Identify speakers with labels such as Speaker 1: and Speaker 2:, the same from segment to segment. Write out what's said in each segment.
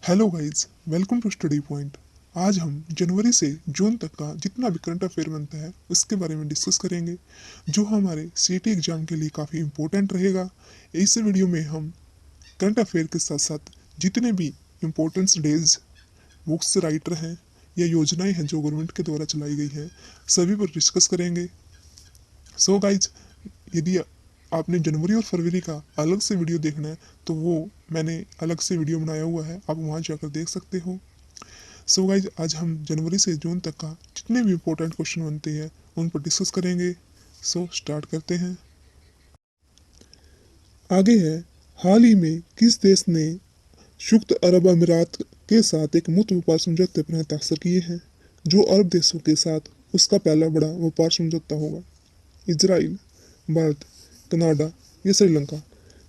Speaker 1: Hello guys, welcome to study point. आज हम जनवरी से जून तक का जितना भी करंट अफेयर बनता है उसके बारे में डिस्कस करेंगे, जो हमारे सीटी एग्जाम के लिए काफ़ी इम्पोर्टेंट रहेगा। इस वीडियो में हम करंट अफेयर के साथ साथ जितने भी इम्पोर्टेंट डेज, बुक्स, राइटर हैं या योजनाएं हैं जो गवर्नमेंट के द्वारा चलाई गई हैं, सभी पर डिस्कस करेंगे। सो गाइज, यदि आपने जनवरी और फरवरी का अलग से वीडियो देखना है तो वो मैंने अलग से वीडियो बनाया हुआ है, आप वहाँ जाकर देख सकते हो। सो गाइज, आज हम जनवरी से जून तक का जितने भी इम्पोर्टेंट क्वेश्चन बनते हैं उन पर डिस्कस करेंगे। सो स्टार्ट करते हैं। आगे है, हाल ही में किस देश ने संयुक्त अरब अमीरात के साथ एक मुक्त व्यापार समझौते पर हस्ताक्षर किए हैं, जो अरब देशों के साथ उसका पहला बड़ा व्यापार समझौता होगा? इजराइल, भारत, कनाडा या श्रीलंका?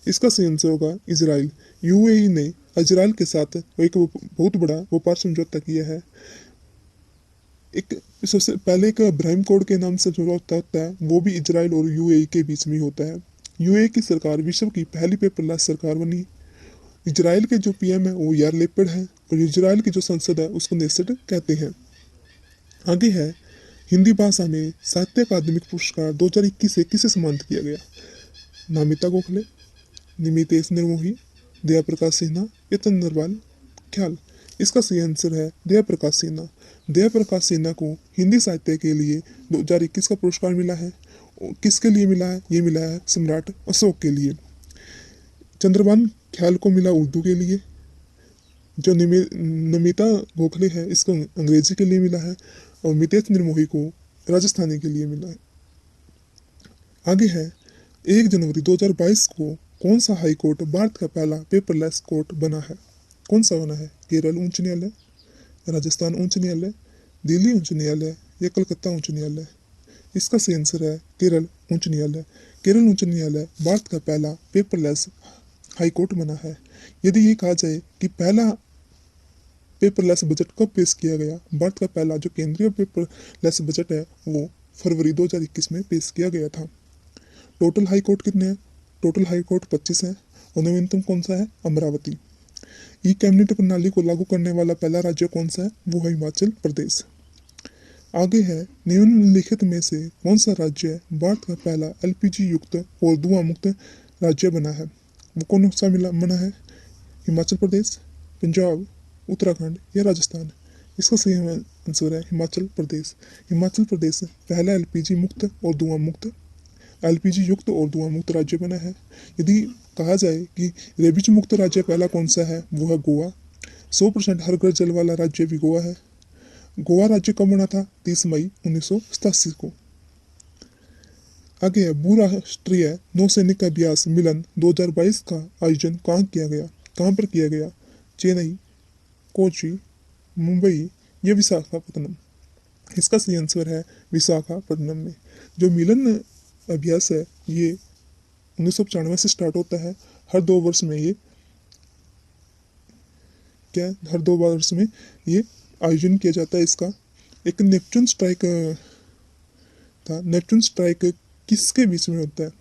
Speaker 1: इसका सही आंसर होगा इजराइल। यूएई ने इजराइल के साथ एक बहुत बड़ा व्यापार समझौता किया है। एक सबसे पहले एक इब्राहिम कोड के नाम से समझौता होता है, वो भी इजराइल और यूएई के बीच में होता है। यूएई की सरकार विश्व की पहली पेपरलेस सरकार बनी। इजराइल के जो पीएम है वो यार लेपिड है और इजराइल की जो संसद है उसको नेसेट कहते हैं। आगे है, हिंदी भाषा में साहित्य अकादमिक पुरस्कार 2021 से किसे सम्मानित किया गया? नामिता गोखले, निमितेश निर्मोही, दया प्रकाश सिन्हा या चंद्रपाल ख्याल? इसका सही आंसर है दया प्रकाश सिन्हा। दया प्रकाश सिन्हा को हिंदी साहित्य के लिए 2021 का पुरस्कार मिला है। किसके लिए मिला है? ये मिला है सम्राट अशोक के लिए। चंद्रभान ख्याल को मिला उर्दू के लिए। जो नमिता गोखले है इसको अंग्रेजी के लिए मिला है और मितेश निर्मोही को राजस्थानी के लिए मिला है। आगे है, 1 जनवरी 2022 को कौन सा हाई कोर्ट भारत का पहला पेपरलेस कोर्ट बना है? कौन सा बना है? केरल उच्च न्यायालय, राजस्थान उच्च न्यायालय, दिल्ली उच्च न्यायालय या कलकत्ता उच्च न्यायालय? इसका सही आंसर है केरल उच्च न्यायालय। केरल उच्च न्यायालय भारत का पहला पेपरलेस हाई कोर्ट बना है। यदि ये कहा जाए कि पहला पेपरलेस बजट कब पेश किया गया, भारत का पहला जो केंद्रीय पेपरलेस बजट है वो फरवरी 2021 में पेश किया गया था। टोटल हाई कोर्ट कितने हैं? टोटल हाई कोर्ट 25 है और नवीनतम कौन सा है? अमरावती। ई कैबिनेट प्रणाली को लागू करने वाला पहला राज्य कौन सा है? वो है हिमाचल प्रदेश। आगे है, निम्नलिखित में से कौन सा राज्य भारत का पहला एलपीजी युक्त और धुआं मुक्त राज्य बना है? वो कौन सा मिला बना है? हिमाचल प्रदेश, पंजाब, उत्तराखंड या राजस्थान? इसका सही आंसर है हिमाचल प्रदेश। हिमाचल प्रदेश पहला एलपीजी मुक्त और धुआं मुक्त एलपीजी युक्त और धुआं मुक्त राज्य बना है। यदि कहा जाए कि रेबीज मुक्त राज्य पहला कौन सा है, वो है गोवा। 100% हर घर जल वाला राज्य भी गोवा है। गोवा राज्य कब बना था? 30 मई 1987 को। आगे है, बहुराष्ट्रीय नौसैनिक अभ्यास मिलन 2022 का आयोजन कहाँ किया गया? कहाँ पर किया गया? चेन्नई, कोची, मुंबई या विशाखापट्टनम? इसका सही आंसर है विशाखापट्टनम में। जो मिलन अभ्यास है ये 1995 से स्टार्ट होता है। हर 2 वर्ष में ये हर 2 वर्ष में ये आयोजन किया जाता है इसका। एक नेपच्यून स्ट्राइक था। नेपच्यून स्ट्राइक किसके बीच में होता है?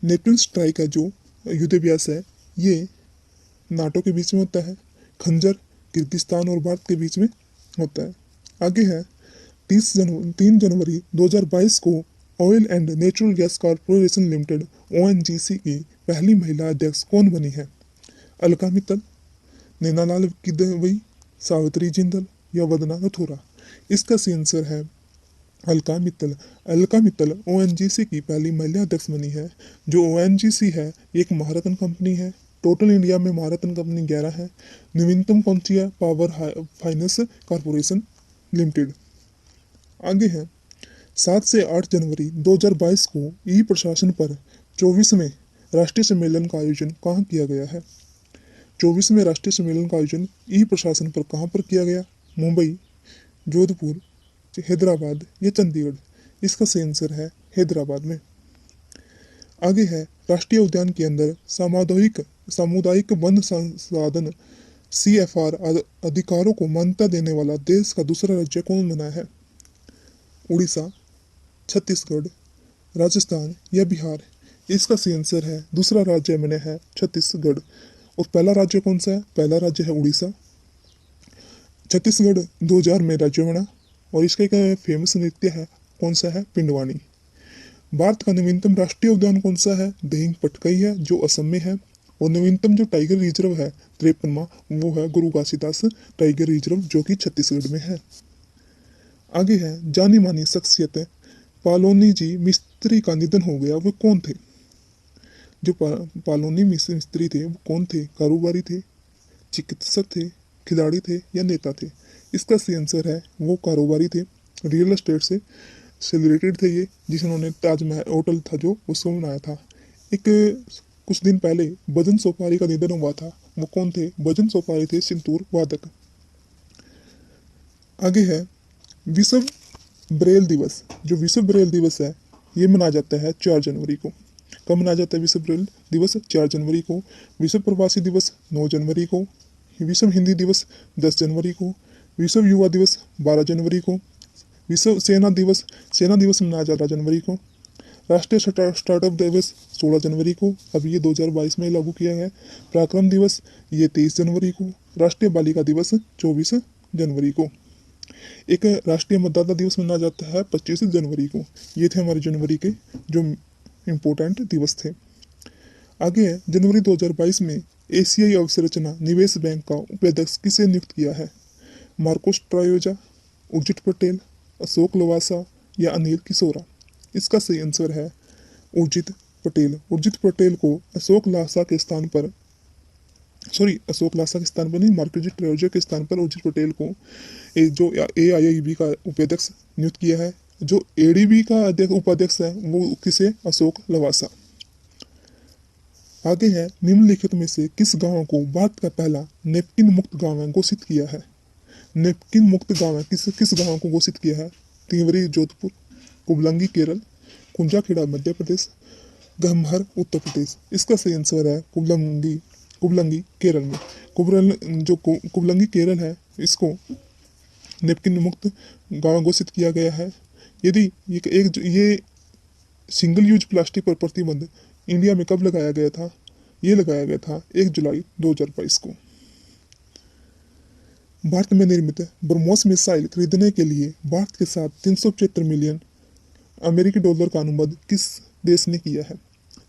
Speaker 1: नेपच्यून स्ट्राइक का जो युद्ध अभ्यास है ये नाटो के बीच में होता है। खंजर किर्गिस्तान और भारत के बीच में होता है। आगे है, 3 जनवरी 2022 को oil and natural gas corporation limited ONGC की पहली महिला अध्यक्ष कौन बनी है? अलका मित्तल, नैनालाल किदवई, सावित्री जिंदल या वदना रथोरा? इसका सही आंसर है अलका मित्तल। अलका मित्तल ओएनजीसी की पहली महिला अध्यक्ष बनी है। जो ओएनजीसी है एक महारत्न कंपनी है। टोटल इंडिया में महारत्न कंपनी 11 है। नवीनतम कौन सी है? Power finance corporation limited. आगे है, 7 से 8 जनवरी 2022 को ई प्रशासन पर 24वें राष्ट्रीय सम्मेलन का आयोजन कहाँ किया गया है? 24वें राष्ट्रीय सम्मेलन का आयोजन ई प्रशासन पर कहाँ पर किया गया? मुंबई, जोधपुर, हैदराबाद या चंडीगढ़? इसका सही आंसर है हैदराबाद में। आगे है, राष्ट्रीय उद्यान के अंदर सामुदायिक वन संसाधन CFR अधिकारों को मान्यता देने वाला देश का दूसरा राज्य कौन बना है? उड़ीसा, छत्तीसगढ़, राजस्थान या बिहार? इसका सही आंसर है दूसरा राज्य बना है छत्तीसगढ़। और पहला राज्य कौन सा है? पहला राज्य है उड़ीसा। छत्तीसगढ़ 2000 में राज्य बना और इसका एक फेमस नृत्य है, कौन सा है? पिंडवानी। भारत का नवीनतम राष्ट्रीय उद्यान कौन सा है? दिहिंग पटकाई है, जो असम में है। और नवीनतम जो टाइगर रिजर्व है 53वां, वो है गुरु घासीदास टाइगर रिजर्व, जो कि छत्तीसगढ़ में है। आगे है जानी मानी शख्सियत है, पालोनी जी मिस्त्री का निधन हो गया, वो कौन थे? जो पालोनी मिस्त्री थे वो कौन थे? कारोबारी थे, चिकित्सक थे, खिलाड़ी थे या नेता थे? इसका सही आंसर है वो कारोबारी थे। रियल एस्टेट से रिलेटेड थे ये, जिन्होंने ताजमहल होटल था जो उसको बनाया था। एक कुछ दिन पहले भजन सोपारी का निधन हुआ था, वो कौन थे? भजन सोपारी थे संतूर वादक। आगे है विश्व ब्रेल दिवस। जो विश्व ब्रेल दिवस है ये मनाया जाता है 4 जनवरी को। कब मनाया जाता है विश्व ब्रेल दिवस? 4 जनवरी को। विश्व प्रवासी दिवस 9 जनवरी को। विश्व हिंदी दिवस 10 जनवरी को। विश्व युवा दिवस 12 जनवरी को। विश्व सेना दिवस मनाया जाता है जनवरी को। राष्ट्रीय स्टार्टअप दिवस 16 जनवरी को, अभी ये 2022 में लागू किया है। पराक्रम दिवस ये 23 जनवरी को। राष्ट्रीय बालिका दिवस 24 जनवरी को। एक राष्ट्रीय मतदाता दिवस मनाया जाता है 25 जनवरी को। ये थे हमारे जनवरी के जो इम्पोर्टेंट दिवस थे। आगे है जनवरी 2022 में एशियाई अवसंरचना निवेश बैंक का उपाध्यक्ष किसे नियुक्त किया है? मार्कोस ट्रायोजा, उर्जित पटेल, अशोक लवासा या अनिल किशोरा? इसका सही आंसर है उर्जित पटेल। उर्जित पटेल को अशोक लासा के स्थान पर नहीं, मार्कोस ट्रायोजा के स्थान पर उर्जित पटेल को जो AIIB का उपाध्यक्ष नियुक्त किया है। जो ADB का उपाध्यक्ष है वो किसे? अशोक लवासा। आगे है निम्नलिखित में से किस गांव को भारत का पहला नेपकिन मुक्त गांव घोषित किया है? नेपकिन मुक्त गांव है किस गांव को घोषित किया है? तीवरी जोधपुर, कुबलंगी केरल, कुंजाखेड़ा मध्य प्रदेश, गहमहर उत्तर प्रदेश? इसका सही आंसर है कुबलंगी केरल में। कुबलंगी केरल है, इसको नेपकिन मुक्त गांव घोषित किया गया है। यदि ये सिंगल यूज प्लास्टिक पर प्रतिबंध इंडिया में कब लगाया गया था? ये लगाया गया था 1 जुलाई 2022 को। भारत में निर्मित ब्रह्मोस मिसाइल खरीदने के लिए भारत के साथ 375 मिलियन अमेरिकी डॉलर का अनुबंध किस देश ने किया है?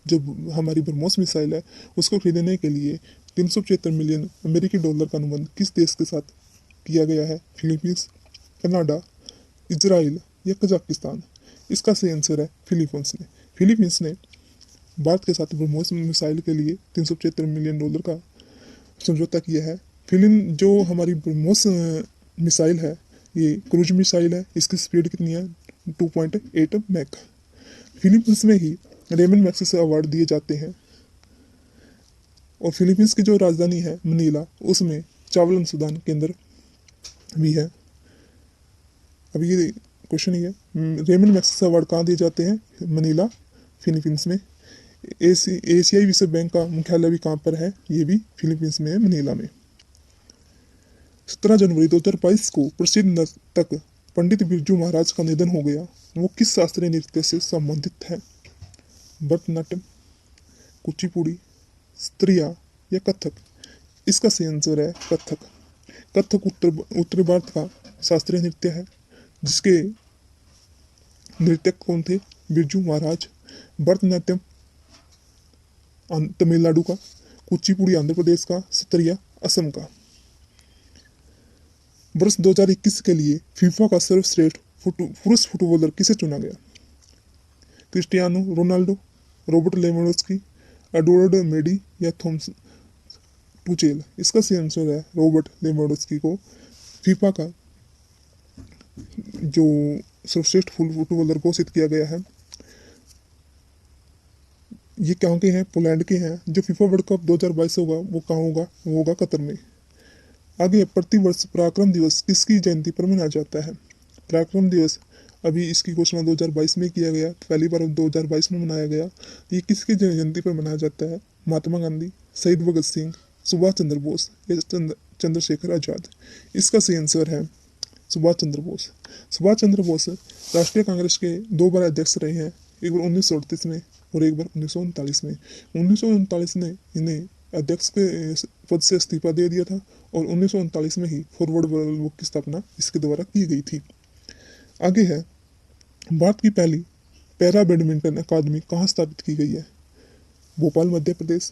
Speaker 1: जो हमारी ब्रह्मोस मिसाइल है उसको खरीदने के लिए 375 मिलियन अमेरिकी डॉलर का अनुबंध किस देश के साथ किया गया है? फिलीपींस, कनाडा, इजराइल या कजाकिस्तान? इसका सही आंसर है फिलीपींस ने। फिलीपींस ने भारत के साथ ब्रह्मोस मिसाइल के लिए 375 मिलियन डॉलर का समझौता किया है। जो हमारी ब्रह्मोस मिसाइल है ये क्रूज मिसाइल है, इसकी स्पीड कितनी है? 2.8 मैक। फिलीपींस में ही रेमन मैग्सेसे अवार्ड दिए जाते हैं। और फिलीपींस की जो राजधानी है मनीला, उसमें चावल अनुसंधान केंद्र भी है। अभी ये क्वेश्चन ही है, रेमन मैग्सेसे अवार्ड कहाँ दिए जाते हैं? मनीला, फिलीपींस में। एशियाई विश्व बैंक का मुख्यालय भी कहाँ पर है? ये भी फिलीपींस में है, मनीला में। 17 जनवरी 2022 को प्रसिद्ध नर्तक पंडित बिरजू महाराज का निधन हो गया, वो किस शास्त्रीय नृत्य से संबंधित है? भरतनाट्यम, कुचिपुड़ी, स्त्रिया या कथक? इसका सही आंसर है कथक। कथक उत्तरी भारत का शास्त्रीय नृत्य है, जिसके नृत्यक कौन थे? बिरजू महाराज। भरतनाट्यम तमिलनाडु का, कुचिपुड़ी आंध्र प्रदेश का, सत्रिया असम का। वर्ष 2021 के लिए फीफा का सर्वश्रेष्ठ पुरुष फुटबॉलर किसे चुना गया? Cristiano Ronaldo, Robert Lewandowski, Eduardo Mendy या थॉमस टुचेल? इसका सही आंसर है रॉबर्ट लेवेंडोव्स्की को फीफा का जो सर्वश्रेष्ठ फुटबॉलर घोषित किया गया है। ये कहाँ के हैं? पोलैंड के हैं। जो फीफा वर्ल्ड कप 2022 होगा वो कहाँ होगा? वो होगा कतर में। आगे प्रतिवर्ष पराक्रम दिवस किसकी जयंती पर मनाया जाता है? पराक्रम दिवस अभी इसकी घोषणा 2022 में किया गया, पहली बार 2022 में मनाया गया। ये किसकी जयंती पर मनाया जाता है? महात्मा गांधी, शहीद भगत सिंह, सुभाष चंद्र बोस या चंद्रशेखर आजाद? इसका सही आंसर है सुभाष चंद्र बोस। सुभाष चंद्र बोस राष्ट्रीय कांग्रेस के 2 बार अध्यक्ष रहे हैं, एक बार 1938 में और एक बार 1939 में। 1939 में इन्हें अध्यक्ष के पद से इस्तीफा दे दिया था और 1939 में ही फॉरवर्ड वर्ल्ड बुक की स्थापना इसके द्वारा की गई थी। आगे है, भारत की पहली पैरा बैडमिंटन अकादमी कहाँ स्थापित की गई है? भोपाल मध्य प्रदेश,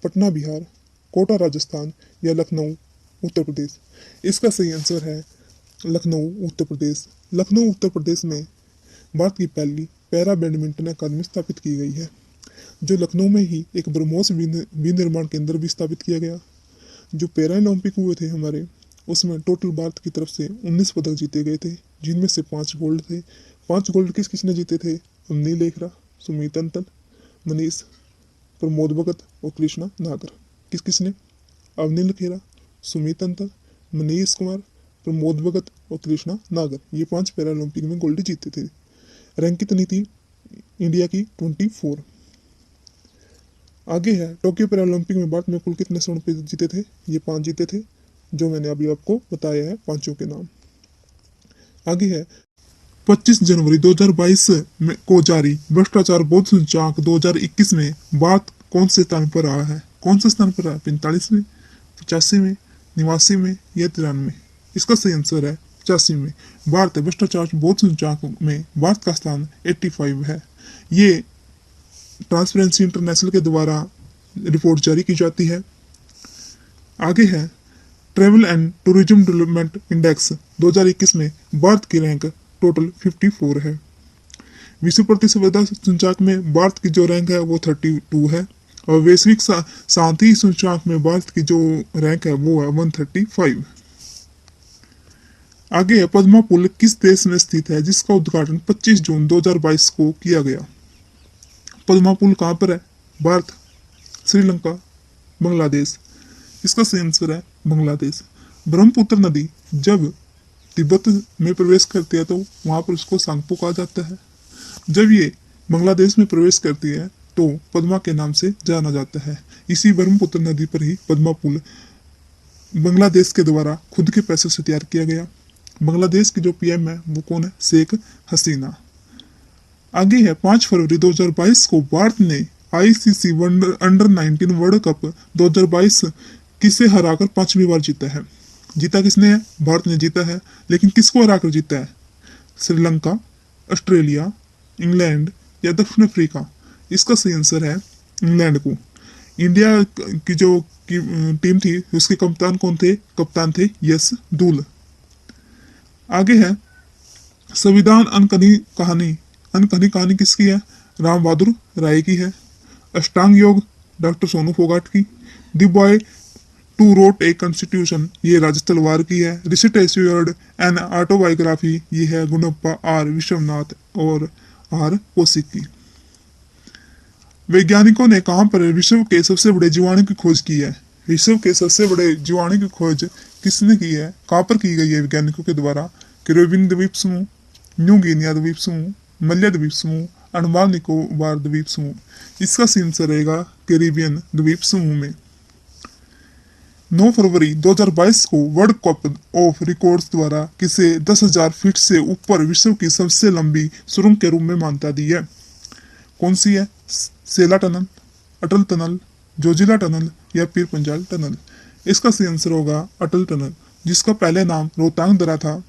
Speaker 1: पटना बिहार, कोटा राजस्थान या लखनऊ उत्तर प्रदेश? इसका सही आंसर है लखनऊ उत्तर प्रदेश। लखनऊ उत्तर प्रदेश में भारत की पहली पैरा बैडमिंटन अकादमी स्थापित की गई है, जो लखनऊ में ही एक ब्रह्मोस विनिर्माण केंद्र भी स्थापित किया गया। जो पैरा ओलंपिक हुए थे हमारे, उसमें टोटल भारत की तरफ से 19 पदक जीते गए थे, जिनमें से 5 गोल्ड थे। 5 गोल्ड किसने जीते थे? अवनी लेखरा, सुमित अंतल, मनीष, प्रमोद भगत और कृष्णा नागर। किसने? अवनी खेरा, सुमित अंतल, मनीष कुमार, प्रमोद भगत और कृष्णा नागर, ये 5 पैरा ओलंपिक में गोल्ड जीते थे। रैंक कितनी थी इंडिया की? 24। आगे है, टोक्यो पैरा ओलंपिक में भारत में कुल कितने स्वर्ण पदक जीते थे? ये 5 जीते थे, जो मैंने अभी आपको बताया है, 5 के नाम। आगे है, 25 जनवरी 2022 को जारी भ्रष्टाचार बोध सूचकांक 2021 में भारत कौन से स्थान पर रहा है? कौन से स्थान पर रहा है? 45वें, 85वें, 89वें या 93? इसका सही आंसर है 85 में। भारत भ्रष्टाचार बोध सूचकांक में भारत का स्थान 85 है। ये ट्रांसपेरेंसी इंटरनेशनल के द्वारा रिपोर्ट जारी की जाती है। आगे है, travel and tourism development index 2021 में भारत की रैंक टोटल 54 है। विश्व प्रतिस्पर्धा सूचकांक में भारत की जो रैंक है वो 32 है और वैश्विक शांति सूचकांक में भारत की जो रैंक है वो है 135। आगे है, पद्मा पुल किस देश में स्थित है जिसका उद्घाटन 25 जून 2022 को किया गया? पद्मा पुल कहाँ पर है? भारत, श्रीलंका, बांग्लादेश? इसका सही आंसर है बांग्लादेश। ब्रह्मपुत्र नदी जब तिब्बत में प्रवेश करती है तो वहां पर उसको सांगपो कहा जाता है। जब ये बांग्लादेश में प्रवेश करती है तो पद्मा के नाम से जाना जाता है। इसी ब्रह्मपुत्र नदी पर ही पद्मा पुल बांग्लादेश के द्वारा खुद के पैसों से तैयार किया गया। बांग्लादेश की जो पीएम है वो कौन है? शेख हसीना। आगे है, 5 फरवरी 2022 को भारत ने आईसीसी अंडर 19 वर्ल्ड कप 2022 किसे हराकर 5वीं बार जीता है? जीता किसने है? भारत ने जीता है, लेकिन किसको हराकर जीता है? श्रीलंका, ऑस्ट्रेलिया, इंग्लैंड या दक्षिण अफ्रीका? इसका सही आंसर है इंग्लैंड को। इंडिया की जो टीम थी उसके कप्तान कौन थे? कप्तान थे यश दूल। आगे है, संविधान अनकही कहानी किसकी है? राम बहादुर राय की है। अष्टांग योग डॉक्टर सोनू फोगाट की। The boy to wrote a constitution, ये राजेश तलवार की है। रिसिट एस्योर्ड एन ऑटोबायोग्राफी, ये है गुणप्पा आर विश्वनाथ और आर कौशिक की। वैज्ञानिकों ने कहां पर विश्व के सबसे बड़े जीवाणु की खोज की है? विश्व के सबसे बड़े जीवाणु की खोज किसने की है? कहां पर की गई है वैज्ञानिकों के द्वारा? कैरिबियन द्वीप समूह, न्यू गिनिया द्वीप समूह, मलय द्वीप समूह, अंडमान निकोबार द्वीप समूह? इसका सही आंसर रहेगा कैरिबियन द्वीप समूह में। 9 फरवरी 2022 को वर्ल्ड कप ऑफ रिकॉर्ड्स द्वारा किसे 10,000 फीट से ऊपर विश्व की सबसे लंबी सुरंग के रूप में मान्यता दी है? कौन सी है? सेला टनल, अटल टनल, जोजिला टनल या पीर पंजाल टनल? इसका सही आंसर होगा अटल टनल, जिसका पहले नाम रोहतांग दर्रा था।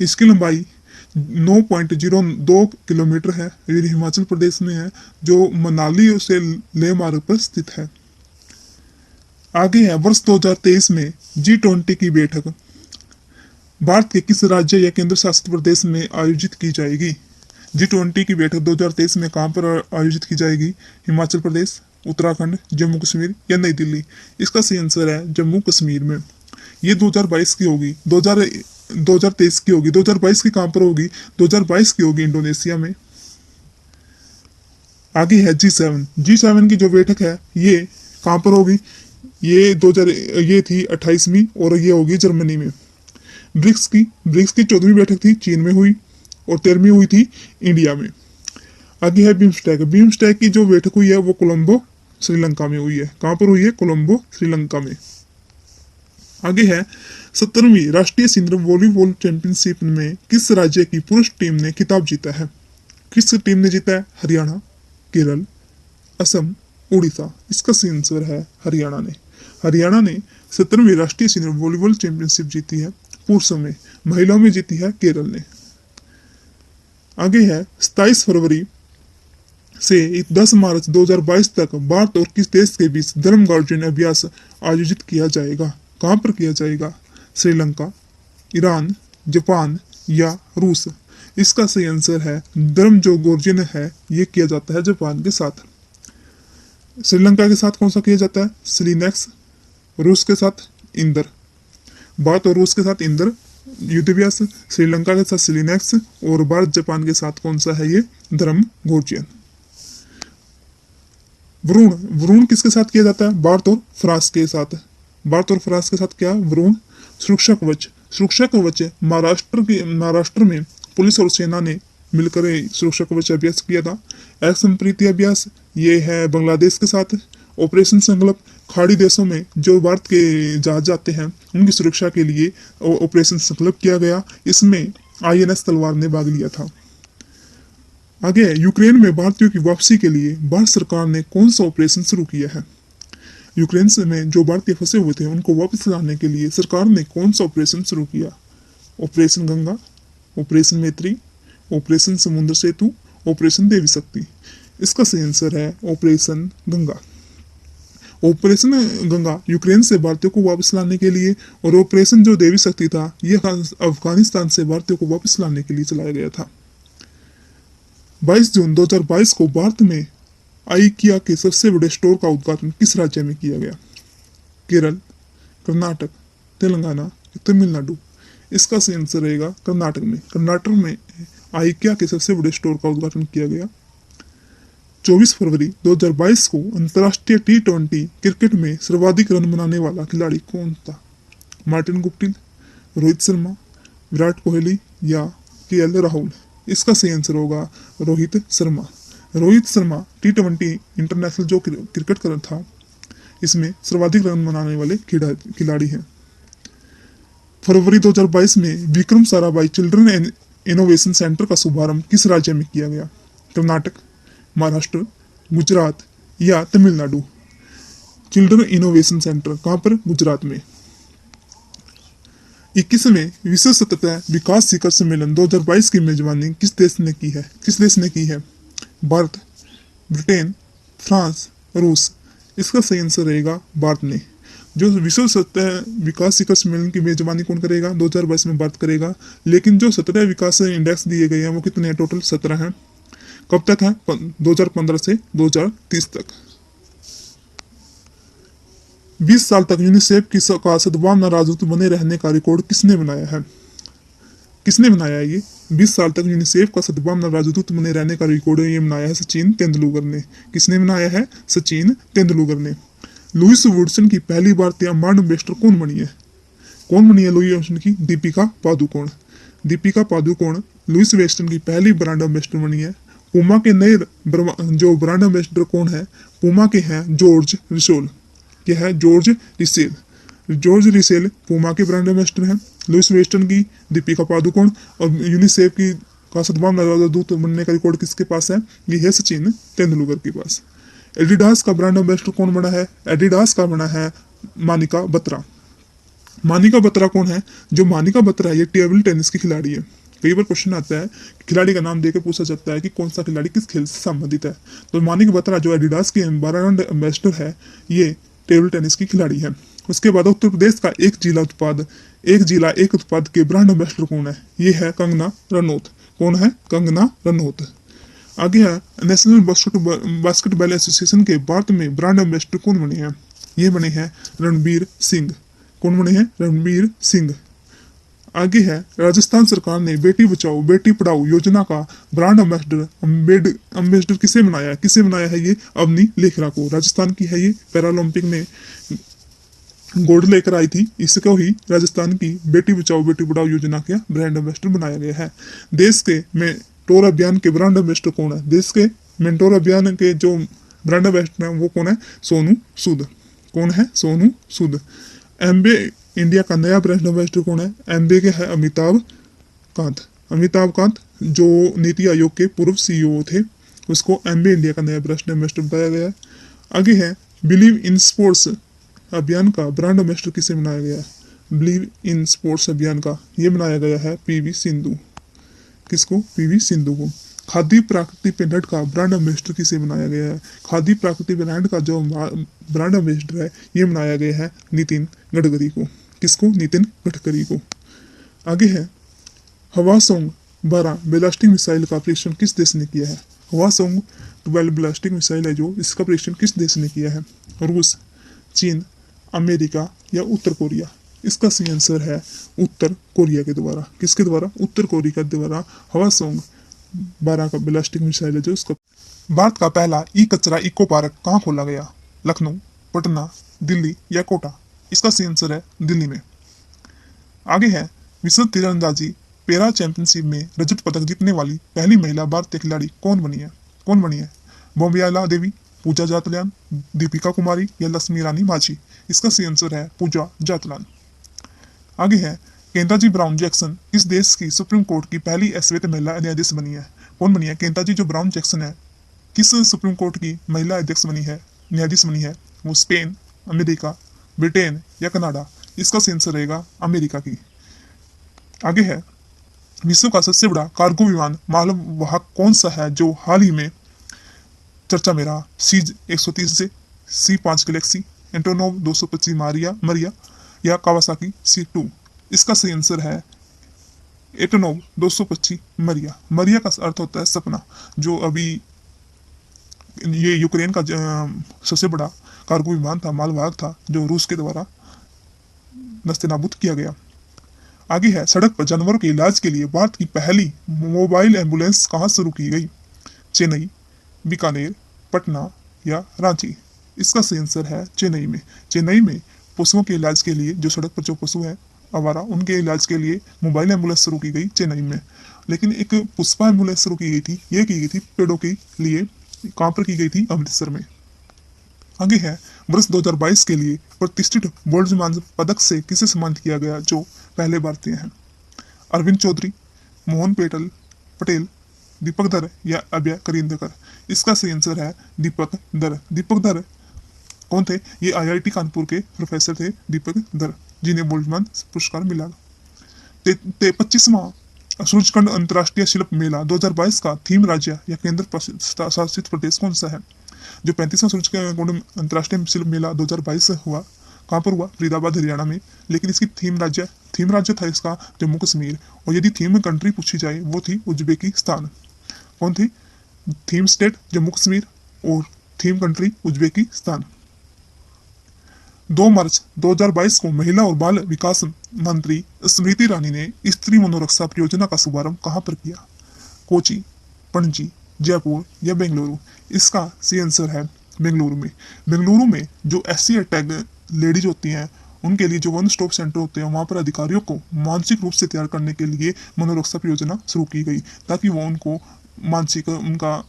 Speaker 1: इसकी लंबाई 9.02 किलोमीटर है। ये हिमाचल प्रदेश में है, जो मनाली से लेह मार्ग पर स्थित है। आगे है, वर्ष 2023 में G20 की बैठक भारत के किस राज्य या केंद्र शासित प्रदेश में आयोजित की जाएगी? G20 की बैठक 2023 में कहां पर आयोजित की जाएगी? हिमाचल प्रदेश, उत्तराखंड, जम्मू कश्मीर या नई दिल्ली? इसका सही आंसर है जम्मू कश्मीर में। ये 2022 की होगी, 2023 की होगी। 2022 की कहां पर होगी? 2022 की होगी इंडोनेशिया में। आगे है G7 की जो बैठक है ये कहां पर होगी? ये थी 28वीं और ये होगी जर्मनी में। ब्रिक्स की 14वीं बैठक थी, चीन में हुई और 13वीं हुई थी इंडिया में। आगे है बिम्स्टेक की जो बैठक हुई है वो कोलंबो श्रीलंका में हुई है। कहां पर हुई है? कोलंबो श्रीलंका में। आगे है, 17वीं राष्ट्रीय सीनियर वॉलीबॉल चैंपियनशिप में किस राज्य की पुरुष टीम ने खिताब जीता है? किस टीम ने जीता है? हरियाणा, केरल, असम, उड़ीसा। इसका सही आंसर है हरियाणा ने। हरियाणा ने 17वीं राष्ट्रीय सीनियर वॉलीबॉल चैंपियनशिप जीती है पुरुषों में। महिलाओं में जीती है केरल ने। आगे है 27 फरवरी से 10 मार्च 2022 तक भारत और किस देश के बीच धर्म गार्जियन अभ्यास आयोजित किया जाएगा। कहां पर किया जाएगा? श्रीलंका, ईरान, जापान या रूस। इसका सही आंसर है धर्म जो गार्जियन है ये किया जाता है जापान के साथ। श्रीलंका के साथ कौन सा किया जाता है? सिलिनेक्स। रूस के साथ इंदर। भारत और रूस के साथ इंदर युद्धाभ्यास, श्रीलंका के साथ सिलिनेक्स और भारत जापान के साथ कौन सा है ये? धर्म गार्जियन। वरुण, वरुण किसके साथ किया जाता है? भारत और फ्रांस के साथ। भारत और फ्रांस के साथ क्या? वरुण। सुरक्षा कवच, सुरक्षा कवच महाराष्ट्र में पुलिस और सेना ने मिलकर सुरक्षा कवच अभ्यास किया था। एक्शन प्रीति अभ्यास ये है बांग्लादेश के साथ। ऑपरेशन संकल्प खाड़ी देशों में जो भारत के जहाज जाते हैं उनकी सुरक्षा के लिए ऑपरेशन संकल्प किया गया। इसमें INS तलवार ने भाग लिया था। आगे यूक्रेन में भारतीयों की वापसी के लिए भारत सरकार ने कौन सा ऑपरेशन शुरू किया है? यूक्रेन में जो भारतीय फंसे हुए थे उनको वापस लाने के लिए सरकार ने कौन सा ऑपरेशन शुरू किया? ऑपरेशन गंगा, ऑपरेशन मैत्री, ऑपरेशन समुद्र सेतु, ऑपरेशन देवी शक्ति। इसका सही आंसर है operation Ganga. Operation Ganga Ukraine से भारतीयों को वापस लाने के लिए और ऑपरेशन जो देवी शक्ति था ये अफगानिस्तान से भारतीयों को वापस लाने के लिए चलाया गया था। 22 जून 2022 को भारत में आइकिया के सबसे बड़े स्टोर का उद्घाटन किस राज्य में किया गया? केरल, कर्नाटक, तेलंगाना, तमिलनाडु। इसका सही आंसर रहेगा कर्नाटक में। कर्नाटक में आइकिया के सबसे बड़े स्टोर का उद्घाटन किया गया। 24 फरवरी 2022 को अंतर्राष्ट्रीय T20 क्रिकेट में सर्वाधिक रन बनाने वाला खिलाड़ी कौन था? मार्टिन गुप्टिल, रोहित शर्मा, विराट कोहली या KL राहुल। इसका सही आंसर होगा रोहित शर्मा। रोहित शर्मा T20 इंटरनेशनल जो क्रिकेट कर था इसमें सर्वाधिक रन बनाने वाले खिलाड़ी हैं। फरवरी 2022 में Vikram Sarabhai children innovation centre का शुभारंभ किस राज्य में किया गया? कर्नाटक, महाराष्ट्र, गुजरात या तमिलनाडु। चिल्ड्रन इनोवेशन सेंटर कहां पर? गुजरात में। 21वें विश्व सतत विकास शिखर सम्मेलन 2022 की मेजबानी किस देश ने की है? किस देश ने की है? भारत, ब्रिटेन, फ्रांस, रूस। इसका सही आंसर रहेगा भारत ने। जो विश्व सतत विकास शिखर सम्मेलन की मेजबानी कौन करेगा? 2022 में भारत करेगा। लेकिन जो 17 विकास इंडेक्स दिए गए हैं वो कितने हैं? टोटल 17 हैं। कब तक है? 2015 से 2030 तक। 20 साल तक यूनिसेफ का सद्भावना राजदूत बने रहने का रिकॉर्ड किसने बनाया है? किसने बनाया है ये? 20 साल तक यूनिसेफ का सद्भावना राजदूत बने रहने का रिकॉर्ड ये बनाया है सचिन तेंदुलकर ने। किसने बनाया है? सचिन तेंदुलकर ने। लुईस वुडसन की पहली भारतीय ब्रांड एम्बेसडर कौन बनी है? कौन बनी है लुईस वुडसन की? दीपिका पादुकोण। दीपिका पादुकोण लुईस वेस्टन की पहली ब्रांड एम्बेसडर बनी है। पूमा के नए जो ब्रांड एम्बेसडर कौन है? पूमा के हैं जॉर्ज रिसेल। क्या है? George resale. George resale Puma के ब्रांड एम्बेसडर हैं। लुईस वेस्टन की दीपिका पादुकोण और यूनिसेफ की का सद्भावना राजदूत बनने का रिकॉर्ड किसके पास है? ये है सचिन तेंदुलकर के पास। एडिडास का ब्रांड एम्बेसडर कौन बना है? एडिडास का बना है मानिका बत्रा। मानिका बत्रा कौन है? जो मानिका बत्रा है ये टेबल टेनिस की खिलाड़ी है। कई बार क्वेश्चन आता है खिलाड़ी का नाम देकर पूछा जाता है कि कौन सा खिलाड़ी किस खेल से संबंधित है। तो मानिका बत्रा जो एडिडास की ब्रांड एम्बेसडर है ये टेबल टेनिस की खिलाड़ी है। उसके बाद उत्तर प्रदेश का एक जिला एक उत्पाद के ब्रांड एम्बेसडर कौन है? ये है कंगना रनौत। कौन है? कंगना रनौत। आगे है नेशनल बास्केटबॉल एसोसिएशन के भारत में ब्रांड एम्बेसडर कौन बने हैं? ये बने हैं रणबीर सिंह। कौन बने हैं? रणबीर सिंह। आगे है राजस्थान सरकार ने बेटी बचाओ बेटी पढ़ाओ योजना का ब्रांड एम्बेसडर किसे बनाया है? किसे बनाया है ये? अवनी लेखरा को। राजस्थान की है ये। पैरालंपिक में गोल्ड लेकर आई थी। इसको ही राजस्थान की बेटी बचाओ बेटी पढ़ाओ योजना का ब्रांड एम्बेसडर बनाया गया है। देश के मेंटोर अभियान के ब्रांड एम्बेसडर कौन है? देश के मेंटोर अभियान के जो ब्रांड एम्बेसडर है वो कौन है? सोनू सूद। कौन है? सोनू सूद। एमबे इंडिया का नया ब्रांड एम्बेसडर कौन है? एमबे के है अमिताभ कांत। अमिताभ कांत जो नीति आयोग के पूर्व CEO थे उसको एमबे इंडिया का नया ब्रांड एम्बेसडर बताया गया है। आगे है बिलीव इन स्पोर्ट्स अभियान का ब्रांड एम्बेसडर किसे बनाया गया है। बिलीव इन स्पोर्ट्स अभियान का ये बनाया गया है पीवी सिंधु। किसको? पीवी सिंधु को। खादी प्राकृतिक पेंडेंट का ब्रांड एम्बेसडर किसे बनाया गया है। खादी प्राकृतिक ब्रांड का जो ब्रांड एम्बेसडर है ये बनाया गया है नितिन गडकरी को। किसको? नितिन गडकरी को। आगे है हवासोंग 12 बैलिस्टिक मिसाइल का परीक्षण किस देश ने किया है। हवासोंग 12 बैलिस्टिक मिसाइल है जो इसका परीक्षण किस देश ने किया है। रूस, चीन, अमेरिका या उत्तर कोरिया। इसका सही आंसर है उत्तर कोरिया के द्वारा। किसके द्वारा? उत्तर कोरिया के द्वारा हवासोंग 12 का बैलिस्टिक मिसाइल है जो इसका। भारत का पहला ई कचरा इको पार्क कहाँ खोला गया। लखनऊ, पटना, दिल्ली या कोटा। इसका सही आंसर है दिल्ली में। आगे है विश्व तीरंदाजी पैरा चैंपियनशिप में रजत पदक जीतने वाली पहली महिला भारतीय खिलाड़ी कौन बनी है। कौन बनी है? बॉम्बियाला देवी, पूजा जातलान, दीपिका कुमारी या लक्ष्मी रानी माझी। इसका सही आंसर है पूजा जातलान। आगे है केंताजी ब्राउन जैक्सन किस देश की सुप्रीम कोर्ट की पहली श्वेत महिला न्यायाधीश बनी है। कौन बनी है? केंताजी जो ब्राउन जैक्सन है किस सुप्रीम कोर्ट की महिला अध्यक्ष बनी है, न्यायाधीश बनी है। वो स्पेन, अमेरिका, ब्रिटेन या कनाडा। इसका सही आंसर रहेगा अमेरिका की। आगे है विश्व का सबसे बड़ा कार्गो विमान मालवाहक कौन सा है जो हाल ही में चर्चा में रहा। C130 से C5 गैलेक्सी, एंटोनोव 225 मरिया या कावासाकी C2। इसका सही आंसर है एटोनोव 225 मरिया। मरिया का अर्थ होता है सपना। जो अभी ये यूक्रेन का सबसे बड़ा कार्गो विमान था, मालवाहक था, जो रूस के द्वारा नस्तेनाबूद किया गया। आगे है सड़क पर जानवरों के इलाज के लिए भारत की पहली मोबाइल एम्बुलेंस कहाँ शुरू की गई। चेन्नई, बीकानेर, पटना या रांची। इसका सही आंसर है चेन्नई में। चेन्नई में पशुओं के इलाज के लिए, जो सड़क पर जो पशु है आवारा, उनके इलाज के लिए मोबाइल एम्बुलेंस शुरू की गई चेन्नई में। लेकिन एक पुष्पा एम्बुलेंस शुरू की गई थी, ये की गई थी पेड़ों के लिए। कहाँ पर की गई थी? अमृतसर में। आगे है वर्ष 2022 के लिए प्रतिष्ठित बोल्ट्जमान पदक से किसे सम्मानित किया गया जो पहले भारतीय हैं। अरविंद चौधरी, मोहन पटेल, दीपक धर या अभय करिंदकर। इसका सही आंसर है दीपक धर। दीपक धर कौन थे? ये IIT कानपुर के प्रोफेसर थे दीपक धर, जिन्हें बोल्ट्जमान पुरस्कार मिला। 25वां सूरजकुंड अंतर्राष्ट्रीय शिल्प मेला 2022 का थीम राज्य या केंद्र शासित प्रदेश कौन सा है। जो 35वां सूरजकुंड अंतर्राष्ट्रीय शिल्प मेला 2022 हुआ, कहाँ पर हुआ? फरीदाबाद, हरियाणा में। लेकिन इसकी थीम राज्य था इसका जम्मू कश्मीर। और यदि थीम कंट्री पूछी जाए वो थी उज्बेकिस्तान। कौन थी? थीम स्टेट जम्मू कश्मीर और थीम कंट्री उज्बेकिस्तान। 2 मार्च 2022 को महिला और बाल विकास मंत्री स्मृति ईरानी ने स्त्री मनोरक्षा परियोजना का शुभारंभ कहाँ पर किया। कोची, पणजी, जयपुर या बेंगलुरु। इसका सही आंसर है बेंगलुरु में। बेंगलुरु में जो SC टैग लेडीज होती हैं उनके लिए जो वन स्टॉप सेंटर होते हैं, वहाँ पर अधिकारियों को मानसिक रूप से तैयार करने के लिए मनोरक्षा परियोजना शुरू की गई, ताकि वो उनको मानसिक उनका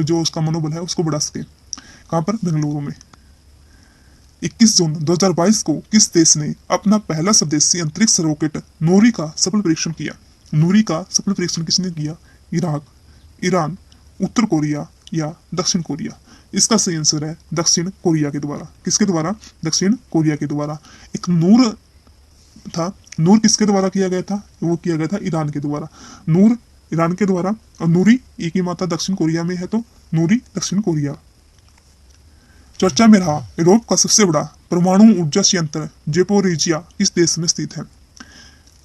Speaker 1: जो उसका मनोबल है उसको बढ़ा सके। कहाँ पर? बेंगलुरु में। 21 जून 2022 को किस देश ने अपना पहला स्वदेशी अंतरिक्ष रॉकेट नूरी का सफल परीक्षण किया। नूरी का सफल परीक्षण किसने किया? इराक, ईरान, उत्तर कोरिया या दक्षिण कोरिया। इसका सही आंसर है दक्षिण कोरिया के द्वारा। किसके द्वारा? दक्षिण कोरिया के द्वारा। एक नूर था, नूर किसके द्वारा किया गया था? वो किया गया था ईरान के द्वारा। नूर ईरान के द्वारा और नूरी एक ही माता दक्षिण कोरिया में है, तो नूरी दक्षिण कोरिया। चर्चा में रहा यूरोप का सबसे बड़ा परमाणु ऊर्जा संयंत्र ज़ेपोरिजिया किस देश में स्थित है।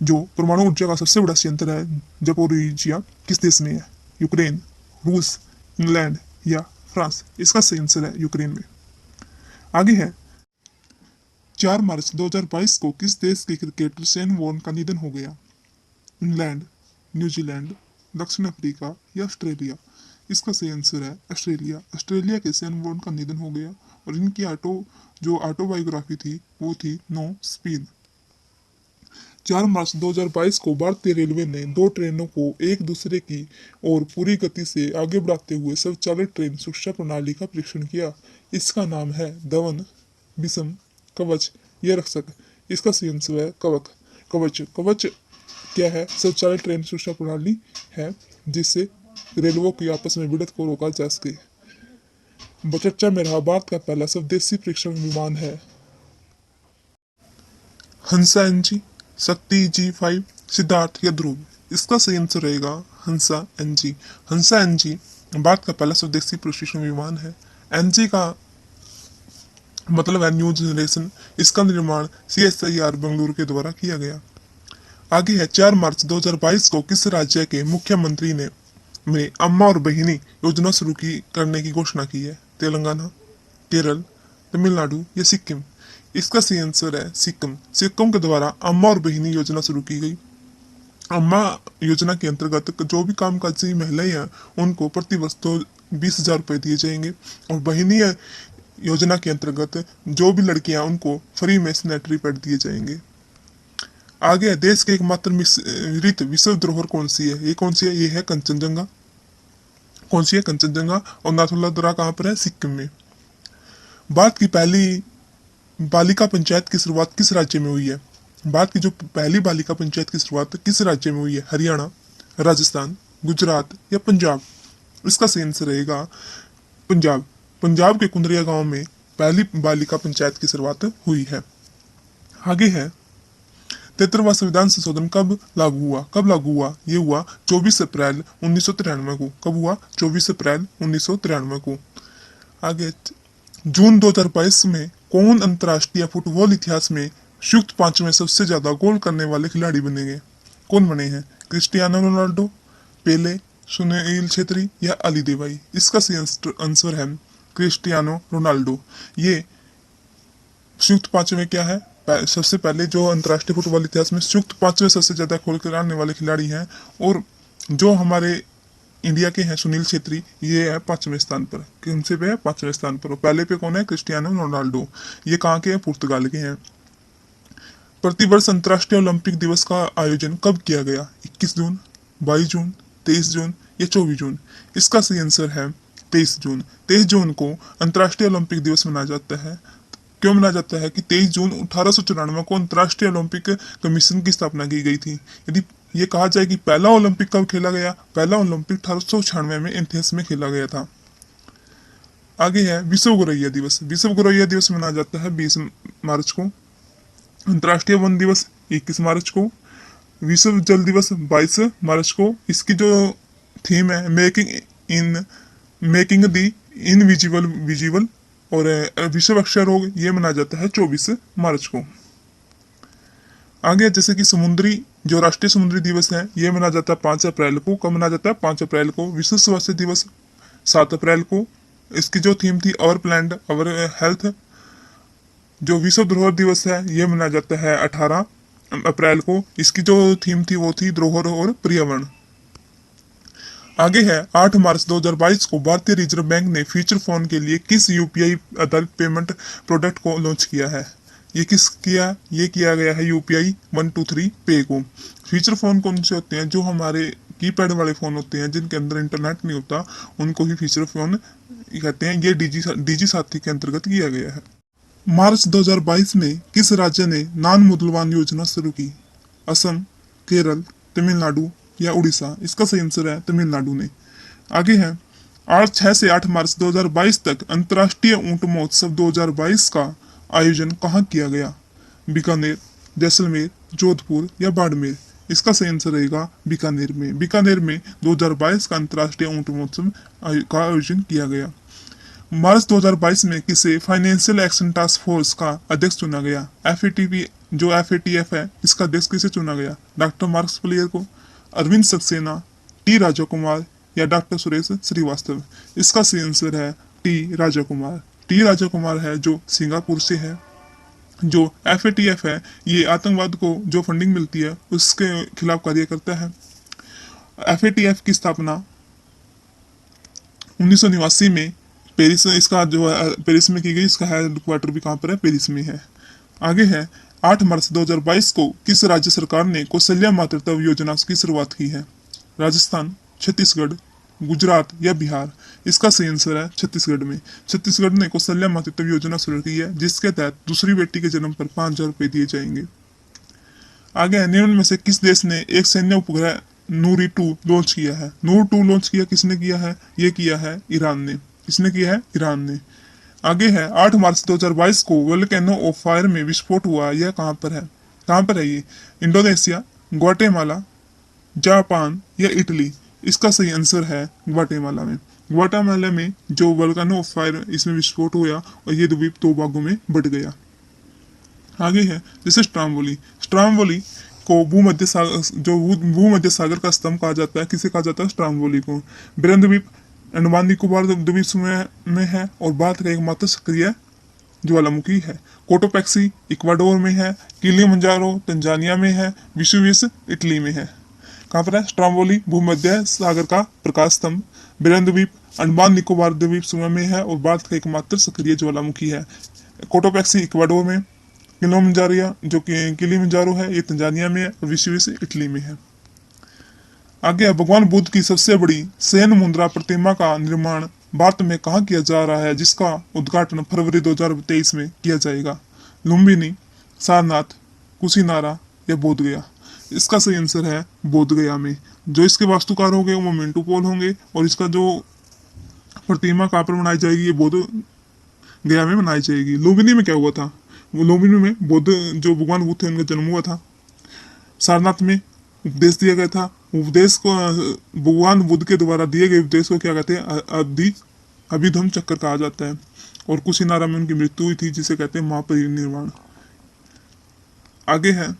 Speaker 1: जो परमाणु ऊर्जा का सबसे बड़ा संयंत्र है ज़ेपोरिजिया किस देश में है? यूक्रेन, रूस, इंग्लैंड या फ्रांस। इसका सही आंसर है यूक्रेन में। आगे है 4 मार्च 2022 को किस देश के क्रिकेटर शेन वॉर्न का निधन हो गया। इंग्लैंड, न्यूजीलैंड, दक्षिण अफ्रीका या ऑस्ट्रेलिया। इसका सही आंसर है ऑस्ट्रेलिया। ऑस्ट्रेलिया के शेन वॉर्न का निधन हो गया और इनकी ऑटोबायोग्राफी थी वो थी नो स्पीड। 4 मार्च 2022 को भारतीय रेलवे ने 2 ट्रेनों को एक दूसरे की ओर पूरी गति से आगे बढ़ाते हुए स्वचालित ट्रेन सुरक्षा प्रणाली का परीक्षण किया। इसका नाम है धवन, विषम, कवच या रक्षक। इसका सही आंसर है कवच। कवच क्या है? स्वचालित ट्रेन सुरक्षा प्रणाली है जिससे रेलवों की आपस में भिड़ंत को रोका जा सके। चर्चा में रहा भारत का पहला स्वदेशी परीक्षण विमान है हंसा एनजी, शक्ति G5, सिद्धार्थ या ध्रुव। इसका सही आंसर रहेगा हंसा एनजी। हंसा एनजी भारत का पहला स्वदेशी परीक्षण विमान है। एनजी का मतलब है न्यू जनरेशन। इसका निर्माण CSIR बेंगलुरु के द्वारा किया गया। आगे है 4 मार्च 2022 को किस राज्य के मुख्यमंत्री ने अम्मा और बहिनी योजना शुरू करने की घोषणा की है? तेलंगाना, केरल, तमिलनाडु या सिक्किम। इसका सही आंसर है सिक्किम। सिक्किम के द्वारा अम्मा और बहिनी योजना शुरू की गई। अम्मा योजना के अंतर्गत जो भी कामकाजी महिलाएं हैं उनको प्रति वर्ष तो 20,000 रुपये दिए जाएंगे, और बहिनी योजना के अंतर्गत जो भी लड़कियां उनको फ्री में सैनिटरी पैड दिए जाएंगे। आगे है देश के एकमात्र मृत विश्व धरोहर कौन सी है? ये कौन सी है? ये है कंचनजंगा। कौन सी है? कंचनजंगा। और नाथुला दर्रा कहाँ पर है? सिक्किम में। भारत की पहली बालिका पंचायत की शुरुआत किस राज्य में हुई है? भारत की जो पहली बालिका पंचायत की शुरुआत किस राज्य में हुई है? हरियाणा, राजस्थान, गुजरात या पंजाब। इसका सही आंसर रहेगा पंजाब। पंजाब के कुंदरिया गांव में पहली बालिका पंचायत की शुरुआत हुई है। आगे है 73वां संविधान संशोधन कब लागू हुआ? कब लागू हुआ? ये हुआ 24 अप्रैल 1993 को। कब हुआ? 24 अप्रैल 1993 को। आगे जून 2022 में कौन अंतर्राष्ट्रीय फुटबॉल इतिहास में संयुक्त 5 में सबसे ज्यादा गोल करने वाले खिलाड़ी बनेंगे? कौन बने हैं? क्रिस्टियानो रोनाल्डो, पेले, सुनील छेत्री या अली देवाई। इसका सही आंसर है क्रिस्टियानो रोनाल्डो। ये संयुक्त 5 में क्या है? सबसे पहले जो अंतर्राष्ट्रीय फुटबॉल इतिहास में संयुक्त 5 में सबसे ज्यादा गोल कराने वाले खिलाड़ी हैं। और जो हमारे इंडिया के हैं सुनील छेत्री, ये है 5वें स्थान पर। कौन से पे है? 5वें स्थान पर। पहले पे कौन है? Cristiano Ronaldo. ये कहाँ के हैं? पुर्तगाल के हैं। प्रतिवर्ष अंतर्राष्ट्रीय ओलंपिक दिवस का आयोजन कब किया गया? 21 जून, 22 जून, 23 जून या 24 जून। इसका सही आंसर है 23 जून। 23 जून को अंतर्राष्ट्रीय ओलंपिक दिवस मनाया जाता है। क्यों मनाया जाता है कि 23 जून 1894 को अंतर्राष्ट्रीय ओलंपिक कमीशन की स्थापना की गई थी। यदि ये कहा जाए कि पहला ओलंपिक कब खेला गया? पहला ओलंपिक 1896 में एथेंस में खेला गया था। आगे है विश्व गौरैया दिवस। विश्व गौरैया दिवस मनाया जाता है 20 मार्च को। अंतर्राष्ट्रीय वन दिवस 21 मार्च को। विश्व जल दिवस 22 मार्च को। इसकी जो थीम है मेकिंग द इनविजिबल विजिबल। और विश्व अक्षय रोग ये मनाया जाता है 24 मार्च को। आगे जैसे कि जो राष्ट्रीय समुद्री दिवस है ये मनाया जाता है 5 अप्रैल को। कब मनाया जाता है? 5 अप्रैल को। विश्व स्वास्थ्य दिवस 7 अप्रैल को। इसकी जो थीम थी अवर प्लैनेट अवर हेल्थ। जो विश्व धरोहर दिवस है ये मनाया जाता है 18 अप्रैल को। इसकी जो थीम थी वो थी धरोहर और पर्यावरण। आगे है 8 मार्च 2022 को भारतीय रिजर्व बैंक ने फीचर फोन के लिए किस UPI आधारित पेमेंट प्रोडक्ट को लॉन्च किया है? ये किया गया है UPI 123 पे को। फीचर फोन कौन से होते हैं? जो हमारे कीपैड वाले फोन होते हैं जिनके अंदर इंटरनेट नहीं होता, उनको ही फीचर फोन कहते हैं। ये डीजी साथी के अंतर्गत किया गया है। मार्च 2022 में किस राज्य ने नान मुद्लवान योजना शुरू की? असम, केरल, तमिलनाडु या उड़ीसा। इसका सही आंसर है तमिलनाडु ने। आगे है 6 से 8 मार्च 2022 तक अंतर्राष्ट्रीय ऊंट महोत्सव 2022 का आयोजन कहाँ किया गया? बीकानेर, जैसलमेर, जोधपुर या बाड़मेर। इसका सही आंसर रहेगा बीकानेर में। बीकानेर में 2022 का अंतर्राष्ट्रीय ऊंट महोत्सव का आयोजन किया गया। मार्च 2022 में किसे फाइनेंशियल एक्शन टास्क फोर्स का अध्यक्ष चुना गया? FATF है, इसका अध्यक्ष किसे चुना गया? डॉक्टर मार्क्स प्लेयर को, अरविंद सक्सेना, T राजा कुमार या डॉक्टर सुरेश श्रीवास्तव। इसका सही आंसर है T राजा कुमार। T राजा कुमार है जो सिंगापुर से है। जो FATF है ये आतंकवाद को जो फंडिंग मिलती है उसके खिलाफ कार्य करता है। FATF की स्थापना 1989 में पेरिस पेरिस में की गई। इसका हेडक्वार्टर भी कहाँ पर है? पेरिस में है। आगे है 8 मार्च 2022 को किस राज्य सरकार ने कौशल्या मातृत्व योजना की शुरुआत की है? राजस्थान, छत्तीसगढ़, गुजरात या बिहार। इसका सही आंसर है छत्तीसगढ़ में। छत्तीसगढ़ ने कौशल्या मातृत्व योजना शुरू की है जिसके तहत दूसरी बेटी के जन्म पर 5,000 रुपये दिए जाएंगे। आगे है निम्न में से किस देश ने एक सैन्य उपग्रह नूरी 2 लॉन्च किया है? नूर 2 लॉन्च किया किसने किया है? ये किया है ईरान ने। इसने किया है ईरान ने। आगे है 8 मार्च 2022 को वोल्केनो ऑफ फायर में विस्फोट हुआ। यह कहाँ पर है? कहाँ पर है ये? इंडोनेशिया, ग्वाटेमाला, जापान या इटली? इसका सही आंसर है ग्वाटेमाला में। ग्वाटेमाला में जो वोल्केनो ऑफ फायर इसमें विस्फोट हुआ और ये द्वीप दो भागों में बट गया। आगे है जैसे स्ट्रामबोली। स्ट्रामबोली को भूमध्य सागर, जो भूमध्य सागर का स्तंभ कहा जाता है, किसे कहा जाता है? स्ट्रामबोली को। बिरन द्वीप अंडमान निकोबार द्वीप समूह में है और भारत का एकमात्र सक्रिय ज्वालामुखी है। कोटोपैक्सी इक्वाडोर में है। किलिमंजारो तंजानिया में है। विसुवियस इटली में है। कहाँ पर है? स्ट्रामबोली भूमध्य सागर का प्रकाश स्तंभ। बिरन द्वीप अंडमान निकोबार द्वीप समूह में है और भारत का एकमात्र सक्रिय ज्वालामुखी है। कोटोपैक्सी इक्वाडोर में, किलिमंजारो जो कि किलिमंजारो है ये तंजानिया में है और विसुवियस इटली में है। आगे है भगवान बुद्ध की सबसे बड़ी सैन मुद्रा प्रतिमा का निर्माण भारत में कहाँ किया जा रहा है, जिसका उद्घाटन फरवरी 2023 में किया जाएगा? लुम्बिनी, सारनाथ, कुशीनारा या बोध गया? इसका सही आंसर है बोध गया में। जो इसके वास्तुकार होंगे वो मिंटू पॉल होंगे और इसका जो प्रतिमा कहाँ पर बनाई जाएगी, ये बोध गया में बनाई जाएगी। लुम्बिनी में क्या हुआ था? वो लुम्बिनी में बुद्ध, जो भगवान बुद्ध थे, उनका जन्म हुआ था। सारनाथ में उपदेश दिया गया था। उपदेश को भगवान बुद्ध के द्वारा दिए गए उपदेश को क्या कहते हैं? अभिधम चक्र कहा जाता है। और कुशीनारा में उनकी मृत्यु हुई थी, जिसे कहते हैं महापरिनिर्वाण। आगे है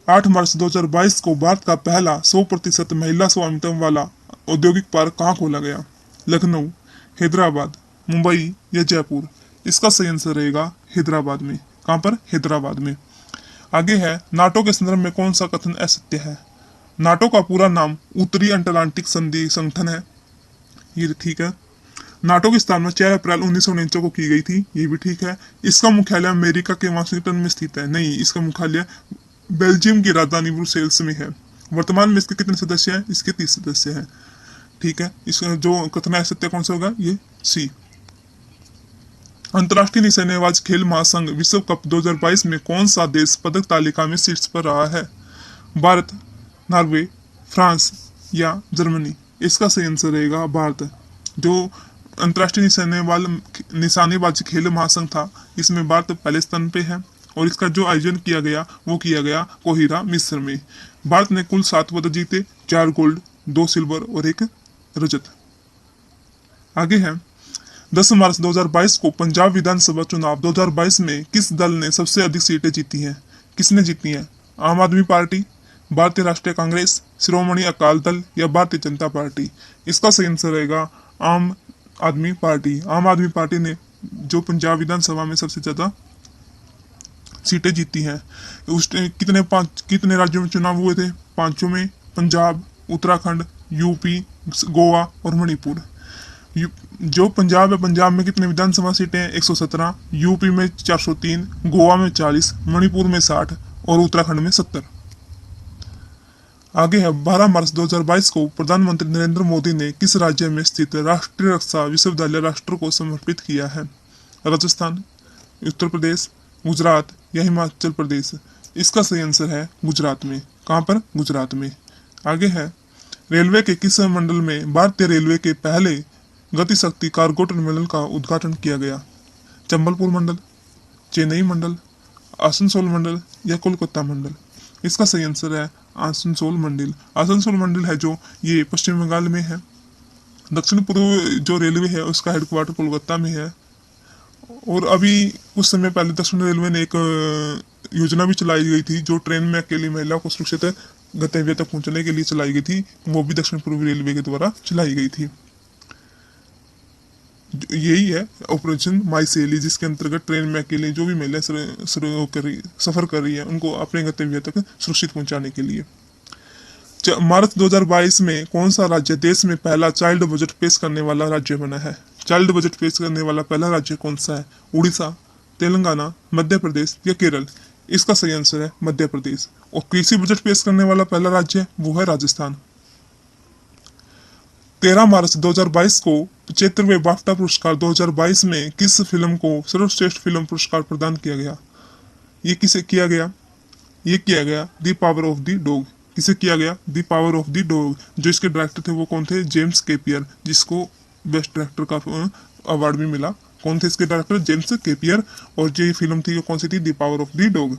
Speaker 1: 8 मार्च 2022 को भारत का पहला 100% महिला स्वामित्व वाला औद्योगिक पार्क कहाँ खोला गया? लखनऊ, हैदराबाद, मुंबई या जयपुर? इसका सही आंसर रहेगा हैदराबाद में। कहाँ पर? हैदराबाद में। आगे है नाटो के संदर्भ में कौन सा कथन असत्य है? नाटो का पूरा नाम उत्तरी अटलांटिक संधि संगठन है, ये ठीक है। नाटो की स्थापना 4 अप्रैल 1949 को की गई थी, ये भी ठीक है। इसका मुख्यालय अमेरिका के वाशिंगटन में स्थित है, नहीं, इसका मुख्यालय बेल्जियम की राजधानी ब्रुसेल्स में है। वर्तमान में इसके कितने सदस्य हैं? इसके 30 सदस्य हैं, ठीक है। इसका जो कथन असत्य कौन सा होगा? ये सी। अंतर्राष्ट्रीय निशानेबाज खेल महासंघ विश्व कप 2022 में कौन सा देश पदक तालिका में शीर्ष पर रहा है? भारत, नॉर्वे, फ्रांस या जर्मनी? इसका सही आंसर रहेगा भारत। जो अंतर्राष्ट्रीय निशानेबाजी खेल महासंघ था, इसमें भारत पहले स्थान पे है और इसका जो आयोजन किया गया वो किया गया कोहिरा, मिस्र में। भारत ने कुल 7 पदक जीते, 4 गोल्ड, 2 सिल्वर और 1 रजत। आगे है 10 मार्च 2022 को पंजाब विधानसभा चुनाव 2022 में किस दल ने सबसे अधिक सीटें जीती हैं? किसने जीती हैं? आम आदमी पार्टी, भारतीय राष्ट्रीय कांग्रेस, शिरोमणि अकाली दल या भारतीय जनता पार्टी? इसका सही आंसर रहेगा आम आदमी पार्टी। आम आदमी पार्टी ने जो पंजाब विधानसभा में सबसे ज्यादा सीटें जीती हैं। कितने राज्यों में चुनाव हुए थे? 5 में, पंजाब, उत्तराखंड, यूपी, गोवा और मणिपुर। जो पंजाब है, पंजाब में कितने विधानसभा सीटें हैं? 117, यूपी में 403, गोवा में 40, मणिपुर में 60 और उत्तराखंड में 70। आगे है 12 मार्च 2022 को प्रधानमंत्री नरेंद्र मोदी ने किस राज्य में स्थित राष्ट्रीय रक्षा विश्वविद्यालय राष्ट्र को समर्पित किया है? राजस्थान, उत्तर प्रदेश, गुजरात या हिमाचल प्रदेश? इसका सही आंसर है गुजरात में। कहाँ पर? गुजरात में। आगे है रेलवे के किस मंडल में भारतीय रेलवे के पहले गति शक्ति कार्गो टर्मिनल का उद्घाटन किया गया? चंबलपुर मंडल, चेन्नई मंडल, आसनसोल मंडल या कोलकाता मंडल? इसका सही आंसर है आसनसोल मंडल। आसनसोल मंडल है जो ये पश्चिम बंगाल में है। दक्षिण पूर्व जो रेलवे है उसका हेडक्वार्टर कोलकाता में है। और अभी कुछ समय पहले दक्षिण रेलवे ने एक योजना भी चलाई गई थी जो ट्रेन में अकेली महिला को सुरक्षित गंतव्य तक पहुंचने के लिए चलाई गई थी, वो भी दक्षिण पूर्व रेलवे के द्वारा चलाई गई थी। यही है ऑपरेशन माई सहेली, जिसके अंतर्गत ट्रेन में अकेले जो भी महिला सफर कर रही है उनको अपने गंतव्य तक सुरक्षित पहुंचाने के लिए। मार्च 2022 में कौन सा राज्य देश में पहला चाइल्ड बजट पेश करने वाला राज्य बना है? चाइल्ड बजट पेश करने वाला पहला राज्य कौन सा है? उड़ीसा, तेलंगाना, मध्य प्रदेश या केरल? इसका सही आंसर है मध्य प्रदेश। और कृषि बजट पेश करने वाला पहला राज्य वो है राजस्थान। 13 मार्च 2022 को 75वें बाफ्टा पुरस्कार 2022 में किस फिल्म को सर्वश्रेष्ठ फिल्म पुरस्कार प्रदान किया गया? ये किसे किया गया? ये किया गया the power of the dog. किसे किया गया? The power of the dog. जो इसके डायरेक्टर थे वो कौन थे? जेम्स कैपियर, जिसको बेस्ट डायरेक्टर का अवार्ड भी मिला। कौन थे इसके डायरेक्टर? जेम्स केपियर। और जो फिल्म थी वो कौन सी थी? The power of the dog.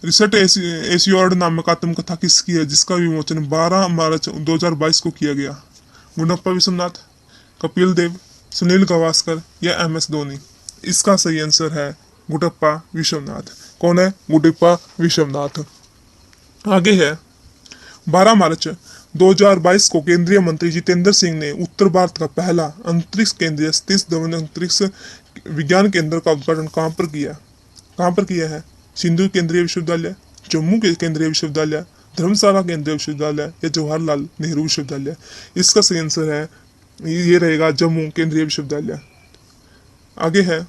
Speaker 1: रिसेट एसियोड नामक आत्मकथा किसकी है जिसका विमोचन 12 मार्च 2022 को किया गया? गुंडप्पा विश्वनाथ, कपिल देव, सुनील गावस्कर या MS धोनी? इसका सही आंसर है गुंडप्पा विश्वनाथ। कौन है? गुंडप्पा विश्वनाथ। आगे है 12 मार्च 2022 को केंद्रीय मंत्री जितेंद्र सिंह ने उत्तर भारत का पहला अंतरिक्ष केंद्रीय सतीश धवन अंतरिक्ष विज्ञान केंद्र का उद्घाटन कहाँ पर किया? कहाँ पर किया है? सिंधु केंद्रीय विश्वविद्यालय, जम्मू के केंद्रीय विश्वविद्यालय, धर्मशाला केंद्रीय विश्वविद्यालय या जवाहरलाल नेहरू विश्वविद्यालय? इसका सही आंसर है ये रहेगा जम्मू केंद्रीय विश्वविद्यालय। आगे है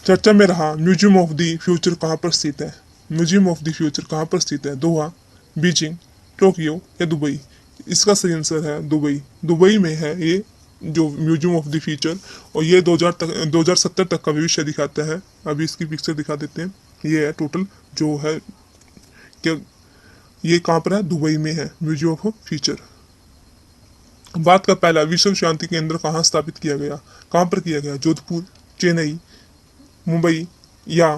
Speaker 1: चर्चा में रहा म्यूजियम ऑफ द फ्यूचर कहाँ पर स्थित है? म्यूजियम ऑफ द फ्यूचर कहाँ पर स्थित है? दोहा, बीजिंग, टोक्यो या दुबई? इसका सही आंसर है दुबई। दुबई में है ये जो म्यूजियम ऑफ द फ्यूचर, और ये 2070 तक का भविष्य दिखाता है। अभी इसकी पिक्चर दिखा देते हैं। ये है टोटल जो है क्या, ये कहाँ पर है? दुबई में है म्यूजियम ऑफ फ्यूचर। भारत का पहला विश्व शांति केंद्र कहाँ स्थापित किया गया? कहाँ पर किया गया? जोधपुर, चेन्नई, मुंबई या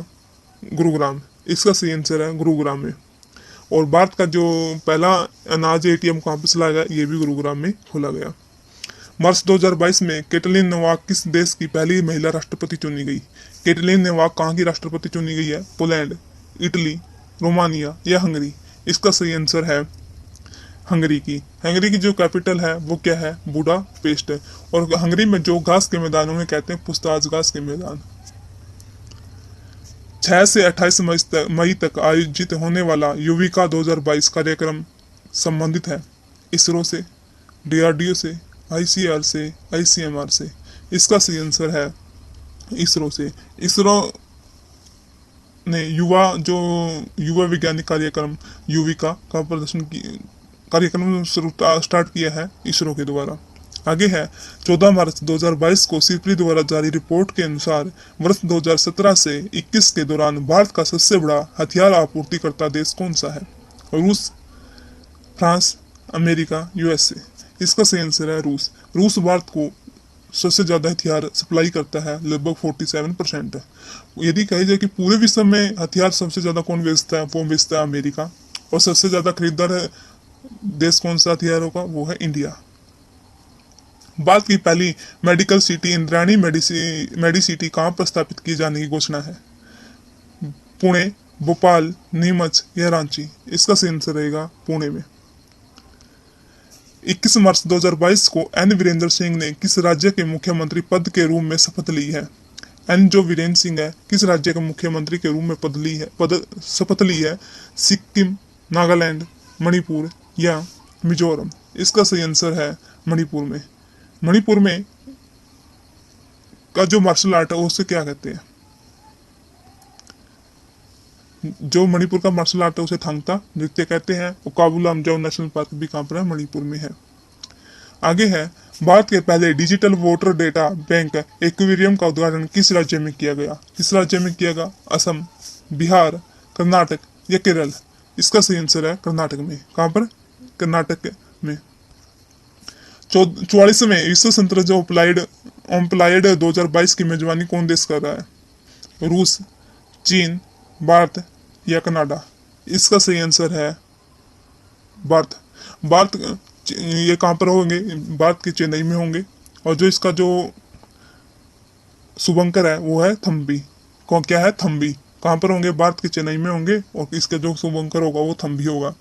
Speaker 1: गुरुग्राम? इसका सही आंसर है गुरुग्राम में। और भारत का जो पहला अनाज ATM कहाँ पर चलाया गया? ये भी गुरुग्राम में खोला गया। मार्च 2022 में कैटलीन नोवाक किस देश की पहली महिला राष्ट्रपति चुनी गई? कैटलीन नोवाक कहाँ की राष्ट्रपति चुनी गई है? पोलैंड, इटली, रोमानिया या हंगरी? इसका सही आंसर है हंगरी की। हंगरी की जो कैपिटल है वो क्या है? बुडापेस्ट है। और हंगरी में जो घास के मैदान उन्हें कहते हैं पुस्ताज घास के मैदान। 6 से 28 मई तक आयोजित होने वाला युविका 2022 कार्यक्रम संबंधित है इसरो से, DRDO से, ICR से, ICMR से? इसका सही आंसर है इसरो से। इसरो ने युवा वैज्ञानिक कार्यक्रम युविका का कार्यक्रम स्टार्ट किया है इसरो के द्वारा। आगे है 14 मार्च 2022 को सिप्री द्वारा जारी रिपोर्ट के अनुसार वर्ष 2017 से 21 के दौरान भारत का सबसे बड़ा हथियार आपूर्तिकर्ता देश कौन सा है? रूस, फ्रांस, अमेरिका, USA? इसका सही आंसर है रूस। रूस भारत को सबसे ज्यादा हथियार सप्लाई करता है, लगभग 47%। यदि कही जाए कि पूरे विश्व में हथियार सबसे ज्यादा कौन बेचता है? वो बेचता है अमेरिका। और सबसे ज्यादा खरीदार देश कौन सा हथियारों का? वो है इंडिया। भारत की पहली मेडिकल सिटी इंद्रायणी मेडिसिटी कहाँ पर स्थापित किए जाने की घोषणा है? पुणे, भोपाल, नीमच या रांची? इसका सही आंसर रहेगा पुणे में। 21 मार्च 2022 को N वीरेंद्र सिंह ने किस राज्य के मुख्यमंत्री पद के रूप में शपथ ली है? N जो वीरेंद्र सिंह है किस राज्य के मुख्यमंत्री के रूप में शपथ ली है? सिक्किम, नागालैंड, मणिपुर या मिजोरम? इसका सही आंसर है मणिपुर में। मणिपुर में का जो मार्शल आर्ट है उसे क्या कहते हैं? जो मणिपुर का मार्शल आर्ट है उसे थांगता नृत्य कहते हैं। और काबुल लामजाओ नेशनल पार्क भी कहाँ पर है? मणिपुर में है। आगे है भारत के पहले digital voter data bank aquarium का उद्घाटन किस राज्य में किया गया? किस राज्य में किया गया? असम, बिहार, कर्नाटक या केरल? इसका सही आंसर है कर्नाटक में। कहाँ पर? कर्नाटक में। 44वें विश्व संतरज ओलंपियाड 2022 की मेजबानी कौन देश कर रहा है? रूस, चीन, भारत या कनाडा? इसका सही आंसर है भारत। भारत ये कहाँ पर होंगे? भारत के चेन्नई में होंगे। और जो इसका जो शुभंकर है वो है थम्बी। कौन क्या है? थम्बी। कहाँ पर होंगे? भारत के चेन्नई में होंगे। और इसका जो शुभंकर होगा वो थम्बी होगा।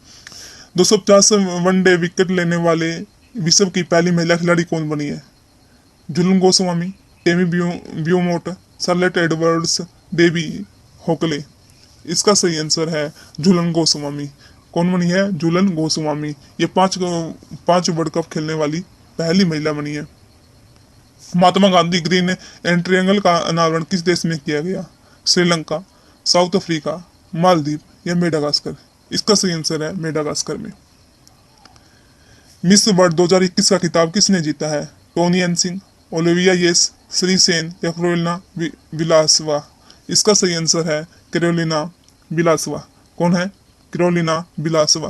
Speaker 1: 250 वनडे विकेट लेने वाले विश्व की पहली महिला खिलाड़ी कौन बनी है? Jhulan Goswami, Tammy Beaumont, Charlotte Edwards, Debbie Hockley? इसका सही आंसर है झूलन गोस्वामी। कौन बनी है? झूलन गोस्वामी। ये पांच वर्ल्ड कप खेलने वाली पहली महिला बनी है। महात्मा गांधी ग्रीन ट्रायंगल का अनावरण किस देश में किया गया? श्रीलंका, साउथ अफ्रीका, मालदीव या मेडागास्कर? इसका सही आंसर है मेडागास्कर में। मिस वर्ल्ड 2021 का खिताब किसने जीता है? टोनी एनसिंग, ओलिविया येस, श्री सेन या कैरोलिना विलासवा? इसका सही आंसर है कैरोलिना विलासवा। कौन है? कैरोलिना विलासवा।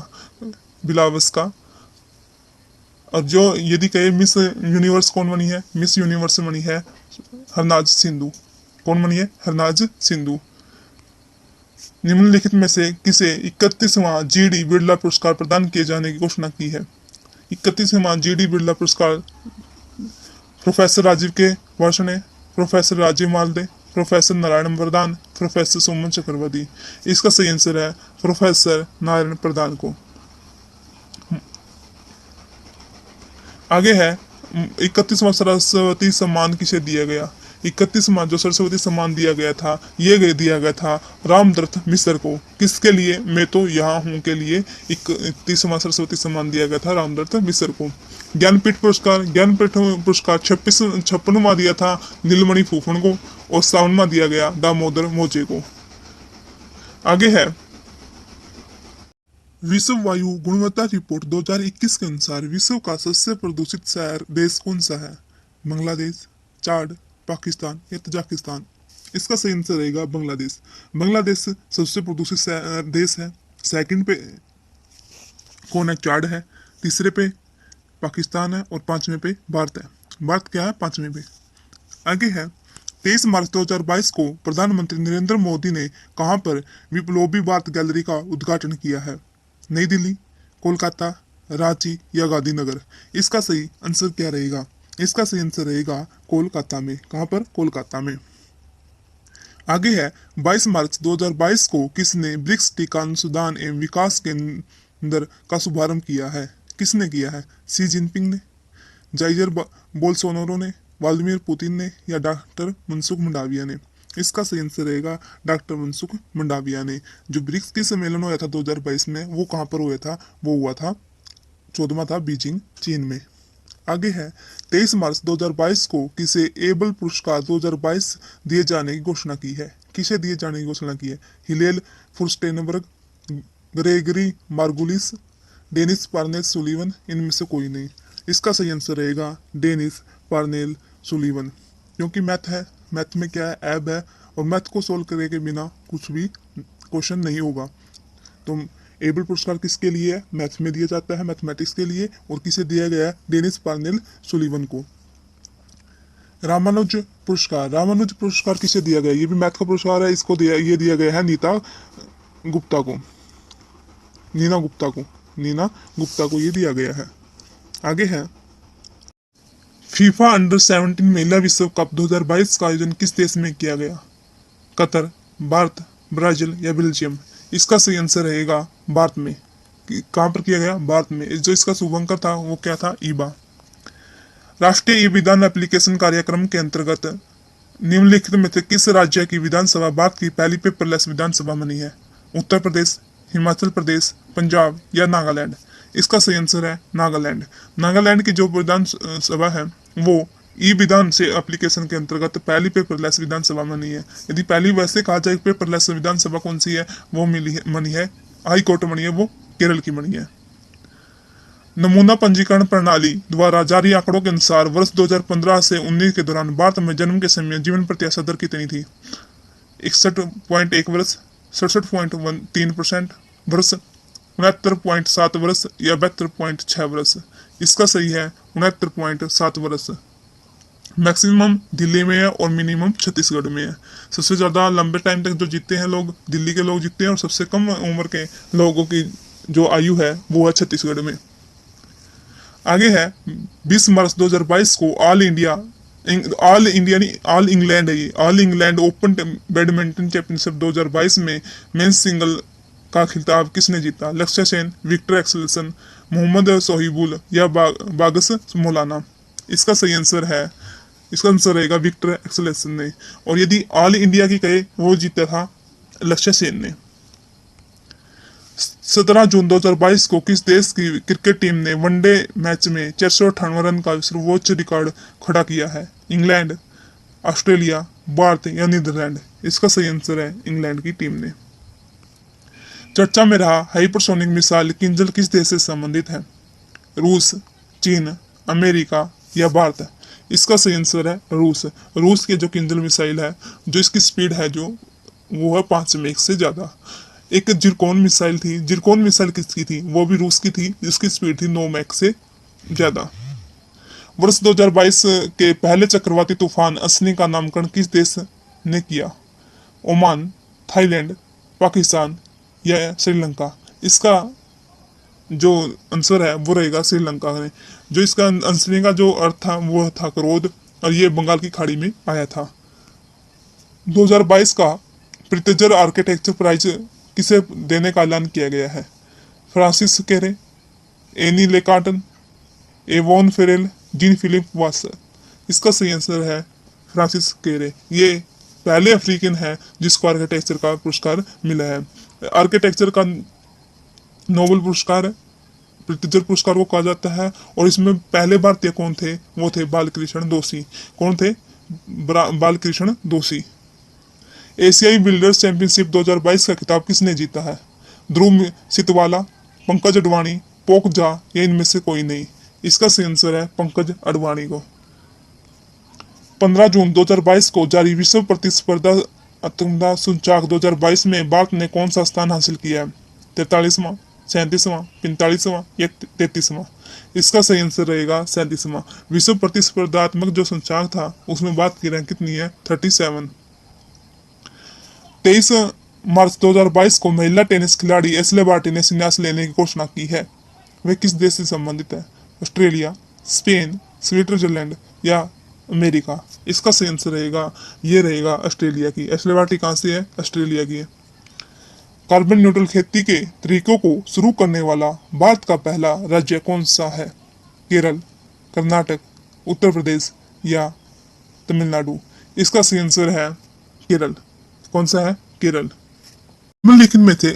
Speaker 1: और जो यदि कहे मिस यूनिवर्स कौन बनी है, मिस यूनिवर्स बनी है हरनाज सिंधु। कौन बनी है? हरनाज सिंधु। निम्नलिखित में से किसे 31वां जीडी बिरला पुरस्कार प्रदान किए जाने की घोषणा की है? 31वां जीडी बिरला पुरस्कार प्रोफेसर राजीव के वर्ष ने, प्रोफेसर राजीव मालदे, प्रोफेसर नारायण प्रधान, प्रोफेसर सुमन चक्रवर्ती। इसका सही आंसर है प्रोफेसर नारायण प्रधान को। आगे है 31वां सरस्वती सम्मान किसे दिया गया? 31वां जो सरस्वती सम्मान दिया गया था, ये दिया गया था रामदत्त मिश्र को। किसके लिए? मैं तो यहाँ हूँ के लिए 31वां सरस्वती सम्मान दिया गया था रामदत्त मिश्र को। ज्ञानपीठ पुरस्कार 56वां दिया था नीलमणि फूफन को, और 57वां दिया गया दामोदर मोजे को। आगे है विश्व वायु गुणवत्ता रिपोर्ट 2021 के अनुसार विश्व का सबसे प्रदूषित शहर देश कौन सा है? बांग्लादेश, चाड, पाकिस्तान या तजाकिस्तान? इसका सही आंसर रहेगा बांग्लादेश। बांग्लादेश सबसे प्रदूषित देश है। सेकंड पे कौन है? चाड है। तीसरे पे पाकिस्तान है और पांचवें पे भारत है। भारत क्या है? पांचवें पे। आगे है 23 मार्च 2022 को प्रधानमंत्री नरेंद्र मोदी ने कहां पर विप्लवी भारत गैलरी का उद्घाटन किया है? नई दिल्ली, कोलकाता, रांची या गांधीनगर? इसका सही आंसर क्या रहेगा? इसका सही आंसर रहेगा कोलकाता में। कहां पर? कोलकाता में। आगे है 22 मार्च 2022 को किसने ब्रिक्स टीका अनुसंधान एवं विकास केंद्र का शुभारंभ किया है? किसने किया है? शी जिनपिंग ने, जाइर बोल्सोनारो ने, व्लादिमीर पुतिन ने या डॉक्टर मनसुख मंडाविया ने? इसका सही आंसर रहेगा डॉक्टर मनसुख मंडाविया ने। जो ब्रिक्स की सम्मेलन हुआ था 2022 में, वो कहाँ पर हुआ था? वो हुआ था 14वां था बीजिंग, चीन में। आगे है 23 मार्च 2022 को किसे एबल पुरस्कार 2022 दिए जाने की घोषणा की है? किसे दिए जाने की घोषणा की है? Hillel Furstenberg, Gregory Margulis, Dennis Parnell Sullivan? इनमें से कोई नहीं। इसका सही आंसर रहेगा डेनिस पार्नेल सुलीवन, क्योंकि मैथ है। मैथ में क्या है? एब है, और मैथ को सोल्व करने के बिना कुछ भी क्वेश्चन नहीं होगा। तो एबल पुरस्कार किसके लिए है? मैथ में दिया जाता है, मैथमेटिक्स के लिए। और किसे दिया गया है? डेनिस पार्नेल सुलीवन को। रामानुज पुरस्कार किसे दिया गया? ये भी मैथ का पुरस्कार है। इसको ये दिया गया है नीना गुप्ता को ये दिया गया है। आगे है फीफा अंडर 17 महिला विश्व कप 2022 का आयोजन किस देश में किया गया? कतर, भारत, ब्राजील या बेल्जियम? इसका सही आंसर रहेगा भारत में। कहां पर किया गया? भारत में। जो इसका शुभंकर था वो क्या था? ईबा। राष्ट्रीय ई विधान एप्लीकेशन कार्यक्रम के अंतर्गत निम्नलिखित में से किस राज्य की विधानसभा भारत की पहली पेपरलेस विधानसभा बनी है? उत्तर प्रदेश, हिमाचल प्रदेश, पंजाब या नागालैंड? इसका सही आंसर है नागालैंड। नागालैंड की जो विधानसभा है वो ई विधान से एप्लीकेशन के अंतर्गत पहली पेपरलेस विधानसभा बनी है। यदि पहली वैसे कहा जाए पेपरलेस विधानसभा कौन सी है, वो बनी है हाई कोर्ट बनी है, वो केरल की बनी है। नमूना पंजीकरण प्रणाली द्वारा जारी आंकड़ों के अनुसार वर्ष 2015 से 19 के दौरान भारत में जन्म के समय जीवन प्रत्याशा दर कितनी थी? 61.1 वर्ष, 67.3% वर्ष, 69.7 वर्ष या 72.6 वर्ष? इसका सही है 69.7 वर्ष। मैक्सिमम दिल्ली में है और मिनिमम छत्तीसगढ़ में है। सबसे ज्यादा लंबे टाइम तक जो जीते हैं लोग, दिल्ली के लोग जीते हैं, और सबसे कम उम्र के लोगों की जो आयु है वो है छत्तीसगढ़ में। आगे है 20 मार्च 2022 को all England open badminton championship 2022 में मेंस सिंगल का खिताब किसने जीता? लक्ष्य सेन, विक्टर एक्सेल्सन, मोहम्मद सोहिबुल या बागस मौलाना? इसका सही आंसर रहेगा विक्टर एक्सेल्सन ने। और यदि ऑल इंडिया की कहे, वो जीता था लक्ष्य सेन ने। 17 जून 2022 को किस देश की क्रिकेट टीम ने वनडे मैच में 498 रन का सर्वोच्च रिकॉर्ड खड़ा किया है? इंग्लैंड, ऑस्ट्रेलिया, भारत या नीदरलैंड? इसका सही आंसर है इंग्लैंड की टीम ने। चर्चा में रहा हाइपरसोनिक मिसाइल किंजल किस देश से संबंधित है? रूस, चीन, अमेरिका या भारत? इसका सही आंसर है रूस के जो किंजल मिसाइल है, जो इसकी स्पीड है जो वो है 5 मैक से ज्यादा। एक जिरकोन मिसाइल किसकी थी? वो भी रूस की थी, जिसकी स्पीड थी 9 मैक से ज्यादा। वर्ष 2022 के पहले चक्रवाती तूफान असनी का नामकरण किस देश ने किया? ओमान, थाईलैंड, पाकिस्तान या श्रीलंका? इसका जो आंसर है वो रहेगा श्रीलंका में। जो इसका असली का जो अर्थ था वो था क्रोध, और ये बंगाल की खाड़ी में आया था। 2022 का प्रित्जर आर्किटेक्चर प्राइज किसे देने का ऐलान किया गया है? Francis Kere, Anne Lacaton, Yvonne Farrell, Jean Philippe Vassal? इसका सही आंसर है फ्रांसिस केरे। ये पहले अफ्रीकन है जिसको आर्किटेक्चर का पुरस्कार मिला है। आर्किटेक्चर का नोबेल पुरस्कार प्रित्जर पुरस्कार को कहा जाता है, और इसमें पहले भारतीय कौन थे? वो थे बालकृष्ण दोषी। कौन थे? बालकृष्ण दोषी। एशियाई बिल्डर्स चैंपियनशिप 2022 का खिताब किसने जीता है? ध्रुव सितवाला, पंकज अडवाणी, पोक झा या इनमें से कोई नहीं? इसका सही आंसर है पंकज अडवाणी को। 15 जून 2022 को जारी विश्व प्रतिस्पर्धा सूचकांक 2022 में भारत ने कौन सा स्थान हासिल किया है? 43वां, 37वां, 45वां या 33वां? इसका सही आंसर रहेगा 37वां। विश्व प्रतिस्पर्धात्मक जो सूचकांक था उसमें भारत की रैंक कितनी है? 37। 23 मार्च 2022 को महिला टेनिस खिलाड़ी एशले बार्टी ने संन्यास लेने की घोषणा की है। वे किस देश से संबंधित है? ऑस्ट्रेलिया, स्पेन, स्विट्जरलैंड या अमेरिका? इसका सही आंसर रहेगा, ये रहेगा ऑस्ट्रेलिया की। एशले बार्टी कहाँ से है? ऑस्ट्रेलिया की है। कार्बन न्यूट्रल खेती के तरीकों को शुरू करने वाला भारत का पहला राज्य कौन सा है? केरल, कर्नाटक, उत्तर प्रदेश या तमिलनाडु? इसका सही आंसर है केरल। कौन सा है? केरल। निम्नलिखित में से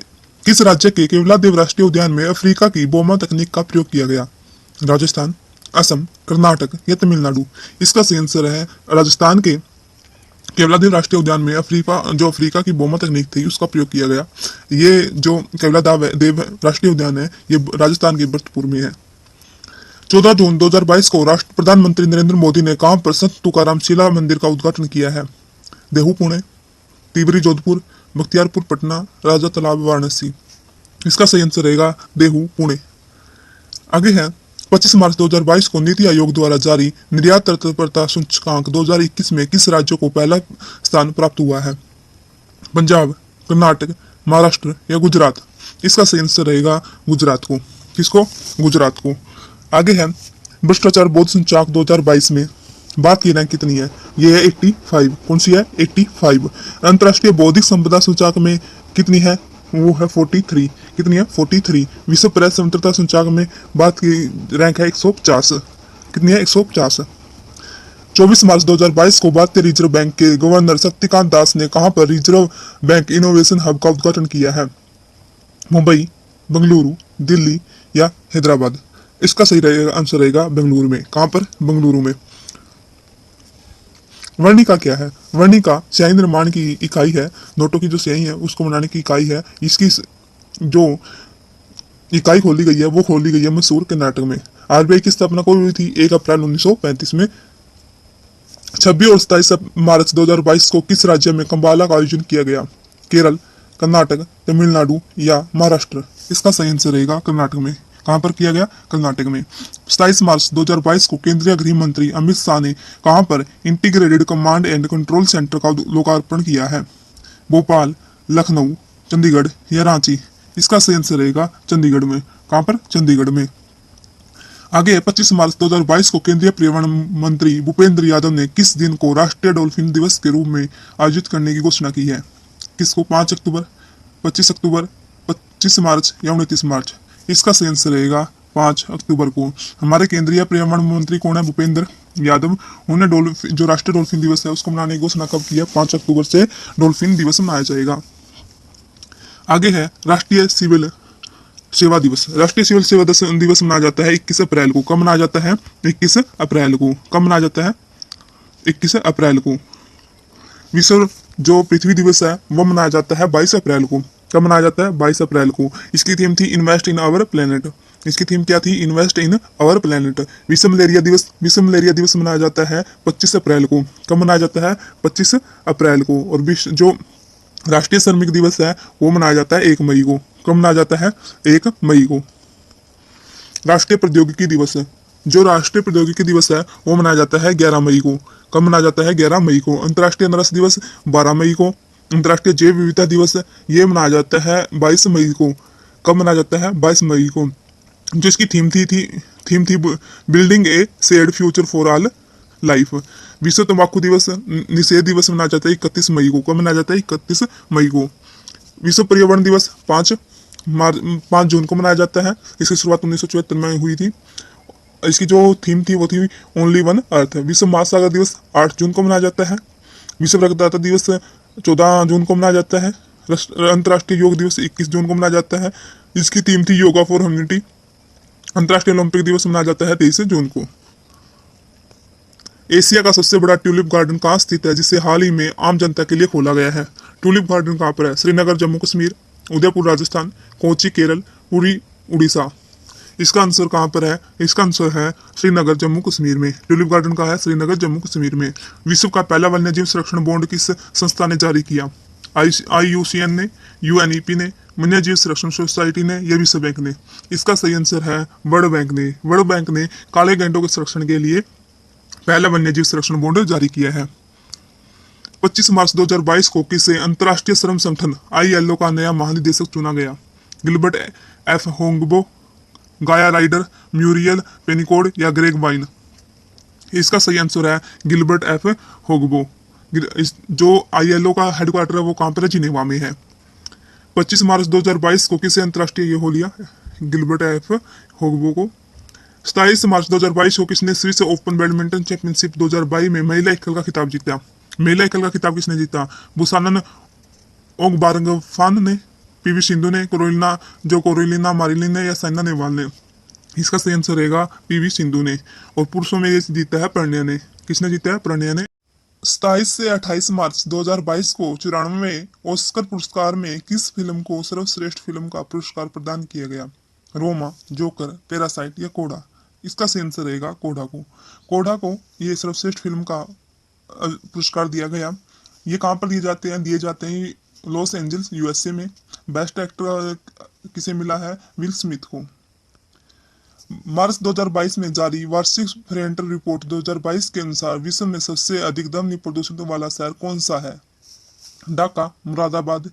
Speaker 1: किस राज्य के केवलादेव राष्ट्रीय उद्यान में अफ्रीका की बोमा तकनीक का प्रयोग किया गया? राजस्थान, असम, कर्नाटक या तमिलनाडु? इसका सही आंसर है राजस्थान के केवलादेव राष्ट्रीय उद्यान में अफ्रीका की बोमा तकनीक थी उसका प्रयोग किया गया। ये जो केवलादेव राष्ट्रीय उद्यान है ये राजस्थान के भरतपुर में है। 14 जून 2022 को प्रधानमंत्री नरेंद्र मोदी ने कहां पर संत तुकाराम शिला मंदिर का उद्घाटन किया है? देहू पुणे, तिबरी जोधपुर, बख्तियारपुर पटना, राजा तालाब वाराणसी? इसका सही आंसर रहेगा देहू पुणे। आगे है 25 मार्च 2022 को नीति आयोग द्वारा जारी निर्यात तत्परता सूचकांक 2021 में किस राज्य को पहला स्थान प्राप्त हुआ है? पंजाब, कर्नाटक, महाराष्ट्र या गुजरात? इसका सही आंसर रहेगा गुजरात को। किसको? गुजरात को। आगे है भ्रष्टाचार बोध सूचकांक 2022 में भारत की रैंक कितनी है? ये है 85। कौन सी है? 85। अंतर्राष्ट्रीय बौद्धिक संपदा सूचकांक में कितनी है? वो है 43। कितनी है? 43। विश्व प्रेस स्वतंत्रता सूचकांक में भारत की रैंक है 150। कितनी है? 150। 24 मार्च 2022 को भारतीय रिजर्व बैंक के गवर्नर शक्तिकांत दास ने कहां पर रिजर्व बैंक इनोवेशन हब का उद्घाटन किया है? मुंबई, बेंगलुरु, दिल्ली या हैदराबाद? इसका सही रहेगा आंसर रहेगा बेंगलुरु में। कहां पर? बेंगलुरु में। वर्णिका क्या है? वर्णिका स्याही निर्माण की इकाई है। नोटों की जो स्याही है उसको बनाने की इकाई है। इसकी जो इकाई खोली गई है वो खोली गई है मैसूर कर्नाटक में। आरबीआई की स्थापना कब हुई थी? 1 अप्रैल 1935 में। 26 और 27 मार्च 2022 को किस राज्य में कंबाला का आयोजन किया गया? केरल, कर्नाटक, तमिलनाडु या महाराष्ट्र? इसका सही आंसर रहेगा कर्नाटक में। कहां पर किया गया? कर्नाटक में। 27 मार्च 2022 को केंद्रीय गृह मंत्री अमित शाह ने कहां पर integrated command and control centre का लोकार्पण किया है? भोपाल, लखनऊ, चंडीगढ़ या रांची? इसका सही आंसर रहेगा चंडीगढ़ में। कहां पर? चंडीगढ़ में। आगे 25 मार्च 2022 को केंद्रीय पर्यावरण मंत्री भूपेंद्र यादव ने किस दिन को राष्ट्रीय डॉल्फिन दिवस के रूप में आयोजित करने की घोषणा की है? किसको? 5 अक्टूबर, 25 अक्टूबर, 25 मार्च या 29 मार्च? इसका सही आंसर रहेगा 5 अक्टूबर को। हमारे केंद्रीय पर्यावरण मंत्री कौन है? भूपेंद्र यादव। उन्होंने जो राष्ट्रीय डॉल्फिन दिवस है उसको मनाने की घोषणा कब की है? 5 अक्टूबर से डॉल्फिन दिवस मनाया जाएगा। आगे है राष्ट्रीय सिविल सेवा दिवस। राष्ट्रीय सिविल सेवा दिवस मनाया जाता है 21 अप्रैल को। कब मनाया जाता है? 21 अप्रैल को। कब मनाया जाता है? 21 अप्रैल को। विश्व जो पृथ्वी दिवस है वो मनाया जाता है 22 अप्रैल को। कब मनाया जाता है? 22 अप्रैल को। इसकी थीम थी इन्वेस्ट इन आवर प्लेनेट। इसकी थीम क्या थी? Invest in our planet. विश्व मलेरिया दिवस मनाया जाता है 25 अप्रैल को। कब मनाया जाता है? 25 अप्रैल को। और विश्व जो राष्ट्रीय श्रमिक दिवस है वो मनाया जाता है 1 मई को। कब मनाया जाता है? 1 मई को। राष्ट्रीय प्रौद्योगिकी दिवस जो राष्ट्रीय प्रौद्योगिकी दिवस है वो मनाया जाता है 11 मई को। कब मनाया जाता है? 11 मई को। अंतर्राष्ट्रीय अनारस दिवस 12 मई को। अंतर्राष्ट्रीय जैव विविधता दिवस ये मनाया जाता है 22 मई को। कब मनाया जाता है? 22 मई को। जो इसकी थीम थी building A shared future for all life. विश्व तंबाकू दिवस निषेध दिवस मनाया जाता है 31 मई को। कब मनाया जाता है? 31 मई को। विश्व पर्यावरण दिवस 5 जून को मनाया जाता है। इसकी शुरुआत 1974 में हुई थी। इसकी जो थीम थी वो थी ओनली वन अर्थ। विश्व महासागर दिवस 8 जून को मनाया जाता है। विश्व रक्तदाता दिवस 14 जून को मनाया जाता है। अंतर्राष्ट्रीय योग दिवस 21 जून को मनाया जाता है। इसकी थीम थी योगा फॉर ह्यूमैनिटी। अंतर्राष्ट्रीय ओलंपिक दिवस मनाया जाता है 23 जून को। एशिया का सबसे बड़ा ट्यूलिप गार्डन कहाँ स्थित है, जिसे हाल ही में आम जनता के लिए खोला गया है? ट्यूलिप गार्डन कहाँ पर है? श्रीनगर जम्मू कश्मीर, उदयपुर राजस्थान, कोची केरल, पुरी उड़ीसा। इसका आंसर कहाँ पर है? इसका आंसर है श्रीनगर जम्मू कश्मीर में। ट्यूलिप गार्डन कहाँ है? श्रीनगर जम्मू कश्मीर में। विश्व का पहला वन्यजीव संरक्षण बॉन्ड किस संस्था ने जारी किया? IUCN ने, UNEP ने, वन्यजीव संरक्षण सोसाइटी ने या विश्व बैंक ने? इसका सही आंसर है वर्ल्ड बैंक ने। वर्ल्ड बैंक ने काले गैंडों के संरक्षण के लिए पहला वन्यजीव संरक्षण बॉन्ड जारी किया है। 25 मार्च 2022 को किसे अंतर्राष्ट्रीय श्रम संगठन ILO का नया महानिदेशक चुना गया? गिलबर्ट F होंगबो, गाया राइडर, म्यूरियल पेनिकोड या ग्रेग वाइन? इसका सही आंसर है गिलबर्ट F होंगबो। जो ILO का हेडक्वार्टर है वो कहाँ पर है? जिनेवा में है। 25 मार्च 2022 को किसे अंतर्राष्ट्रीय ये हो लिया? गिलबर्ट F होंगबो को। 27 मार्च 2022 को किसने स्विस ओपन बैडमिंटन चैंपियनशिप 2022 में महिला एकल का खिताब जीता? महिला एकल का खिताब किसने जीता? बुसानन ओगबार्गफान ने, PV सिंधु ने, कोरोलिना मारिलिन ने या साइना नेहवाल ने? इसका सही आंसर रहेगा PV सिंधु ने। और पुरुषों में ये जीता है प्रणय ने। किसने जीता है? प्रणय ने। 27 से 28 मार्च 2022 को 94वें ऑस्कर पुरस्कार में किस फिल्म को सर्वश्रेष्ठ फिल्म का पुरस्कार प्रदान किया गया? रोमा, जोकर, पैरासाइट या कोडा? इसका सही आंसर रहेगा कोडा को। कोडा को ये सर्वश्रेष्ठ फिल्म का पुरस्कार दिया गया। ये कहाँ पर दिए जाते हैं? दिए जाते हैं लॉस एंजल्स USA में। बेस्ट एक्टर किसे मिला है? विल स्मिथ को। मार्च 2022 में जारी वार्षिक फ्रेंटर रिपोर्ट 2022 के अनुसार विश्व में सबसे अधिक ध्वनि प्रदूषण वाला शहर कौन सा है? ढाका, मुरादाबाद,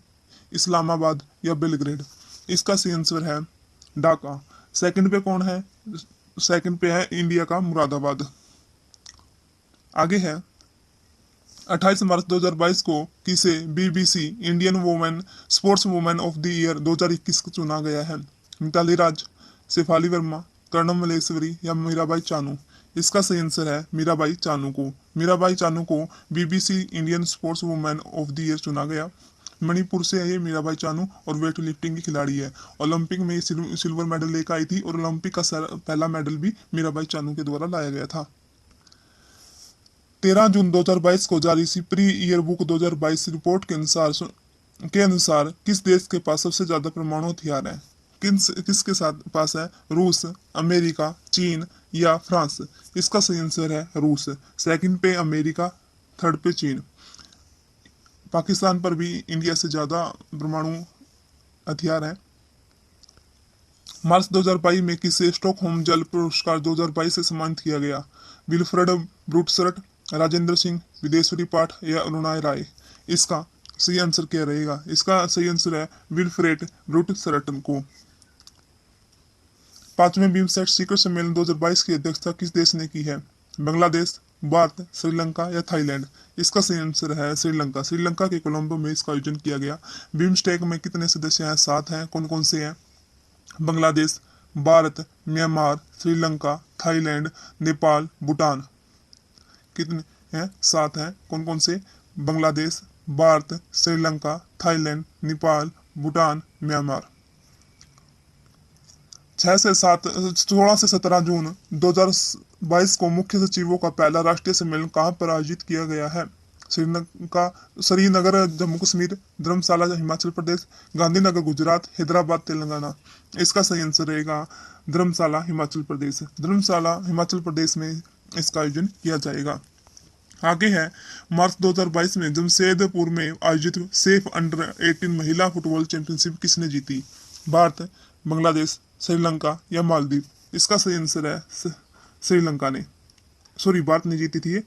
Speaker 1: इस्लामाबाद या बेलग्रेड? इसका सही आंसर है ढाका। सेकंड पे कौन है? सेकंड पे है इंडिया का मुरादाबाद। आगे है 28 मार्च 2022 को किसे BBC Indian women sports women of the year 2021 को चुना गया है? मिताली राज, शेफाली वर्मा, कर्णम मलेश्वरी या मीराबाई चानू? इसका सही आंसर है मीराबाई चानू को। मीराबाई चानू को BBC Indian sports women of the year चुना गया। मणिपुर से है ये मीराबाई चानू और वेट लिफ्टिंग की खिलाड़ी है। ओलंपिक में सिल्वर मेडल लेकर आई थी और ओलंपिक का पहला मेडल भी मीराबाई चानू के द्वारा लाया गया था। 13 जून 2022 को जारी सिपरी ईयर बुक 2022 रिपोर्ट के अनुसार किस देश के पास सबसे ज्यादा परमाणु हथियार है? किसके साथ पास है? रूस, अमेरिका, चीन या फ्रांस? इसका सही आंसर है रूस। सेकंड पे अमेरिका, थर्ड पे चीन। पाकिस्तान पर भी इंडिया से ज्यादा परमाणु हथियार है। मार्च 2022 में किसे स्टॉकहोम जल पुरस्कार 2022 से सम्मानित किया गया? विल्फ्रेड ब्रूटसर्ट, राजेंद्र सिंह, विदेश्वरी पाठ या अरुणाय राय? इसका सही आंसर क्या रहेगा? इसका सही आंसर है विल्फ्रेड ब्रूटसर्ट को। 5वें बिम्स्टेक शिखर सम्मेलन 2022 की अध्यक्षता किस देश ने की है? बांग्लादेश, भारत, श्रीलंका या थाईलैंड? इसका सही आंसर है श्रीलंका। श्रीलंका के कोलंबो में इसका आयोजन किया गया। बिम्स्टेक में कितने सदस्य हैं? 7 हैं। कौन कौन से हैं? Bangladesh, Bharat, Myanmar, Sri Lanka, Thailand, Nepal, Bhutan. कितने हैं? 7 हैं। कौन कौन से? Bangladesh, Bharat, Sri Lanka, Thailand, Nepal, Bhutan, Myanmar. 16 से 17 जून 2022 को मुख्य सचिवों का पहला राष्ट्रीय सम्मेलन कहाँ पर आयोजित किया गया है? श्रीनगर जम्मू कश्मीर, धर्मशाला हिमाचल प्रदेश, गांधीनगर गुजरात, हैदराबाद तेलंगाना? इसका सही आंसर रहेगा धर्मशाला हिमाचल प्रदेश। धर्मशाला हिमाचल प्रदेश में इसका आयोजन किया जाएगा। आगे है मार्च 2022 में जमशेदपुर में आयोजित सेफ अंडर 18 महिला फुटबॉल चैंपियनशिप किसने जीती? भारत, बांग्लादेश, श्रीलंका या मालदीव? इसका सही आंसर है श्रीलंका ने, सॉरी भारत ने जीती थी ये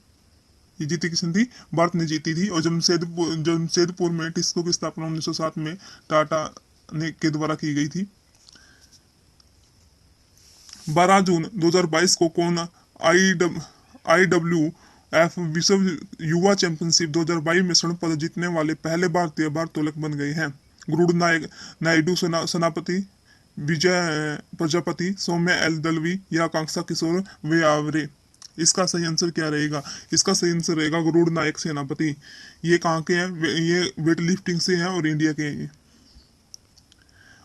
Speaker 1: जीती किसने थी? भारत ने जीती थी। और जमशेदपुर में टिस्को की स्थापना 1907 में टाटा ने के द्वारा की गई थी। 12 जून 2022 को कौन IWF विश्व युवा चैंपियनशिप 2022 में स्वर्ण पदक जीतने वाले पहले भारतीय भारोत्तोलक बन गए हैं? गुरुड़ नायडू, सेनापति विजय प्रजापति, सौम्या एल दलवी या आकांक्षा किशोर वेआवरे? इसका सही आंसर क्या रहेगा? इसका सही आंसर रहेगा गुरुड़ नायक सेनापति। ये कहाँ के हैं? ये वेट लिफ्टिंग से हैं और इंडिया के हैं।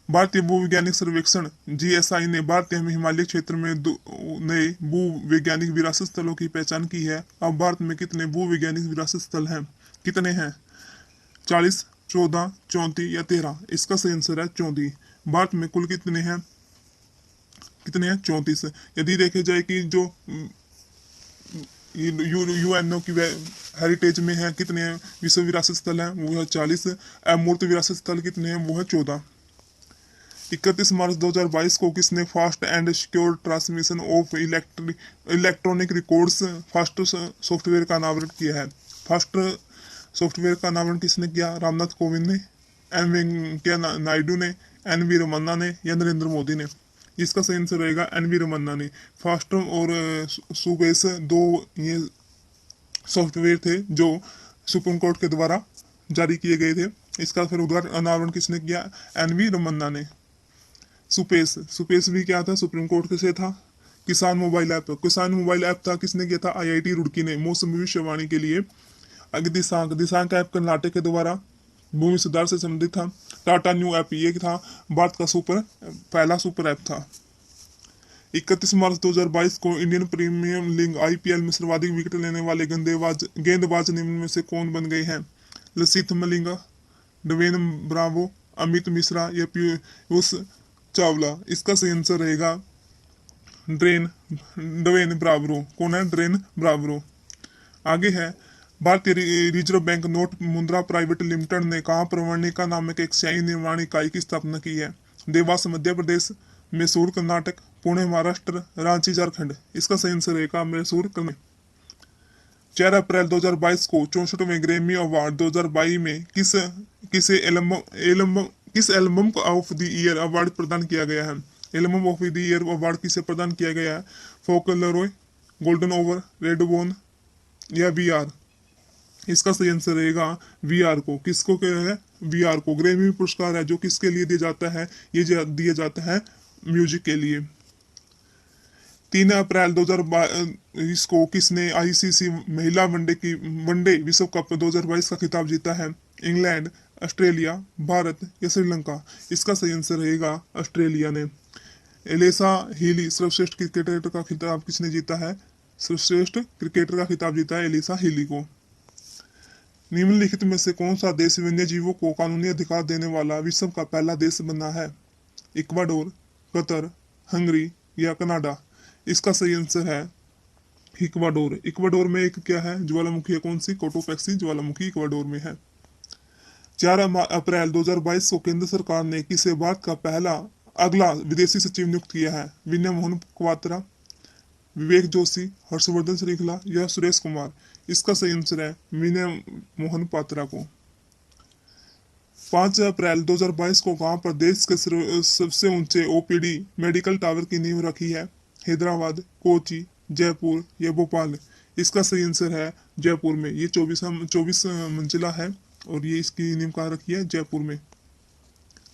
Speaker 1: भारतीय भूवैज्ञानिक सर्वेक्षण GSI ने भारतीय हिमालय क्षेत्र में नए भूवैज्ञानिक विरासत स्थलों की पहचान की है। अब भारत में कितने भूवैज्ञानिक विरासत स्थल हैं? कितने हैं? 40, 14, 34 या 13? इसका सही आंसर है 34। भारत में कुल कितने हैं? 34। यदि देखे जाए कि जो UNO की हेरिटेज में है कितने हैं विश्व विरासत स्थल हैं? वो है 40। अमूर्त विरासत स्थल कितने हैं? वो है 14। 31 मार्च 2022 को किसने fast and secure transmission of electronic records fast software का अनावरण किया है? फास्ट सॉफ्टवेयर का अनावरण किसने किया? रामनाथ कोविंद ने, एम वेंकैया नायडू ने, NV रमन्ना ने या नरेंद्र मोदी ने? इसका सही आंसर रहेगा NV रमन्ना ने। फास्ट और सुबेस दो ये सॉफ्टवेयर थे जो सुप्रीम कोर्ट के द्वारा जारी किए गए थे। इसका फिर अनावरण किसने किया? NV रमन्ना ने। सुपेस भी क्या था? सुप्रीम कोर्ट से था। किसान मोबाइल ऐप था किसने किया था? IIT रुड़की ने मौसम भविष्यवाणी के लिए। दिशांक ऐप कर्नाटक के द्वारा भूमि सुधार से संबंधित था। टाटा न्यू ऐप ये था भारत का पहला सुपर ऐप था। 31 मार्च 2022 को इंडियन प्रीमियर लीग IPL में सर्वाधिक विकेट लेने वाले गेंदबाज निम्न में से कौन बन गए हैं? लसिथ मलिंगा, डवेन ब्रावो, अमित मिश्रा या पीयूष चावला? इसका सही आंसर रहेगा डवेन ब्रावो। कौन है? Drain Bravo. आगे है भारतीय रिजर्व बैंक नोट मुद्रा प्राइवेट लिमिटेड ने कहाँ प्रवर्णिका नामक एक स्याही निर्माण इकाई की स्थापना की है? देवास मध्य प्रदेश, मैसूर कर्नाटक, पुणे महाराष्ट्र, रांची झारखंड? इसका सही आंसर रहेगा मैसूर कर्नाटक। 4 अप्रैल 2022 को 64वें ग्रैमी अवार्ड 2022 में किस album of the year award प्रदान किया गया है? Album of the year award किसे प्रदान किया गया है? फोकलोरे, गोल्डन ओवर, रेडबोन या VR? इसका सही आंसर रहेगा VR को। किसको क्या है? VR को। ग्रैमी पुरस्कार है जो किसके लिए दिया जाता है? ये दिया जाता है म्यूजिक के लिए। 3 अप्रैल 2022 को किसने ICC महिला वनडे विश्व कप 2022 का खिताब जीता है? इंग्लैंड, ऑस्ट्रेलिया, भारत या श्रीलंका? इसका सही आंसर रहेगा ऑस्ट्रेलिया ने। एलिसा हीली सर्वश्रेष्ठ क्रिकेटर का खिताब किसने जीता है? सर्वश्रेष्ठ क्रिकेटर का खिताब जीता है एलिसा हीली को। निम्नलिखित में से कौन सा देश वन्य जीवों को कानूनी अधिकार देने वाला विश्व का पहला देश बना है? इक्वाडोर, कतर, हंगरी या कनाडा? इसका सही आंसर है इक्वाडोर। इक्वाडोर में एक क्या है? ज्वालामुखी है। कौन सी? कोटोपैक्सी ज्वालामुखी इक्वाडोर में है। 4 अप्रैल 2022 को केंद्र सरकार ने किसे भारत का अगला विदेशी सचिव नियुक्त किया है? विनय मोहन क्वात्रा, विवेक जोशी, हर्षवर्धन श्रृंखला या सुरेश कुमार? इसका सही आंसर है विनय मोहन पात्रा को। 5 अप्रैल 2022 को कहाँ पर देश के सबसे ऊंचे OPD मेडिकल टावर की नींव रखी है? हैदराबाद, कोची, जयपुर या भोपाल? इसका सही आंसर है जयपुर में। ये 24 मंजिला है और ये इसकी नींव कहाँ रखी है? जयपुर में।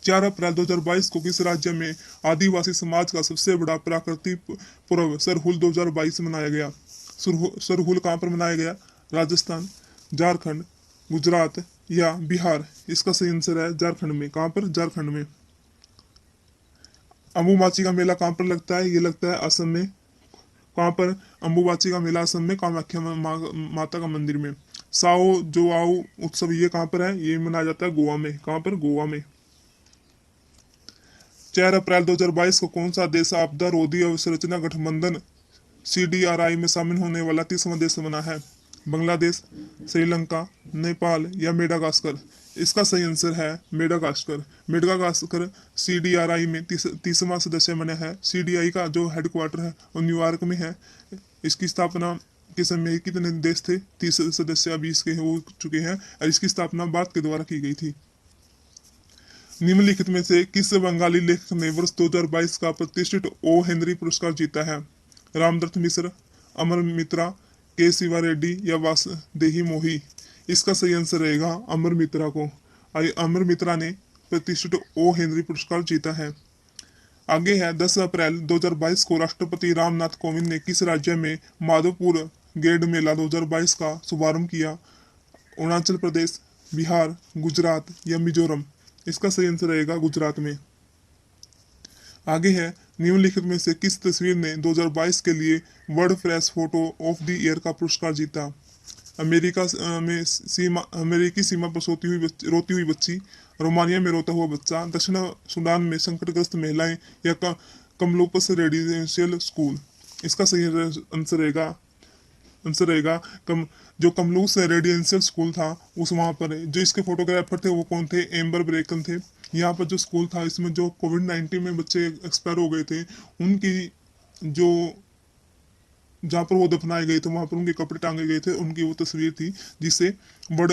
Speaker 1: 4 अप्रैल 2022 को किस राज्य में आदिवासी समाज का सबसे बड़ा प्राकृतिक पर्व सरहुल 2022 मनाया गया? सरहुल कहाँ पर मनाया गया? राजस्थान, झारखंड, गुजरात या बिहार? इसका सही आंसर है झारखंड में। कहाँ पर? झारखंड में। अम्बुबाची का मेला कहाँ पर लगता है? ये लगता है असम में। कहाँ पर? अम्बुबाची का मेला असम में कामाख्या माता का मंदिर में। साओ जोआओ उत्सव ये कहाँ पर है? ये मनाया जाता है गोवा में। कहाँ पर? गोवा में। 4 अप्रैल 2022 को कौन सा देश आपदा रोधी अवसंरचना गठबंधन CDRI में शामिल होने वाला 30वां देश बना है? बांग्लादेश, श्रीलंका, नेपाल या मेडागास्कर? इसका सही आंसर है मेडागास्कर। मेडागास्कर CDRI में 30वां सदस्य बना है। CDI का जो हेडक्वार्टर है वो न्यूयॉर्क में है। इसकी स्थापना के समय कितने देश थे? 30 सदस्य अभी इसके हो चुके हैं और इसकी स्थापना भारत के द्वारा की गई थी। निम्नलिखित में से किस बंगाली लेखक ने वर्ष 2022 का प्रतिष्ठित ओ हेनरी पुरस्कार जीता है? रामदत्त मिश्र, अमर मित्रा, के शिवा रेड्डी या वासुदेही मोही? इसका सही आंसर रहेगा अमर मित्रा को। अमर मित्रा ने प्रतिष्ठित ओ हेनरी पुरस्कार जीता है। आगे है 10 अप्रैल 2022 को राष्ट्रपति रामनाथ कोविंद ने किस राज्य में माधवपुर गेड मेला 2022 का शुभारंभ किया? अरुणाचल प्रदेश, बिहार, गुजरात या मिजोरम? इसका सही आंसर रहेगा गुजरात में। आगे है निम्नलिखित में से किस तस्वीर ने 2022 के लिए world press photo of the year का पुरस्कार जीता? अमेरिकी सीमा पर रोती हुई बच्ची, रोमानिया में रोता हुआ बच्चा, दक्षिण सूडान में संकटग्रस्त महिलाएं या कमलोपस रेजिडेंशियल स्कूल? इसका सही आंसर रहेगा जो कमलूस रेजिडेंशियल स्कूल था उस वहां पर जो इसके फोटोग्राफर थे वो कौन थे? एम्बर ब्रेकन थे। यहाँ पर जो स्कूल था इसमें जो कोविड-19 में बच्चे एक्सपायर हो गए थे उनकी जो जहाँ पर वो दफनाए गए थे वहां पर उनके कपड़े टांगे गए थे, उनकी वो तस्वीर थी जिसे world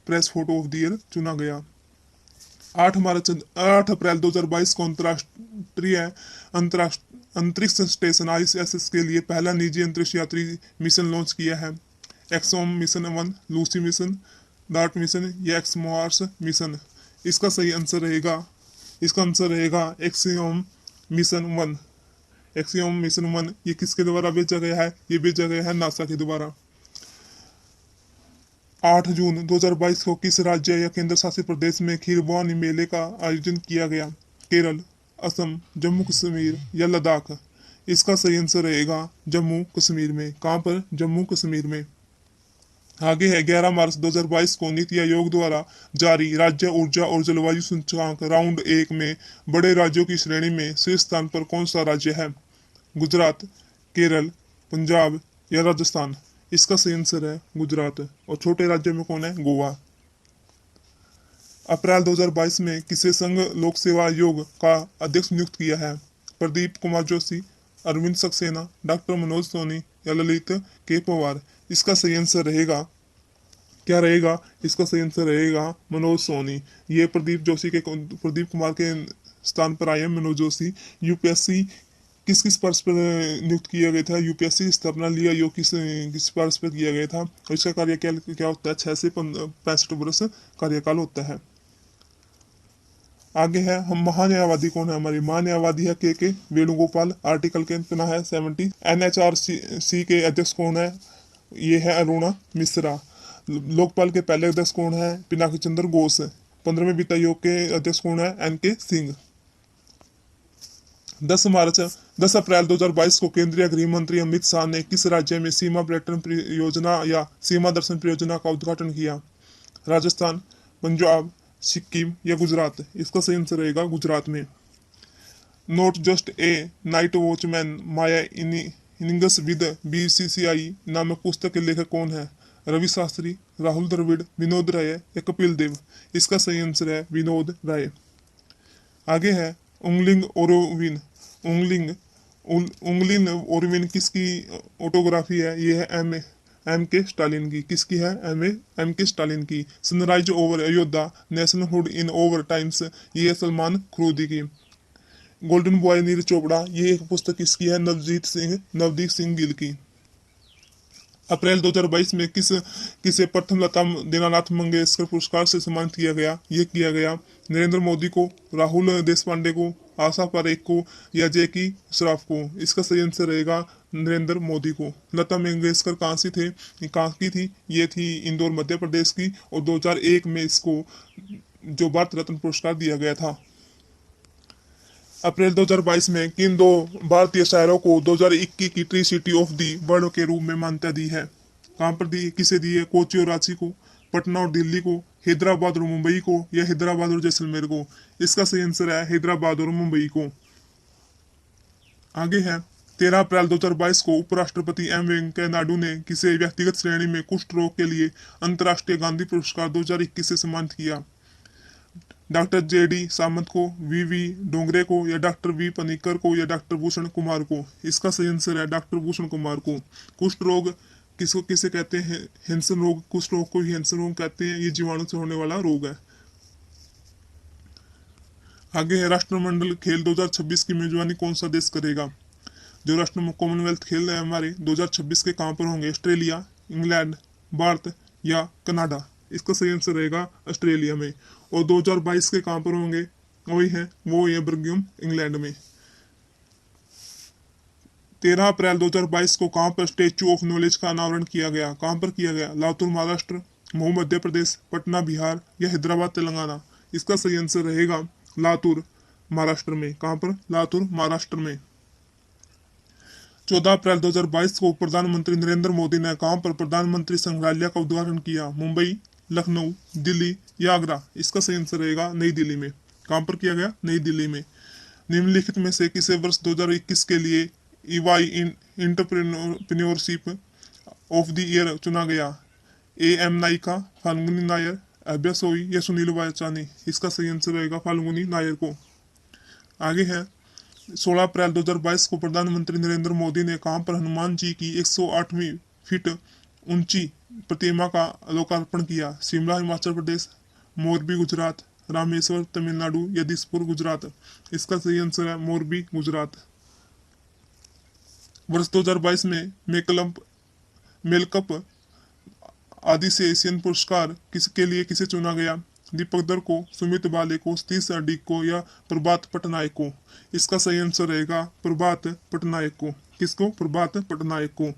Speaker 1: press photo of the year चुना गया। 8 अप्रैल 2022 को अंतरिक्ष स्टेशन ISS के लिए पहला निजी अंतरिक्ष यात्री मिशन लॉन्च किया है। Exome mission 1, Lucy mission, dart mission या एक्समार्स मिशन? इसका सही आंसर रहेगा एक्सियोम मिशन 1। एक्सियोम मिशन 1 ये किसके द्वारा भेजा गया है? ये भेजा गया है नासा के द्वारा। 8 जून 2022 को किस राज्य या केंद्र शासित प्रदेश में खीरभवानी मेले का आयोजन किया गया? केरल, असम, जम्मू कश्मीर या लद्दाख? इसका सही आंसर रहेगा जम्मू कश्मीर में। कहां पर? जम्मू कश्मीर में। आगे है 11 मार्च 2022 को नीति आयोग द्वारा जारी राज्य ऊर्जा और जलवायु सूचकांक राउंड 1 में बड़े राज्यों की श्रेणी में शीर्ष स्थान पर कौन सा राज्य है? गुजरात, केरल, पंजाब या राजस्थान? इसका सही आंसर है गुजरात। और छोटे राज्यों में कौन है? गोवा। अप्रैल 2022 में किसे संघ लोक सेवा आयोग का अध्यक्ष नियुक्त किया है? प्रदीप कुमार जोशी, अरविंद सक्सेना, डॉक्टर मनोज सोनी या ललित के पवार? इसका सही आंसर रहेगा क्या रहेगा? इसका सही आंसर रहेगा मनोज सोनी। ये प्रदीप कुमार के स्थान पर आए हैं मनोज जोशी। यूपीएससी किस वर्ष पर नियुक्त किया गया था? यूपीएससी स्थापना लिया योग किस वर्ष पर किया गया था? और इसका कार्यकाल क्या होता है? 6 से 65 वर्ष कार्यकाल होता है। आगे है हम महान्यायवादी कौन है? हमारी महान्यायवादी है के वेणुगोपाल। आर्टिकल के कितना है? 70। NHRC के अध्यक्ष कौन है? ये है अरुणा मिश्रा। लोकपाल के पहले अध्यक्ष कौन है? पिनाकी चंद्र घोष। 15वें वित्त आयोग के अध्यक्ष कौन है? NK सिंह। 10 अप्रैल 2022 को केंद्रीय गृह मंत्री अमित शाह ने किस राज्य में सीमा पर्यटन परियोजना या सीमा दर्शन परियोजना का उद्घाटन किया? राजस्थान, पंजाब, सिक्किम या गुजरात? इसका सही आंसर रहेगा गुजरात में। Not just a night watchman Maya innings with BCCI नामक पुस्तक के लेखक कौन है? रवि शास्त्री, राहुल द्रविड़, विनोद राय या कपिल देव? इसका सही आंसर है विनोद राय। आगे है उंगलिंग ओरोविन। उंगलिन ओरोविन किसकी ऑटोग्राफी है? ये है एम के स्टालिन की। किसकी है? एम के स्टालिन की। Sunrise over Ayodhya, nationhood in over times, ये है सलमान खुर्दी की। गोल्डन बॉय नीरज चोपड़ा, ये एक पुस्तक किसकी है? नवदीप सिंह गिल की। अप्रैल 2022 में किसे प्रथम लता दीनानाथ मंगेशकर पुरस्कार से सम्मानित किया गया? ये किया गया नरेंद्र मोदी को, राहुल देशपांडे को, आशा पारेख को या जैकी श्रॉफ को? इसका सही आंसर रहेगा नरेंद्र मोदी को। लता मंगेशकर कहाँ की थी? ये थी इंदौर मध्य प्रदेश की। और 2001 में इसको जो भारत रत्न पुरस्कार दिया गया था। अप्रैल 2022 में किन 2 भारतीय शहरों को 2021 की tree city of the world के रूप में मान्यता दी है? कहाँ पर दी? किसे दी है? कोची और रांची को, पटना और दिल्ली को, हैदराबाद और मुंबई को या हैदराबाद और जैसलमेर को? इसका सही आंसर है हैदराबाद और मुंबई को। आगे है 13 अप्रैल 2022 को उपराष्ट्रपति M वेंकैया नायडू ने किसे व्यक्तिगत श्रेणी में कुष्ठ रोग के लिए अंतर्राष्ट्रीय गांधी पुरस्कार 2021 से सम्मानित किया? डॉक्टर जेडी सामंत को, वी डोंगरे को, या डॉक्टर वी पनिकर को, या डॉक्टर भूषण कुमार को? इसका सही आंसर है डॉक्टर भूषण कुमार को। कुष्ठ रोग किसको किसे कहते हैं? हैंसन रोग। कुष्ठ रोग को ही हैंसन रोग कहते हैं। ये जीवाणु से होने वाला रोग है। आगे है राष्ट्रमंडल खेल 2026 की मेजबानी कौन सा देश करेगा? जो राष्ट्र कॉमनवेल्थ खेल है हमारे 2026 के कहाँ पर होंगे? ऑस्ट्रेलिया, इंग्लैंड, भारत या कनाडा? इसका सही आंसर रहेगा ऑस्ट्रेलिया में। और 2022 के कहाँ पर होंगे? वो है बर्मिंघम, इंग्लैंड में। 13 अप्रैल 2022 को कहाँ पर स्टेच्यू ऑफ नॉलेज का अनावरण किया गया? कहाँ पर किया गया? लातूर महाराष्ट्र, मऊ मध्य प्रदेश, पटना बिहार या हैदराबाद तेलंगाना? इसका सही आंसर रहेगा लातूर महाराष्ट्र में। कहाँ पर? लातूर महाराष्ट्र में। 14 अप्रैल 2022 को प्रधानमंत्री नरेंद्र मोदी ने कहाँ पर प्रधानमंत्री संग्रहालय का उद्घाटन किया? मुंबई, लखनऊ, दिल्ली या आगरा? इसका सही आंसर रहेगा नई दिल्ली में। कहाँ पर किया गया? नई दिल्ली में। निम्नलिखित में से किसे वर्ष 2021 के लिए EY entrepreneurship of the year चुना गया? एम नाइका, फाल्गुनी नायर, अभ्या सोई या सुनील वाचानी? इसका सही आंसर रहेगा फाल्गुनी नायर को। आगे है 16 अप्रैल 2022 को प्रधानमंत्री नरेंद्र मोदी ने कहाँ पर हनुमान जी की 108वीं फीट ऊंची प्रतिमा का लोकार्पण किया? शिमला हिमाचल प्रदेश, मोरबी गुजरात, रामेश्वर तमिलनाडु या दिसपुर गुजरात? इसका सही आंसर है मोरबी गुजरात। वर्ष 2022 में मेलकप आदि से एशियन पुरस्कार किसे चुना गया? दीपक दर को, सुमित बाले को, सतीश अडिग को या प्रभात पटनायक को? इसका सही आंसर रहेगा प्रभात पटनायक को। किसको? प्रभात पटनायक को।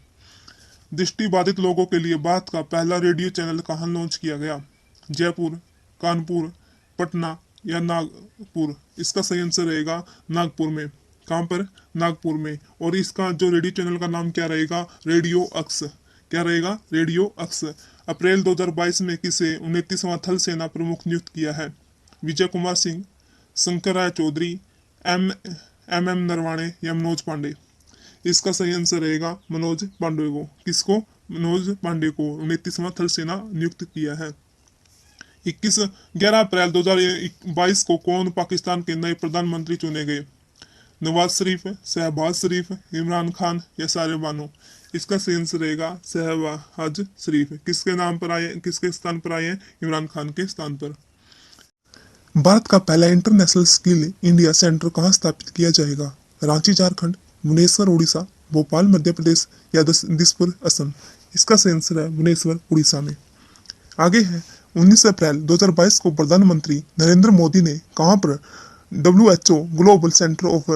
Speaker 1: दृष्टि बाधित लोगों के लिए भारत का पहला रेडियो चैनल कहाँ लॉन्च किया गया? जयपुर, कानपुर, पटना या नागपुर? इसका सही आंसर रहेगा नागपुर में। कहाँ पर? नागपुर में। और इसका जो रेडियो चैनल का नाम क्या रहेगा? रेडियो अक्स। क्या रहेगा? रेडियो अक्स। अप्रैल 2022 में किसे 29वां थल सेना प्रमुख नियुक्त किया है? विजय कुमार सिंह, शंकर राय चौधरी, एम एम नरवाणे या मनोज पांडे? इसका सही आंसर रहेगा मनोज पांडे को। किसको? मनोज पांडे को 29वां थल सेना नियुक्त किया है। 11 अप्रैल 2022 को कौन पाकिस्तान के नए प्रधानमंत्री चुने गए? नवाज शरीफ, शहबाज शरीफ, इमरान खान या सारे बानो? इसका सही आंसर रहेगा शहबाज शरीफ। किसके नाम पर आए? किसके स्थान पर आए हैं? इमरान खान के स्थान पर। भारत का पहला इंटरनेशनल स्किल इंडिया सेंटर कहाँ स्थापित किया जाएगा? रांची झारखंड, भुवनेश्वर उड़ीसा, भोपाल मध्य प्रदेश या दिसपुर असम? इसका सही आंसर है भुवनेश्वर उड़ीसा में। आगे है 19 अप्रैल 2022 को प्रधानमंत्री नरेंद्र मोदी ने कहाँ पर WHO global centre of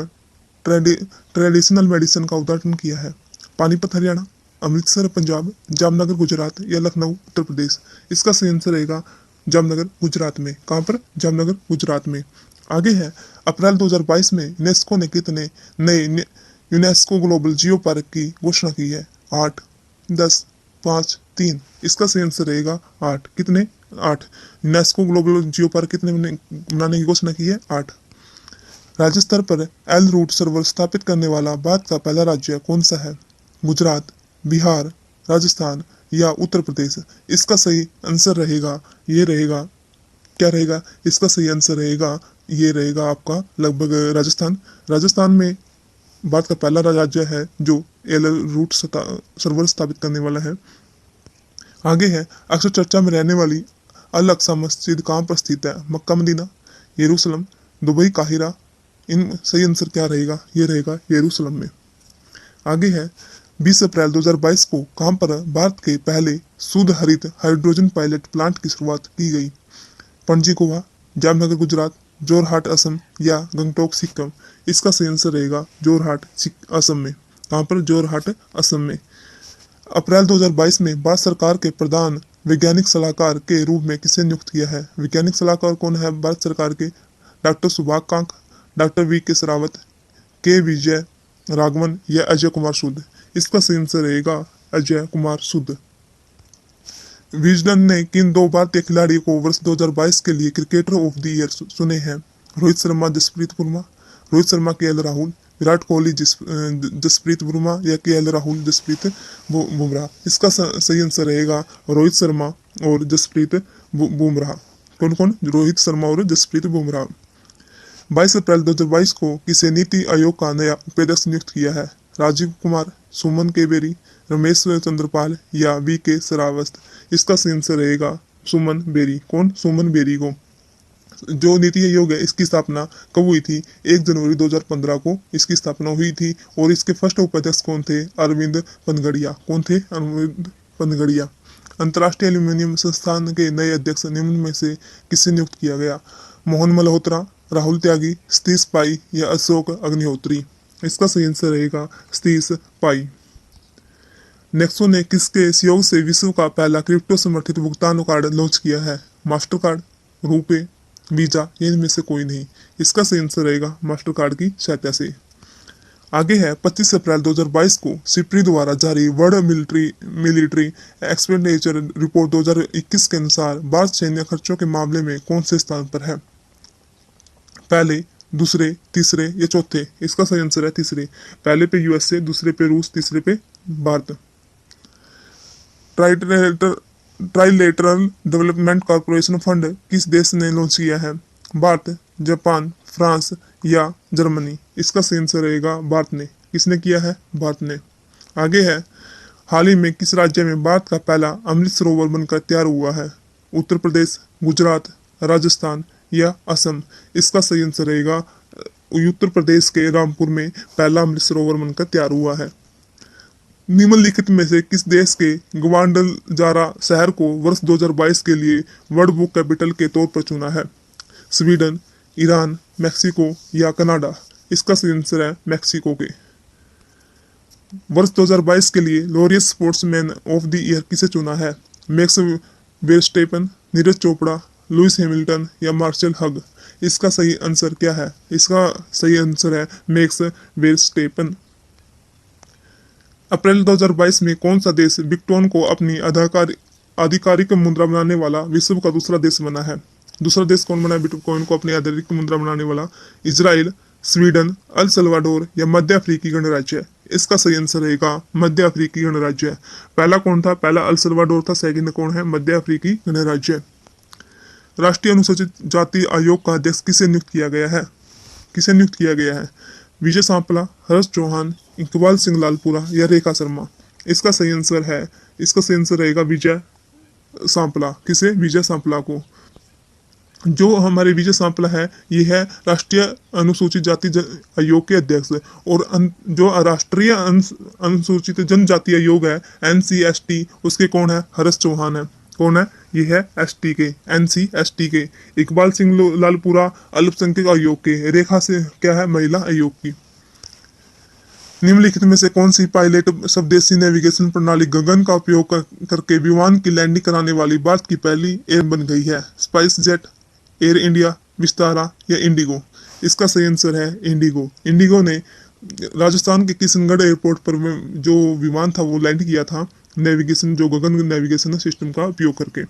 Speaker 1: traditional medicine का उद्घाटन किया है? पानीपत हरियाणा, अमृतसर पंजाब, जामनगर गुजरात या लखनऊ उत्तर प्रदेश? इसका सही आंसर रहेगा जामनगर गुजरात में। कहाँ पर? जामनगर गुजरात में। आगे है अप्रैल 2022 में यूनेस्को ने कितने नए यूनेस्को ग्लोबल जियो पार्क की घोषणा की है? 8, 10, 5, 3? इसका सही आंसर रहेगा 8। कितने? 8। यूनेस्को ग्लोबल जियो पार्क कितने बनाने की घोषणा की है? 8। राज्य स्तर पर एल रूट सर्वर स्थापित करने वाला भारत का पहला राज्य कौन सा है? गुजरात, बिहार, राजस्थान या उत्तर प्रदेश? इसका सही आंसर रहेगा ये रहेगा, क्या रहेगा? इसका सही आंसर रहेगा ये रहेगा आपका लगभग राजस्थान। राजस्थान में भारत का पहला राज्य है जो एल रूट सर्वर स्थापित करने वाला है। आगे है अक्सर चर्चा में रहने वाली अल अक्सा मस्जिद कहाँ पर स्थित है? मक्का मदीना, यरूशलेम, दुबई, काहिरा? इन सही आंसर क्या रहेगा? ये रहेगा यरूशलेम में। आगे है 20 अप्रैल 2022 को कहाँ पर भारत के पहले शुद्ध हरित हाइड्रोजन पायलट प्लांट की शुरुआत की गई? पणजी गोवा, जामनगर गुजरात, जोरहाट असम या गंगटोक सिक्किम? इसका सही आंसर रहेगा जोरहाट असम में। कहाँ पर? जोरहाट असम में। अप्रैल 2022 में भारत सरकार के प्रधान वैज्ञानिक सलाहकार के रूप में किसे नियुक्त किया है? वैज्ञानिक सलाहकार कौन है भारत सरकार के? डॉक्टर सुभाष कांक, doctor V K. Rawat, K Vijay Raghavan या अजय कुमार सूद? इसका सही आंसर रहेगा अजय कुमार सूद। विजडन ने किन 2 भारतीय खिलाड़ियों को वर्ष 2022 के लिए क्रिकेटर ऑफ द ईयर चुने हैं? रोहित शर्मा, जसप्रीत बुमराह, रोहित शर्मा, के राहुल, विराट कोहली, जसप्रीत बुमराह या के राहुल, जसप्रीत बुमराह? इसका सही आंसर रहेगा रोहित शर्मा और जसप्रीत बुमराह। कौन कौन? रोहित शर्मा और जसप्रीत बुमराह। 22 अप्रैल 2022 को किसे नीति आयोग का नया उपाध्यक्ष नियुक्त किया है? राजीव कुमार, सुमन के बेरी, रमेश चंद्रपाल या वी.के. श्रावस्त? इसका सही आंसर रहेगा सुमन बेरी। कौन? सुमन बेरी को। जो नीति आयोग है इसकी स्थापना कब हुई थी? 1 जनवरी 2015 को इसकी स्थापना हुई थी। और इसके फर्स्ट उपाध्यक्ष कौन थे? अरविंद पनगड़िया। कौन थे? अरविंद पनगड़िया। अंतर्राष्ट्रीय एल्यूमिनियम संस्थान के नए अध्यक्ष निम्न में से किसे नियुक्त किया गया? मोहन मल्होत्रा, राहुल त्यागी, सतीश पाई या अशोक अग्निहोत्री? इसका सही आंसर रहेगा सतीश पाई। नेक्सो ने किसके सहयोग से विश्व का पहला क्रिप्टो समर्थित भुगतान कार्ड लॉन्च किया है? मास्टर कार्ड, रुपे, वीजा, इनमें से कोई नहीं। इसका सही आंसर रहेगा मास्टर कार्ड की सहायता से। आगे है 25 अप्रैल 2022 को सिप्री द्वारा जारी वर्ल्ड मिलिट्री एक्सपेंडिचर रिपोर्ट 2021 के अनुसार भारत सैन्य खर्चों के मामले में कौन से स्थान पर है? पहले, दूसरे, तीसरे या चौथे? इसका सही आंसर है तीसरे। पहले पे यूएसए, दूसरे पे रूस, तीसरे पे Bharat. Trilateral development corporation fund किस देश ने लॉन्च किया है? भारत, जापान, फ्रांस या जर्मनी? इसका सही आंसर रहेगा भारत ने। किसने किया है? भारत ने। आगे है हाल ही में किस राज्य में भारत का पहला अमृत सरोवर बनकर तैयार हुआ है? उत्तर प्रदेश, गुजरात, राजस्थान या असम? इसका सही आंसर रहेगा उत्तर प्रदेश के रामपुर में पहला अमृत सरोवर बनकर तैयार हुआ है। निम्नलिखित में से किस देश के ग्वाडलजारा शहर को वर्ष 2022 के लिए वर्ल्ड बुक कैपिटल के तौर पर चुना है? स्वीडन, ईरान, मैक्सिको या कनाडा? इसका सही आंसर है मैक्सिको के। वर्ष 2022 के लिए Laureus sportsman of the year किसे चुना है? Max Verstappen, Neeraj Chopra, Lewis Hamilton या मार्शल हग? इसका सही आंसर क्या है? इसका सही आंसर है मैक्स वेरस्टेपन। अप्रैल 2022 में कौन सा देश बिटकॉइन को अपनी आधिकारिक मुद्रा बनाने वाला विश्व का दूसरा देश बना है? दूसरा देश कौन बना है बिटकॉइन को अपनी आधिकारिक मुद्रा बनाने वाला? इजराइल, स्वीडन, अल सल्वाडोर या मध्य अफ्रीकी गणराज्य? इसका सही आंसर रहेगा मध्य अफ्रीकी गणराज्य। पहला कौन था? पहला अल सल्वाडोर था। सेकंड कौन है? मध्य अफ्रीकी गणराज्य। राष्ट्रीय अनुसूचित जाति आयोग का अध्यक्ष किसे नियुक्त किया गया है? किसे नियुक्त किया गया है? विजय सांपला, हर्ष चौहान, इकबाल सिंह लालपुरा या रेखा शर्मा? इसका सही आंसर रहेगा विजय सांपला। किसे? विजय सांपला को। जो हमारे विजय सांपला है ये है राष्ट्रीय अनुसूचित जाति आयोग के अध्यक्ष। और जो राष्ट्रीय अनुसूचित जनजाति आयोग है NCST, उसके कौन है? हर्ष चौहान है। कौन है? ये है ST के, NCST के। इकबाल सिंह लालपुरा अल्पसंख्यक आयोग के। रेखा से क्या है? महिला आयोग की। निम्नलिखित में से कौन सी पायलट स्वदेशी नेविगेशन प्रणाली गगन का उपयोग करके विमान की लैंडिंग कराने वाली भारत की पहली एयर बन गई है? Spice jet, air India, Vistara या इंडिगो? इसका सही आंसर है इंडिगो। इंडिगो ने राजस्थान के किशनगढ़ एयरपोर्ट पर जो विमान था वो लैंड किया था नेविगेशन, जो गगन नेविगेशन सिस्टम का उपयोग करके।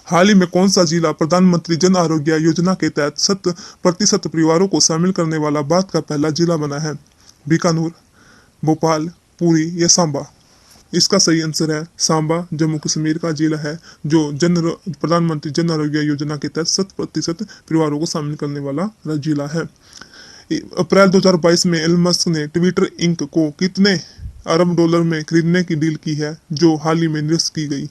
Speaker 1: हाल ही में कौन सा जिला प्रधानमंत्री जन आरोग्य योजना के तहत 100% परिवारों को शामिल करने वाला भारत का पहला जिला बना है? बीकानेर, भोपाल, पुरी या सांबा? इसका सही आंसर है सांबा। जम्मू कश्मीर का जिला है जो प्रधानमंत्री जन आरोग्य योजना के तहत 100% परिवारों को शामिल करने वाला जिला है। अप्रैल 2022 में एलन मस्क ने ट्विटर इंक को कितने अरब डॉलर में खरीदने की डील की है जो हाल ही में निरस्त की गई?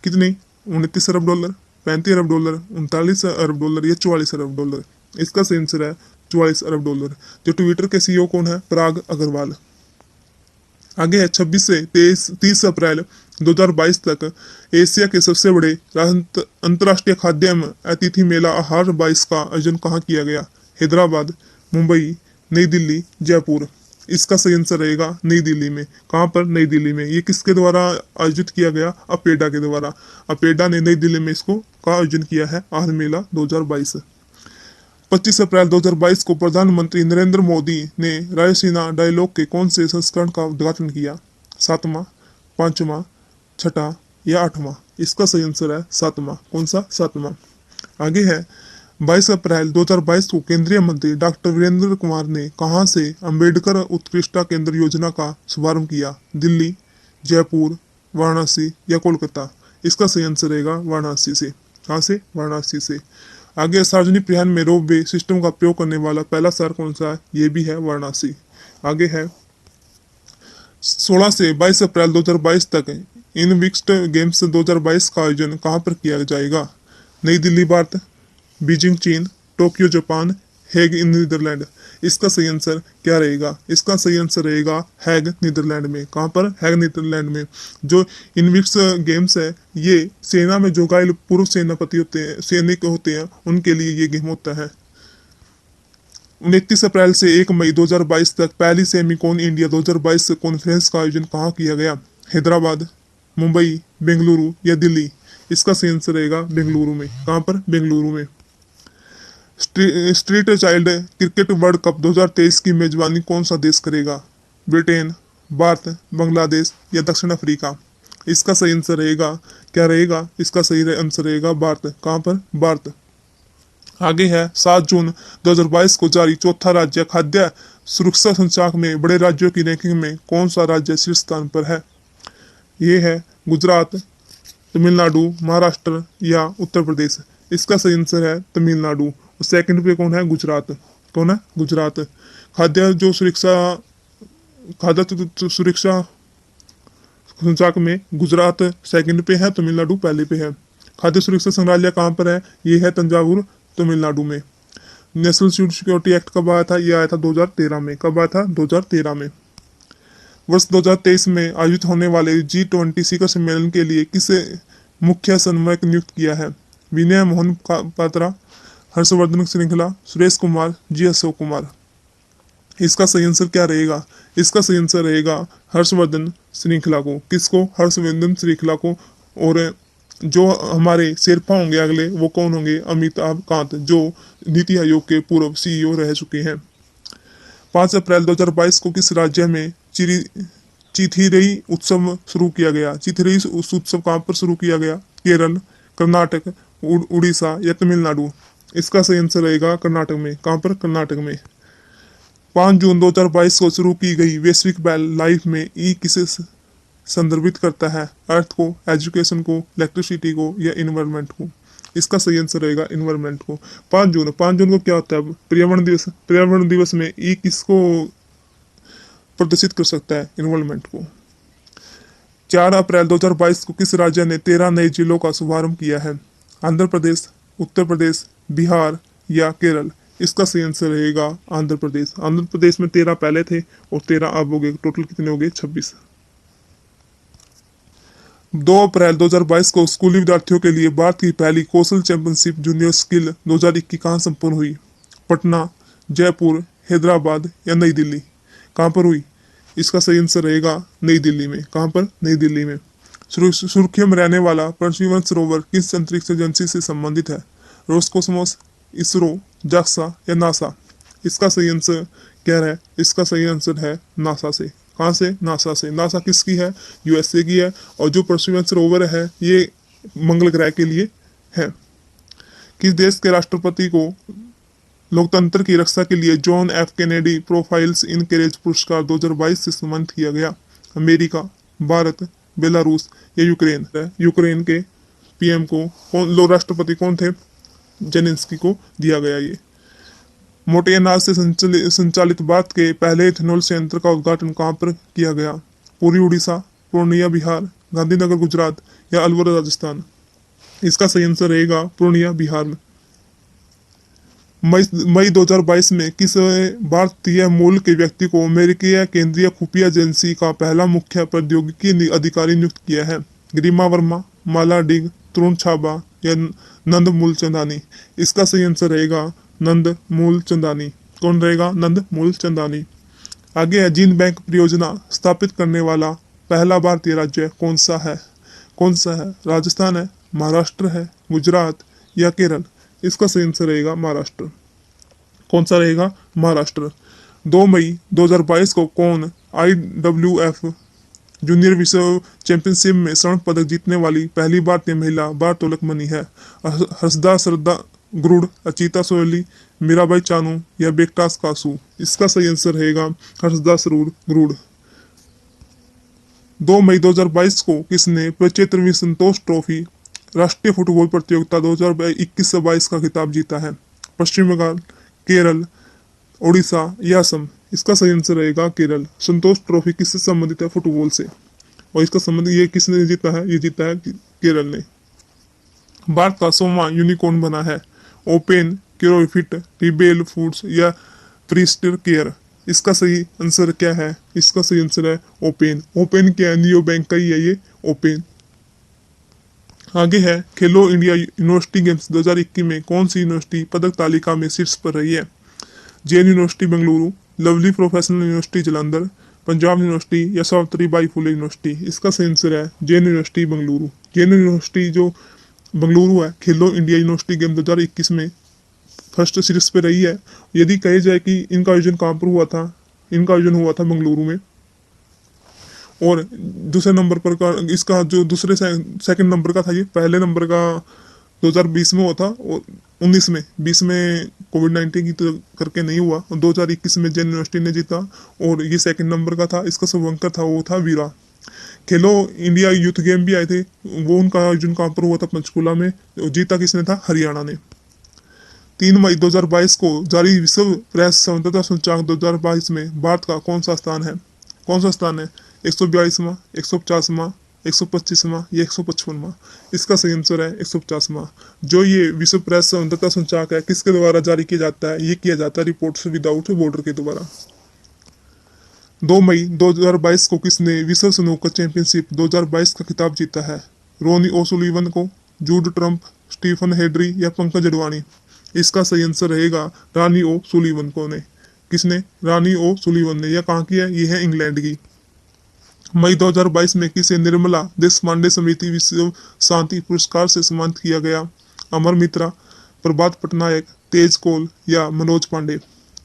Speaker 1: कितनी? 29 अरब डॉलर, 35 अरब डॉलर, 39 अरब डॉलर या 44 अरब डॉलर? इसका सही आंसर है 44 अरब डॉलर। जो ट्विटर के CEO कौन है? पराग अग्रवाल। आगे है 26 से 30 अप्रैल 2022 तक एशिया के सबसे बड़े अंतर्राष्ट्रीय खाद्य एवं अतिथि मेला आहार 22 का आयोजन कहाँ किया गया? हैदराबाद, मुंबई, नई दिल्ली, जयपुर? इसका सही आंसर रहेगा नई दिल्ली में। कहाँ पर? नई दिल्ली में। ये किसके द्वारा आयोजित किया गया? अपेडा के द्वारा। अपेडा ने नई दिल्ली में इसको का आयोजन किया है आहार मेला 2022। 25 अप्रैल 2022 को प्रधानमंत्री नरेंद्र मोदी ने रायसीना डायलॉग के कौन से संस्करण का उद्घाटन किया? 7वां, 5वां, 6वां या 8वां? इसका सही आंसर है 7वां। कौन सा? 7वां। आगे है 22 अप्रैल 2022 को केंद्रीय मंत्री डॉक्टर वीरेंद्र कुमार ने कहां से अंबेडकर उत्कृष्टता केंद्र योजना का शुभारंभ किया? दिल्ली, जयपुर, वाराणसी या कोलकाता? इसका सही आंसर रहेगा वाराणसी से। कहाँ से? वाराणसी से। आगे सार्वजनिक परिवहन में रोपवे सिस्टम का उपयोग करने वाला पहला शहर कौन सा है? ये भी है वाराणसी। आगे है 16 से 22 अप्रैल 2022 तक इनविक्स गेम्स 2022 का आयोजन कहाँ पर किया जाएगा? नई दिल्ली भारत, बीजिंग चीन, टोक्यो जापान, हेग इन नीदरलैंड। इसका सही आंसर क्या रहेगा? इसका सही आंसर रहेगा हैग नीदरलैंड में। कहाँ पर? हैग नीदरलैंड में। जो इनविक्स गेम्स है ये सेना में जो घायल पूर्व सेनापति होते हैं, सैनिक होते हैं, उनके लिए ये गेम होता है। 29 अप्रैल से 1 मई 2022 तक पहली सेमिकॉन इंडिया 2022 कॉन्फ्रेंस का आयोजन कहाँ किया गया? हैदराबाद, मुंबई, बेंगलुरु या दिल्ली? इसका सही आंसर रहेगा बेंगलुरु में। कहाँ पर? बेंगलुरु में। Street child cricket world cup 2023 की मेजबानी कौन सा देश करेगा? ब्रिटेन, भारत, बांग्लादेश या दक्षिण अफ्रीका? इसका सही आंसर रहेगा क्या रहेगा? इसका सही आंसर रहेगा भारत। कहाँ पर? भारत। आगे है 7 जून 2022 को जारी चौथा राज्य खाद्य सुरक्षा सूचकांक में बड़े राज्यों की रैंकिंग में कौन सा राज्य शीर्ष स्थान पर है? ये है गुजरात, तमिलनाडु, महाराष्ट्र या उत्तर प्रदेश? इसका सही आंसर है तमिलनाडु। और सेकंड पे कौन है? गुजरात। कौन है? गुजरात। खाद्य जो सुरक्षा खाद्य सुरक्षा सूचकांक में गुजरात सेकंड पे है, तमिलनाडु पहले पे है। खाद्य सुरक्षा संग्रहालय कहाँ पर है? ये है तंजावुर, तमिलनाडु में। नेशनल फूड सिक्योरिटी एक्ट कब आया था? ये आया था 2013 में। कब आया था? 2013 में। वर्ष 2023 में आयोजित होने वाले G20 शिखर सम्मेलन के लिए किसे मुख्य समन्वयक नियुक्त किया है? विनय मोहन पात्रा, हर्षवर्धन श्रृंखला, सुरेश कुमार, जी अशोक कुमार? इसका सही आंसर क्या रहेगा? इसका सही आंसर रहेगा हर्षवर्धन श्रृंखला को। किसको? हर्षवर्धन श्रृंखला को। और जो हमारे शेरपा होंगे अगले, वो कौन होंगे? अमिताभ कांत, जो नीति आयोग के पूर्व CEO रह चुके हैं। 5 अप्रैल 2022 को किस राज्य में चिथिरई उत्सव शुरू किया गया? चिथिरई उत्सव कहाँ पर शुरू किया गया? केरल, कर्नाटक, उड़ीसा या तमिलनाडु? इसका सही आंसर रहेगा कर्नाटक में। कहाँ पर? कर्नाटक में। 5 जून 2022 को शुरू की गई वैश्विक बैल लाइफ में ई किसे संदर्भित करता है? अर्थ को, एजुकेशन को, इलेक्ट्रिसिटी को या इन्वायरमेंट को? इसका सही आंसर रहेगा इन्वायरमेंट को। 5 जून को क्या होता है? पर्यावरण दिवस। पर्यावरण दिवस में ई किसको प्रदर्शित कर सकता है? इन्वायरमेंट को। 4 अप्रैल 2022 को किस राज्य ने 13 नए जिलों का शुभारंभ किया है? आंध्र प्रदेश, उत्तर प्रदेश, बिहार या केरल? इसका सही आंसर रहेगा आंध्र प्रदेश। आंध्र प्रदेश में 13 पहले थे और 13 अब हो गए। टोटल कितने हो गए? 26। 2 अप्रैल 2022 को स्कूली विद्यार्थियों के लिए भारत की पहली कौशल चैंपियनशिप जूनियर स्किल 2021 कहाँ संपन्न हुई? पटना, जयपुर, हैदराबाद या नई दिल्ली? कहाँ पर हुई? इसका सही आंसर रहेगा नई दिल्ली में। कहाँ पर? नई दिल्ली में। सुर्खियों में रहने वाला परशिवंश रोवर किस अंतरिक्ष एजेंसी से संबंधित है? रोस्कोसमोस, इसरो, जाक्सा या नासा? इसका सही आंसर क्या है? इसका सही आंसर है नासा से। कहाँ से? नासा से। नासा किसकी है? USA की है। और जो परशिवंश रोवर है ये मंगल ग्रह के लिए है। किस देश के राष्ट्रपति को लोकतंत्र की रक्षा के लिए जॉन F कैनेडी प्रोफाइल्स इन करेज पुरस्कार 2022 से सम्मानित किया गया? अमेरिका, भारत, बेलारूस या यूक्रेन? यूक्रेन के PM को कौन राष्ट्रपति कौन थे? जेलेंस्की को दिया गया ये। मोटे अनाज से संचालित भारत के पहले इथेनॉल संयंत्र का उद्घाटन कहाँ पर किया गया? पुरी उड़ीसा, पूर्णिया बिहार, गांधीनगर गुजरात या अलवर राजस्थान? इसका सही आंसर रहेगा पूर्णिया बिहार में। मई 2022 में किस भारतीय मूल के व्यक्ति को अमेरिकी केंद्रीय खुफिया एजेंसी का पहला मुख्य प्रौद्योगिकी अधिकारी नियुक्त किया है? गरिमा वर्मा, माला डिग, तरुण छाबा या नंद मूलचंदानी? इसका सही आंसर रहेगा नंद मूलचंदानी। कौन रहेगा? नंद मूलचंदानी। आगे है जीन बैंक परियोजना स्थापित करने वाला पहला भारतीय राज्य कौन सा है? कौन सा है? राजस्थान है, महाराष्ट्र है, गुजरात या केरल? इसका सही आंसर रहेगा महाराष्ट्र। कौन सा रहेगा? महाराष्ट्र। 2 मई 2022 को कौन IWF जूनियर विश्व चैंपियनशिप में स्वर्ण पदक जीतने वाली पहली भारतीय महिला भारोत्तोलक बनी है? हर्षदा श्रद्धा गुरुड़, अचिता सोयली, मीराबाई चानू या बेकटास कासू? इसका सही आंसर रहेगा हर्षदा गुरुड़। 2 मई 2022 को किसने पचेत्रवीं संतोष ट्रॉफी राष्ट्रीय फुटबॉल प्रतियोगिता 2021 से 22 का खिताब जीता है? पश्चिम बंगाल, केरल, उड़ीसा या असम? इसका सही आंसर रहेगा केरल। संतोष ट्रॉफी किससे संबंधित है? फुटबॉल से। और इसका संबंध ये किसने जीता है? ये जीता है केरल ने। भारत का 100वां यूनिकॉर्न बना है? ओपन, क्योरोफिट, रिबेल फूड्स या प्रीस्टर केयर? इसका सही आंसर क्या है? इसका सही आंसर है ओपन। ओपन क्या है? नियो बैंक का ही है ये ओपन। आगे है खेलो इंडिया यूनिवर्सिटी गेम्स 2021 में कौन सी यूनिवर्सिटी पदक तालिका में शीर्ष पर रही है? Jain university Bengaluru, lovely professional university Jalandhar, Punjab university या सावित्रीबाई फुले यूनिवर्सिटी? इसका सही आंसर है जैन यूनिवर्सिटी बेंगलुरु। जैन यूनिवर्सिटी जो बेंगलुरु है, खेलो इंडिया यूनिवर्सिटी गेम 2021 में फर्स्ट सीरीज पे रही है। यदि कहे जाए कि इनका आयोजन कहाँ पर हुआ था, इनका आयोजन हुआ था बेंगलुरु में। और दूसरे नंबर पर का इसका जो दूसरे सेकंड नंबर का था, ये पहले नंबर का 2020 में हुआ था और 19 में 20 में कोविड-19 की तो करके नहीं हुआ, और 2021 में जैन यूनिवर्सिटी ने जीता और ये सेकंड नंबर का था। इसका शुभंकर था वो था वीरा। खेलो इंडिया यूथ गेम भी आए थे, वो उनका आयोजन कहाँ पर हुआ था? पंचकुला में। जीता किसने था? हरियाणा ने। 3 मई 2022 को जारी विश्व प्रेस स्वतंत्रता सूचकांक 2022 में भारत का कौन सा स्थान है? कौन सा स्थान है? 142वां, 150वां, 125वां या 155वां? इसका सही आंसर है 150वां। जो ये विश्व प्रेस स्वतंत्रता सूचकांक है, किसके द्वारा जारी किया जाता है? ये किया जाता है रिपोर्टर्स विदाउट बॉर्डर के द्वारा। 2 मई 2022 को किसने विश्व स्नूकर चैंपियनशिप 2022 का खिताब जीता है? रोनी ओसुलिवन को, जूड ट्रम्प, स्टीफन हेडरी या पंकज अडवाणी? इसका सही आंसर रहेगा रानी ओ सुलीवन को ने। किसने? रानी ओ सुलीवन ने। यह कहाँ की है? ये है इंग्लैंड की। मई 2022 में किसे निर्मला देशपांडे समिति विश्व शांति पुरस्कार से सम्मानित किया गया? अमर मित्रा, प्रभात पटनायक, तेज कोल या मनोज पांडे?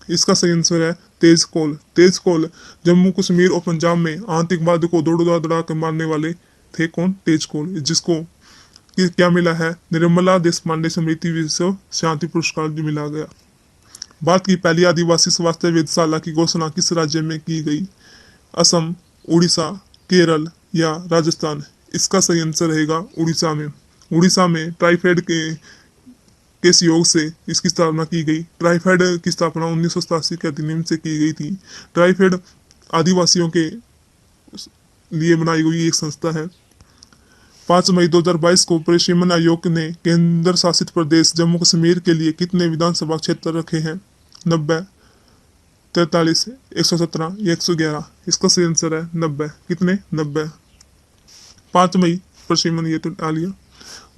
Speaker 1: इसका सही आंसर है तेज कोल। तेज कोल जम्मू कश्मीर और पंजाब में आतंकवाद को दौड़ा कर मारने वाले थे। कौन? तेज कोल, जिसको क्या मिला है? निर्मला देशपांडे समिति विश्व शांति पुरस्कार भी मिला गया। भारत की पहली आदिवासी स्वास्थ्य वेधशाला की घोषणा किस राज्य में की गई? असम, उड़ीसा, केरल या राजस्थान? इसका सही आंसर रहेगा उड़ीसा में। उड़ीसा में ट्राइफेड के सहयोग से इसकी स्थापना की गई। ट्राइफेड की स्थापना 1987 के अधिनियम से की गई थी। ट्राइफेड आदिवासियों के लिए बनाई गई एक संस्था है। 5 मई 2022 को परिसीमन आयोग ने केंद्र शासित प्रदेश जम्मू कश्मीर के लिए कितने विधानसभा क्षेत्र रखे हैं? 90, 43, 117 या 111? इसका सही आंसर है 90। कितने? 90। 5 मई परिसीमन ये तो आ लिया।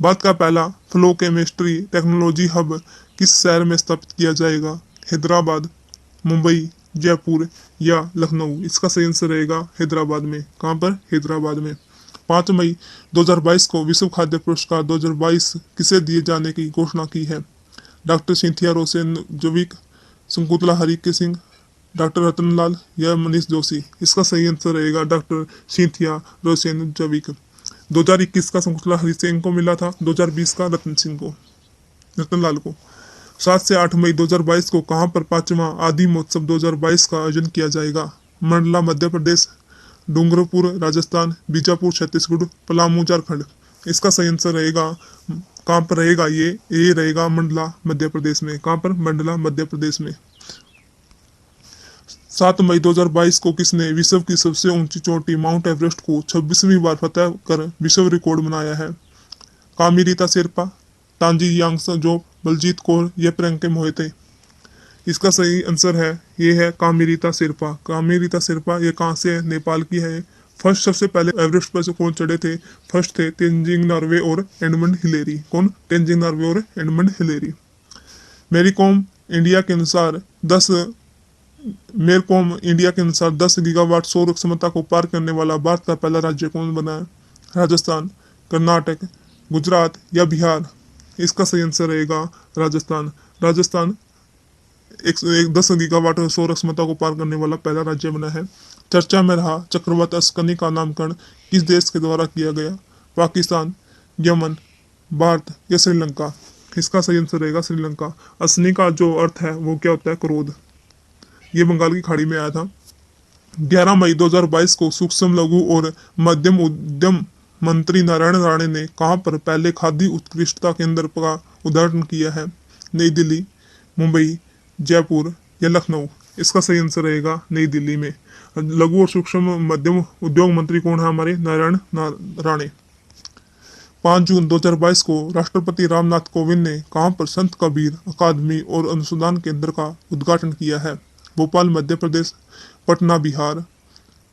Speaker 1: भारत का पहला फ्लो केमिस्ट्री टेक्नोलॉजी हब किस शहर में स्थापित किया जाएगा? हैदराबाद, मुंबई, जयपुर या लखनऊ? इसका सही आंसर रहेगा हैदराबाद में। कहाँ पर? हैदराबाद में। 5 मई 2022 को विश्व खाद्य पुरस्कार 2022 किसे दिए जाने की घोषणा की है? Doctor Cynthia Rosenzweig, Shakuntala Haraksingh, doctor Ratanlal या मनीष जोशी? इसका सही आंसर रहेगा डॉक्टर सिंथिया रोसेन जोविक। 2021 का शकुंतला हरि सिंह को मिला था, 2020 का रतनलाल को। 7 से 8 मई 2022 को कहाँ पर 5वां आदि महोत्सव 2022 का आयोजन किया जाएगा? मंडला मध्य प्रदेश, डूंगरपुर राजस्थान, बीजापुर छत्तीसगढ़, पलामू झारखंड? इसका सही आंसर रहेगा कहाँ पर रहेगा? ये रहेगा मंडला मध्य प्रदेश में। कहाँ पर? मंडला मध्य प्रदेश में। 7 मई 2022 को किसने विश्व की सबसे ऊंची चोटी माउंट एवरेस्ट को 26वीं बार फतह कर विश्व रिकॉर्ड बनाया है? कामिरीता शेरपा, तांजी यांगसो, बलजीत कौर या प्रियंका मोहिते? इसका सही आंसर है ये है कामिरीता शेरपा। कामिरीता शेरपा ये कहाँ से है? नेपाल की है। फर्स्ट सबसे पहले एवरेस्ट पर से कौन चढ़े थे? फर्स्ट थे तेंजिंग नॉर्वे और एडमंड हिलेरी। कौन? तेंजिंग नॉर्वे और एडमंड हिलेरी। मेरी कॉम इंडिया के अनुसार 10 गीगावाट सौर क्षमता को पार करने वाला भारत का पहला राज्य कौन बना है? राजस्थान, कर्नाटक, गुजरात या बिहार? इसका सही आंसर रहेगा राजस्थान। राजस्थान 10 गीगावाट सौर क्षमता को पार करने वाला पहला राज्य बना है। चर्चा में रहा चक्रवात अस्कनी का नामकरण किस देश के द्वारा किया गया? पाकिस्तान, यमन, भारत या श्रीलंका? इसका सही आंसर रहेगा श्रीलंका। अस्कनी का जो अर्थ है वो क्या होता है? क्रोध। ये बंगाल की खाड़ी में आया था। 11 मई 2022 को सूक्ष्म लघु और मध्यम उद्यम मंत्री नारायण राणे ने कहां पर पहले खादी उत्कृष्टता केंद्र का उद्घाटन किया है? नई दिल्ली, मुंबई, जयपुर या लखनऊ? इसका सही आंसर रहेगा नई दिल्ली में। लघु और सूक्ष्म मध्यम उद्योग मंत्री कौन है हमारे? नारायण राणे। 5 जून 2022 को राष्ट्रपति रामनाथ कोविंद ने कहां पर संत कबीर अकादमी और अनुसंधान केंद्र का उद्घाटन किया है? भोपाल मध्य प्रदेश, पटना बिहार,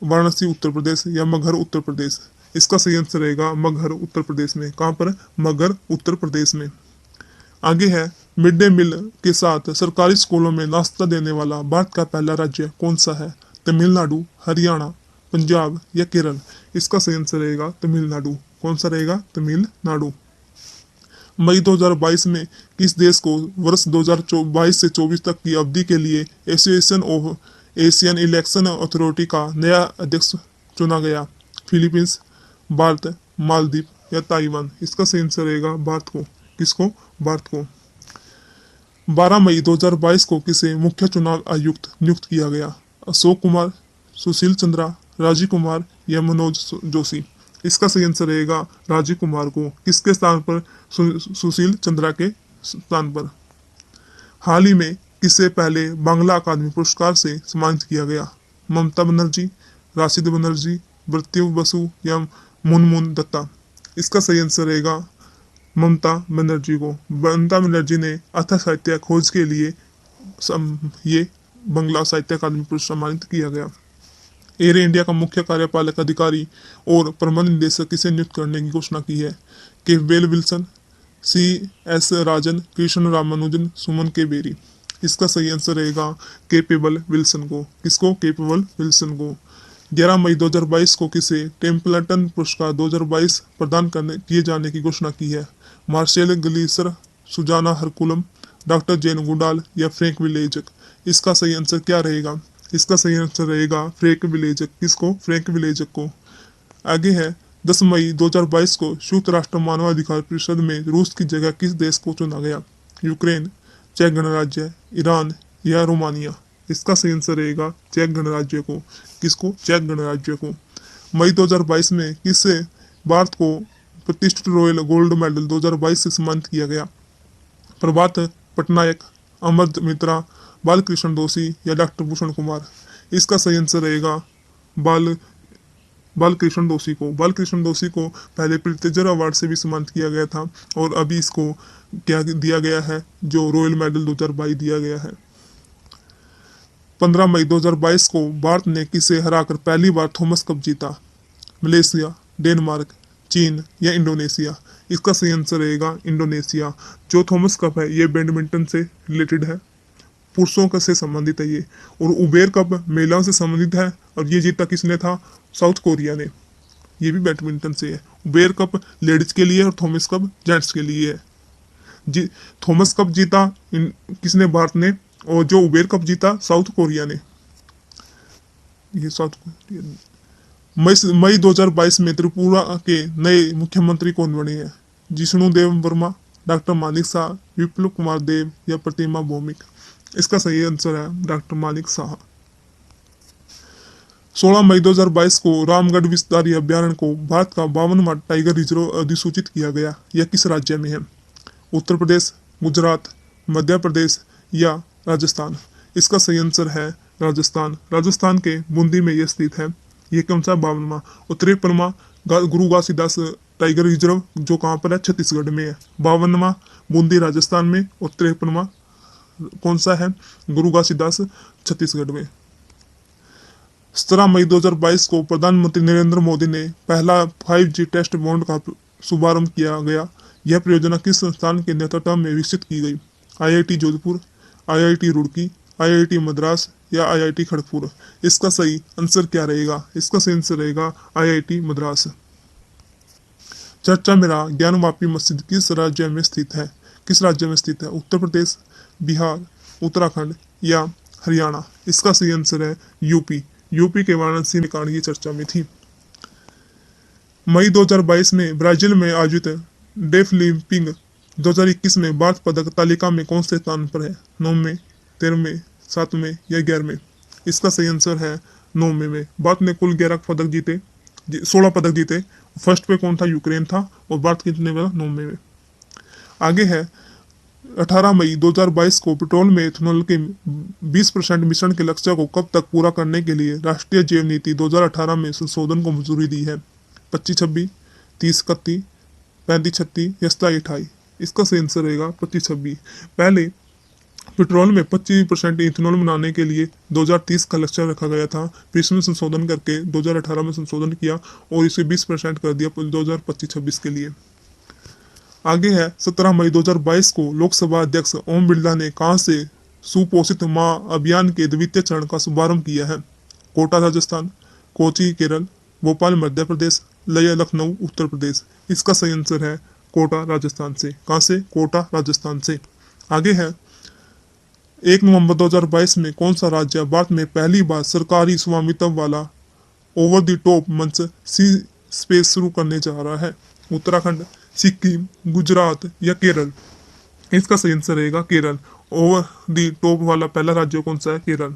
Speaker 1: वाराणसी उत्तर प्रदेश या मगहर उत्तर प्रदेश? इसका सही आंसर रहेगा मगहर उत्तर प्रदेश में। कहां पर? मगहर उत्तर प्रदेश में। आगे है, मिड डे मील के साथ सरकारी स्कूलों में नाश्ता देने वाला भारत का पहला राज्य कौन सा है? तमिलनाडु, हरियाणा, पंजाब या केरल? इसका सही आंसर रहेगा तमिलनाडु। कौन सा रहेगा? तमिलनाडु। मई 2022 में किस देश को वर्ष 2022 से 24 तक की अवधि के लिए association of Asian election authority का नया अध्यक्ष चुना गया? फिलीपींस, भारत, मालदीव या ताइवान? इसका सही आंसर रहेगा भारत को। किसको? भारत को। 12 मई 2022 को किसे मुख्य चुनाव आयुक्त नियुक्त किया गया? अशोक कुमार, सुशील चंद्रा, राजीव कुमार या मनोज जोशी? इसका सही आंसर रहेगा राजीव कुमार को। किसके स्थान पर? सुशील चंद्रा के स्थान पर। हाल ही में किसे पहले बांग्ला अकादमी पुरस्कार से सम्मानित किया गया? ममता बनर्जी, राशिद बनर्जी, मृत्यु बसु या मुनमुन दत्ता? इसका सही आंसर रहेगा ममता बनर्जी को। ममता बनर्जी ने अथ साहित्य खोज के लिए ये बांग्ला साहित्य अकादमी पुरस्कार सम्मानित किया गया। एयर इंडिया का मुख्य कार्यपालक अधिकारी और प्रबंध निदेशक किसे नियुक्त करने की घोषणा की है? केवल विल्सन, CS राजन, कृष्ण रामानुजन, सुमन के बेरी? इसका सही आंसर रहेगा केपेबल विल्सन को। किसको? केपेबल विल्सन को। 11 मई 2022 को किसे टेम्पल्टन पुरस्कार 2022 प्रदान किए जाने की घोषणा की है? मार्शल ग्लीसर, सुजाना हरकुलम, डॉक्टर जैन गुडाल या फ्रैंक विलेजक? इसका सही आंसर क्या रहेगा? इसका सही आंसर रहेगा फ्रैंक विलेजक। किसको? फ्रैंक विलेजक को। आगे है, 10 मई 2022 को संयुक्त राष्ट्र मानवाधिकार परिषद में रूस की जगह किस देश को चुना गया? यूक्रेन, चेक गणराज्य, ईरान या रोमानिया? इसका सही आंसर रहेगा चेक गणराज्य को। किसको? चेक गणराज्य को। मई 2022 में किससे भारत को प्रतिष्ठित रॉयल गोल्ड मेडल 2022 से सम्मानित किया गया? प्रभात पटनायक, अमर मित्रा, बालकृष्ण दोषी या डॉक्टर भूषण कुमार? इसका सही आंसर रहेगा बालकृष्ण दोषी को। बालकृष्ण दोषी को पहले प्रित्विजर अवार्ड से भी सम्मानित किया गया था और अभी इसको क्या दिया गया है? जो रॉयल मेडल 2022 दिया गया है। 15 मई 2022 को भारत ने किसे हराकर पहली बार थॉमस कप जीता? मलेशिया, डेनमार्क, चीन या इंडोनेशिया? इसका सही आंसर रहेगा इंडोनेशिया। जो थॉमस कप है ये बैडमिंटन से रिलेटेड है, पुरुषों का से संबंधित है ये। और उबेर कप महिलाओं से संबंधित है और ये जीता किसने था? साउथ कोरिया ने। ये भी बैडमिंटन से है। उबेर कप लेडीज के लिए और थॉमस कप जेंट्स के लिए है। थॉमस कप जीता किसने? भारत ने। और जो उबेर कप जीता साउथ कोरिया ने। ये साउथ कोरिया। मई 2022 में त्रिपुरा के नए मुख्यमंत्री कौन बने हैं? जिष्णु देव वर्मा, डॉक्टर मानिक शाह, विप्लव कुमार देव या प्रतिमा भौमिक? इसका सही आंसर है डॉक्टर मानिक शाह। 16 मई 2022 को रामगढ़ विस्तारी अभ्यारण्य को भारत का 52वां टाइगर रिजर्व अधिसूचित किया गया। यह किस राज्य में है? उत्तर प्रदेश, गुजरात, मध्य प्रदेश या राजस्थान? इसका सही आंसर है राजस्थान। राजस्थान के बूंदी में यह स्थित है। ये कौन सा? 52वां। और 53वां गुरु घासीदास टाइगर रिजर्व जो कहाँ पर है? छत्तीसगढ़ में है। 52वां बूंदी राजस्थान में और 53वां कौन सा है? गुरु घासीदास छत्तीसगढ़ में। 17 मई 2022 को प्रधानमंत्री नरेंद्र मोदी ने पहला 5G टेस्ट बॉन्ड का शुभारंभ किया गया। यह परियोजना किस संस्थान के नेतृत्व में विकसित की गई? IIT Jodhpur, IIT Roorkee, IIT Madras या IIT खड़गपुर? इसका सही आंसर क्या रहेगा? इसका सही आंसर रहेगा IIT मद्रास। चर्चा मेरा ज्ञानवापी मस्जिद किस राज्य में स्थित है? किस राज्य में स्थित है? उत्तर प्रदेश, बिहार, उत्तराखंड या हरियाणा? इसका सही आंसर है यूपी के वाराणसी में कारण ये चर्चा में थी। मई 2022 में ब्राजील में आयोजित डेफलिम्पिंग 2021 में भारत पदक तालिका में कौन से स्थान पर है? 9वें, 13वें, 7वें या 11वें? इसका सही आंसर है 9वें में। भारत ने कुल 11 पदक जीते, 16 पदक जीते फर्स्ट पे कौन था? यूक्रेन था। और भारत कितने में? 9वें में। आगे है 18 मई 2022 को पेट्रोल में इथेनॉल के 20% मिश्रण के लक्ष्य को कब तक पूरा करने के लिए राष्ट्रीय जैव नीति 2018 में संशोधन को मंजूरी दी है? 25-26, 30-31, 35-36 या 27-28? इसका सही आंसर रहेगा 25-26। पहले पेट्रोल में 25% इथेनॉल बनाने के लिए 2030 का लक्ष्य रखा गया था, फिर इसमें संशोधन करके 2018 में संशोधन किया और इसे 20% कर दिया 2025-26 के लिए। आगे है 17 मई 2022 को लोकसभा अध्यक्ष ओम बिरला ने कहां से सुपोषित मां अभियान के द्वितीय चरण का शुभारंभ किया है? कोटा राजस्थान, कोची केरल, भोपाल मध्य प्रदेश, या लखनऊ उत्तर प्रदेश? इसका सही आंसर है कोटा राजस्थान से। कहां से? कोटा राजस्थान से। आगे है 1 नवंबर 2022 में कौन सा राज्य भारत में पहली बार सरकारी स्वामित्व वाला ओवर द टॉप मंच सी स्पेस शुरू करने जा रहा है? उत्तराखंड, सिक्किम, गुजरात या केरल? इसका सही आंसर रहेगा केरल। ओवर द टॉप वाला पहला राज्य कौन सा है? केरल।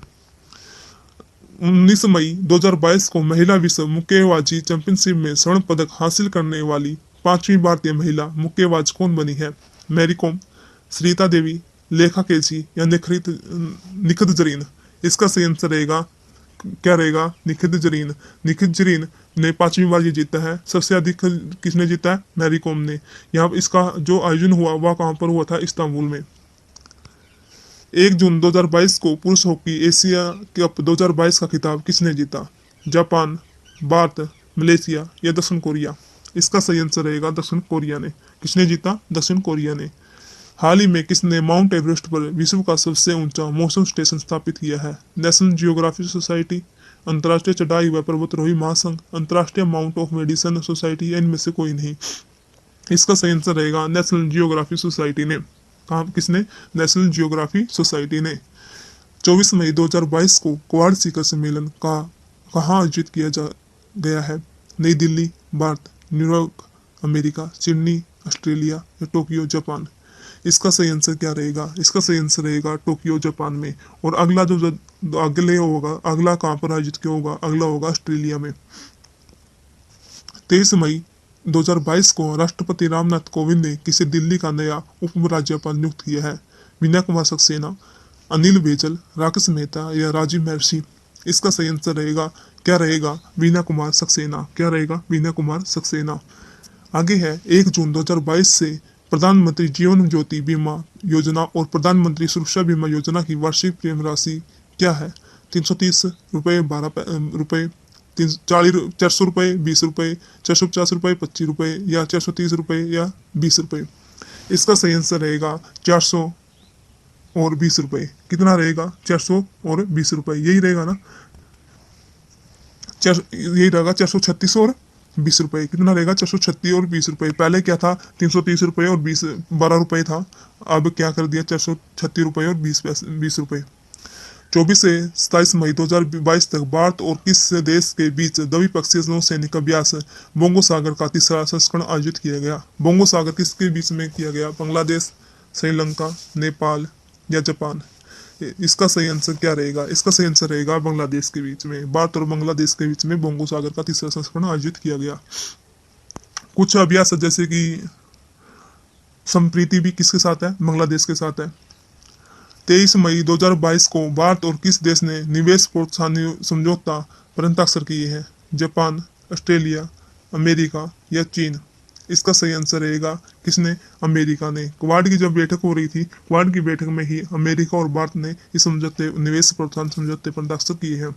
Speaker 1: 19 मई 2022 को महिला विश्व मुक्केबाजी चैंपियनशिप में स्वर्ण पदक हासिल करने वाली 5वीं भारतीय महिला मुक्केबाज कौन बनी है? मैरी कॉम, श्रीता देवी, लेखा केजी या निखत जरीन? इसका सही आंसर रहेगा क्या रहेगा? निखत जरीन। निखत जरीन ने 5वीं बार ये जीता है। सबसे अधिक किसने जीता है? मैरी कॉम ने। यहाँ इसका जो आयोजन हुआ वह कहाँ पर हुआ था? इस्तांबुल में। 1 जून 2022 को पुरुष हॉकी एशिया कप 2022 का खिताब किसने जीता? जापान, भारत, मलेशिया या दक्षिण कोरिया? इसका सही आंसर रहेगा दक्षिण कोरिया ने। किसने जीता? दक्षिण कोरिया ने। हाल ही में किसने माउंट एवरेस्ट पर विश्व का सबसे ऊंचा मौसम स्टेशन स्थापित किया है? नेशनल जियोग्राफी सोसाइटी, अंतर्राष्ट्रीय चढ़ाई व पर्वतारोही महासंघ, अंतर्राष्ट्रीय माउंट ऑफ मेडिसन सोसाइटी या इनमें से कोई नहीं? इसका सही आंसर रहेगा नेशनल जियोग्राफी सोसाइटी ने। कहा? किसने? नेशनल जियोग्राफी सोसाइटी ने। 24 मई 2022 को क्वाड शिखर सम्मेलन का कहाँ आयोजित किया गया है? नई Delhi, Bharat, New York America, Sydney Australia या टोक्यो जापान? इसका सही आंसर क्या रहेगा? इसका सही आंसर रहेगा टोक्यो जापान में। और अगला जो अगला कहाँ पर आयोजित किया होगा? अगला होगा ऑस्ट्रेलिया में। 23 मई 2022 को राष्ट्रपति रामनाथ कोविंद ने किसे दिल्ली का नया उप राज्यपाल नियुक्त किया है? मीना कुमार सक्सेना, अनिल बैजल, राकेश मेहता या राजीव महर्षि? इसका सही आंसर रहेगा क्या रहेगा? मीना कुमार सक्सेना। क्या रहेगा? मीना कुमार सक्सेना। आगे है 1 जून 2022 से प्रधानमंत्री जीवन ज्योति बीमा योजना और प्रधानमंत्री सुरक्षा बीमा योजना की वार्षिक प्रीमियम राशि क्या है? 330 रुपये, 12 रुपये, 400 रुपये, 20 रुपये, 450 रुपये, 25 रुपये या 430 रुपये या 20 रुपये? इसका सही आंसर रहेगा 400 और 20 रुपये। कितना रहेगा? 400 और 20 रुपये। यही रहेगा ना? यही रहेगा 436 और 20 रुपये। कितना रहेगा? 436 और 20 रुपये। पहले क्या था? 330 रुपये और 12 रुपये था। अब क्या कर दिया? 436 रुपये और 20 रुपये। 24 से 27 मई 2022 तक भारत और किस देश के बीच द्विपक्षीय नौसैनिक अभ्यास बोंगो सागर का तीसरा संस्करण आयोजित किया गया? बोंगो सागर किसके बीच में किया गया? बांग्लादेश, श्रीलंका, नेपाल या जापान? इसका सही आंसर क्या रहेगा? इसका सही आंसर रहेगा बांग्लादेश के बीच में। भारत और बांग्लादेश के बीच में बोंगो सागर का तीसरा संस्करण आयोजित किया गया। कुछ अभ्यास जैसे कि संप्रीति भी किसके साथ है? बांग्लादेश के साथ है। 23 मई 2022 को भारत और किस देश ने निवेश प्रोत्साहन समझौता पर हस्ताक्षर किए हैं? जापान, ऑस्ट्रेलिया, अमेरिका या चीन? इसका सही आंसर रहेगा किसने? अमेरिका ने। क्वाड की जब बैठक हो रही थी, क्वाड की बैठक में ही अमेरिका और भारत ने इस समझौते निवेश प्रोत्साहन समझौते पर हस्ताक्षर किए हैं।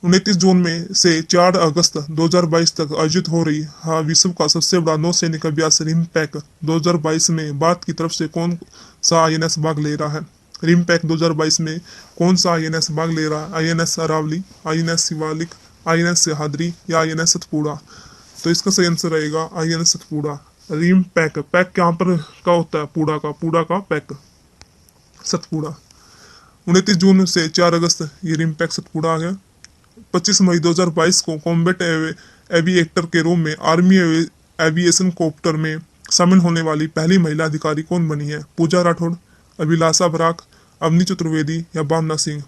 Speaker 1: 29 जून में से 4 अगस्त 2022 तक आयोजित हो रही विश्व का सबसे बड़ा नौसैनिक अभ्यास रिमपैक 2022 में भारत की तरफ से कौन सा INS भाग ले रहा है? रिमपैक 2022 में कौन सा INS भाग ले रहा है? INS Aravalli, INS Shivalik, INS Sahyadri या INS सतपुड़ा? तो इसका सही आंसर रहेगा INS सतपुड़ा। रिम पैक, पैक कहाँ पर का होता है? पूड़ा का पैक, सतपुड़ा। 29 जून से 4 अगस्त ये रिम पैक सतपुड़ा आ गया। 25 मई 2022 को कॉम्बैट एविएटर के रूप में आर्मी एविएशन कॉप्टर में शामिल होने वाली पहली महिला अधिकारी कौन बनी है? पूजा राठौड़, अभिलाषा बराक, अवनी चतुर्वेदी या भावना सिंह?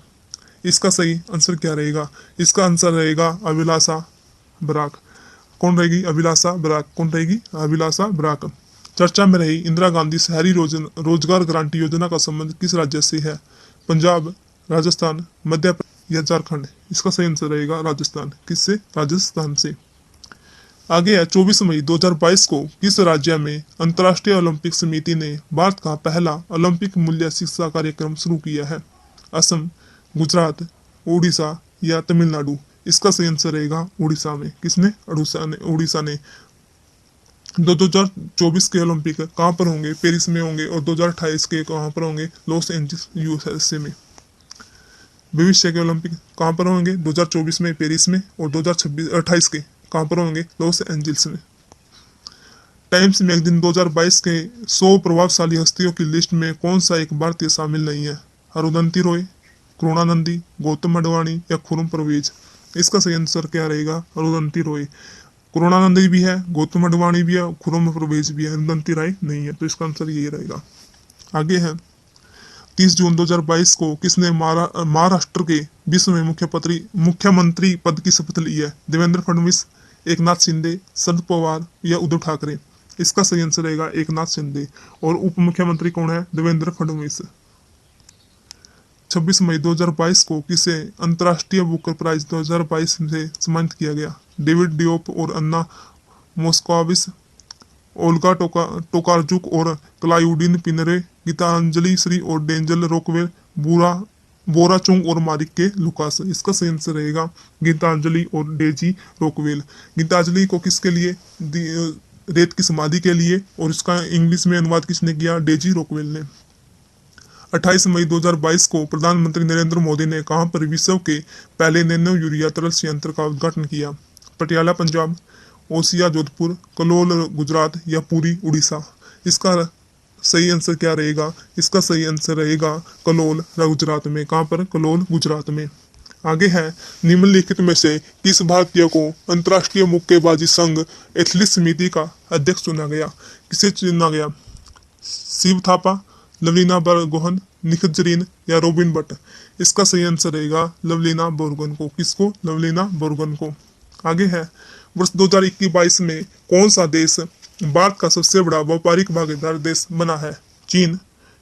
Speaker 1: इसका सही आंसर क्या रहेगा? इसका आंसर रहेगा अभिलाषा बराक। कौन रहेगी? अभिलाषा बराक। कौन रहेगी? अभिलाषा बराक। चर्चा में रही इंदिरा गांधी शहरी रोजगार गारंटी योजना का संबंध किस राज्य से है? पंजाब, राजस्थान, मध्य प्रदेश या झारखंड? इसका सही आंसर रहेगा राजस्थान। किससे? राजस्थान से। आगे है 24 मई 2022 को किस राज्य में अंतर्राष्ट्रीय ओलंपिक समिति ने भारत का पहला ओलंपिक मूल्य शिक्षा कार्यक्रम शुरू किया है? असम, गुजरात, उड़ीसा या तमिलनाडु? इसका सही आंसर रहेगा उड़ीसा में। किसने? उड़ीसा ने। 2024 के ओलंपिक कहाँ पर होंगे? पेरिस में होंगे। और 2028 के कहाँ पर होंगे? लॉस एंजल्स यूएसए में। भविष्य के ओलंपिक कहाँ पर होंगे? 2024 में पेरिस में, और 2028 के कहाँ पर होंगे? लॉस एंजल्स में। टाइम्स मैगजीन 2022 के 100 प्रभावशाली हस्तियों की लिस्ट में कौन सा एक भारतीय शामिल नहीं है? अरुंधति रॉय, करुणानंदी, गौतम अडवाणी या खुर्रम परवेज? इसका सही आंसर क्या रहेगा? अरुंधति रॉय। करुणानंदी भी है, गौतम अडवाणी भी है, खुर्रम परवेज भी है, अरुंधति राय नहीं है। तो इसका आंसर यही रहेगा। आगे है 30 जून 2022 को किसने महाराष्ट्र के विश्व में मुख्यमंत्री पद की शपथ ली है? देवेंद्र फडणवीस, एकनाथ शिंदे, शरद पवार या उद्धव ठाकरे? इसका सही आंसर रहेगा एकनाथ शिंदे। और उप मुख्यमंत्री कौन है? देवेंद्र फडणवीस। 26 मई 2022 को किसे अंतर्राष्ट्रीय बुकर प्राइज 2022 से सम्मानित किया गया? डेविड डियोप और अन्ना मोस्कोविस, ओल्गा टोकारचुक और क्लाउडिन पिनरे, गीतांजलि श्री और डेंजल रॉकवेल, बोराचुंग और मारिक के लुकास? इसका सही आंसर रहेगा गीतांजलि और डेजी रॉकवेल। गीतांजलि को किसके लिए? रेत की समाधि के लिए। और इसका इंग्लिश में अनुवाद किसने किया? डेजी रॉकवेल ने। 28 मई 2022 को प्रधानमंत्री नरेंद्र मोदी ने कहां पर विश्व के पहले नैनो यूरिया तरल संयंत्र का उद्घाटन किया? पटियाला पंजाब, ओसिया जोधपुर, कलोल गुजरात या पुरी उड़ीसा? इसका सही आंसर क्या रहेगा? इसका सही आंसर रहेगा कलोल गुजरात में। कहां पर? कलोल गुजरात में। आगे है निम्नलिखित में से किस भारतीय को अंतर्राष्ट्रीय मुक्केबाजी संघ एथलीट समिति का अध्यक्ष चुना गया? किसे चुना गया? शिव थापा, लवलीना बरगोहन, निखत जरीन या रोबिन भट्ट? इसका सही आंसर रहेगा लवलीना बोरगोहन को। किसको? लवलीना बोरगोहन को। आगे है वर्ष 2021-22 में कौन सा देश भारत का सबसे बड़ा व्यापारिक भागीदार देश बना है? चीन,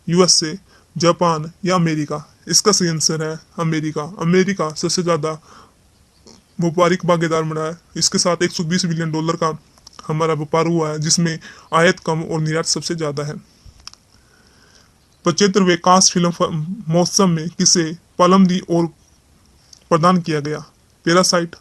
Speaker 1: यूएसए, जापान या अमेरिका? इसका सही आंसर है अमेरिका। अमेरिका सबसे ज्यादा व्यापारिक भागीदार बना है। इसके साथ 120 बिलियन डॉलर का हमारा व्यापार हुआ है, जिसमें आयात कम और निर्यात सबसे ज्यादा है। 75वें कांस फिल्म महोत्सव में किसे पाल्म दी और प्रदान किया गया? पैरासाइट,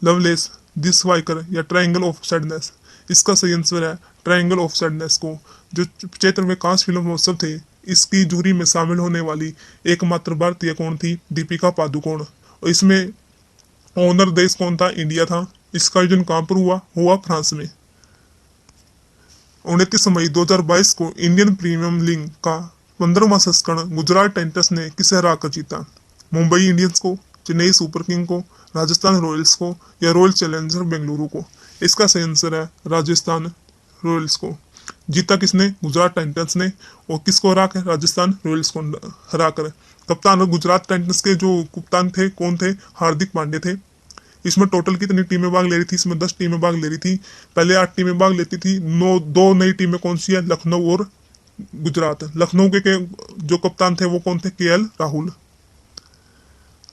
Speaker 1: लवलेस, दिस वाइकर या ट्रायंगल ऑफ सैडनेस? इसका सही आंसर है ट्रायंगल ऑफ सैडनेस को। जो 75वें कांस फिल्म महोत्सव थे, इसकी जूरी में शामिल होने वाली एकमात्र भारतीय कौन थी? दीपिका पादुकोण। और इसमें ओनर देश कौन था? इंडिया था। इसका आयोजन कहां पर हुआ फ्रांस में। 29 मई 2022 को इंडियन प्रीमियम लीग का 15वां संस्करण गुजरात टाइटंस ने किसे हराकर जीता? मुंबई इंडियंस को, चेन्नई सुपर किंग को, राजस्थान रॉयल्स को या रॉयल चैलेंजर बेंगलुरु को? इसका सही आंसर है राजस्थान रॉयल्स को। जीता किसने? गुजरात टाइटंस ने। और किसको हराकर? राजस्थान रॉयल्स को हराकर। कप्तान गुजरात टाइटंस के जो कप्तान थे कौन थे? हार्दिक पांड्या थे। इसमें टोटल कितनी टीमें भाग ले रही थी? इसमें 10 टीमें भाग ले रही थी। पहले 8 टीमें भाग लेती थी। 2 नई टीमें कौन सी है? लखनऊ और गुजरात। लखनऊ के जो कप्तान थे वो कौन थे? केएल राहुल।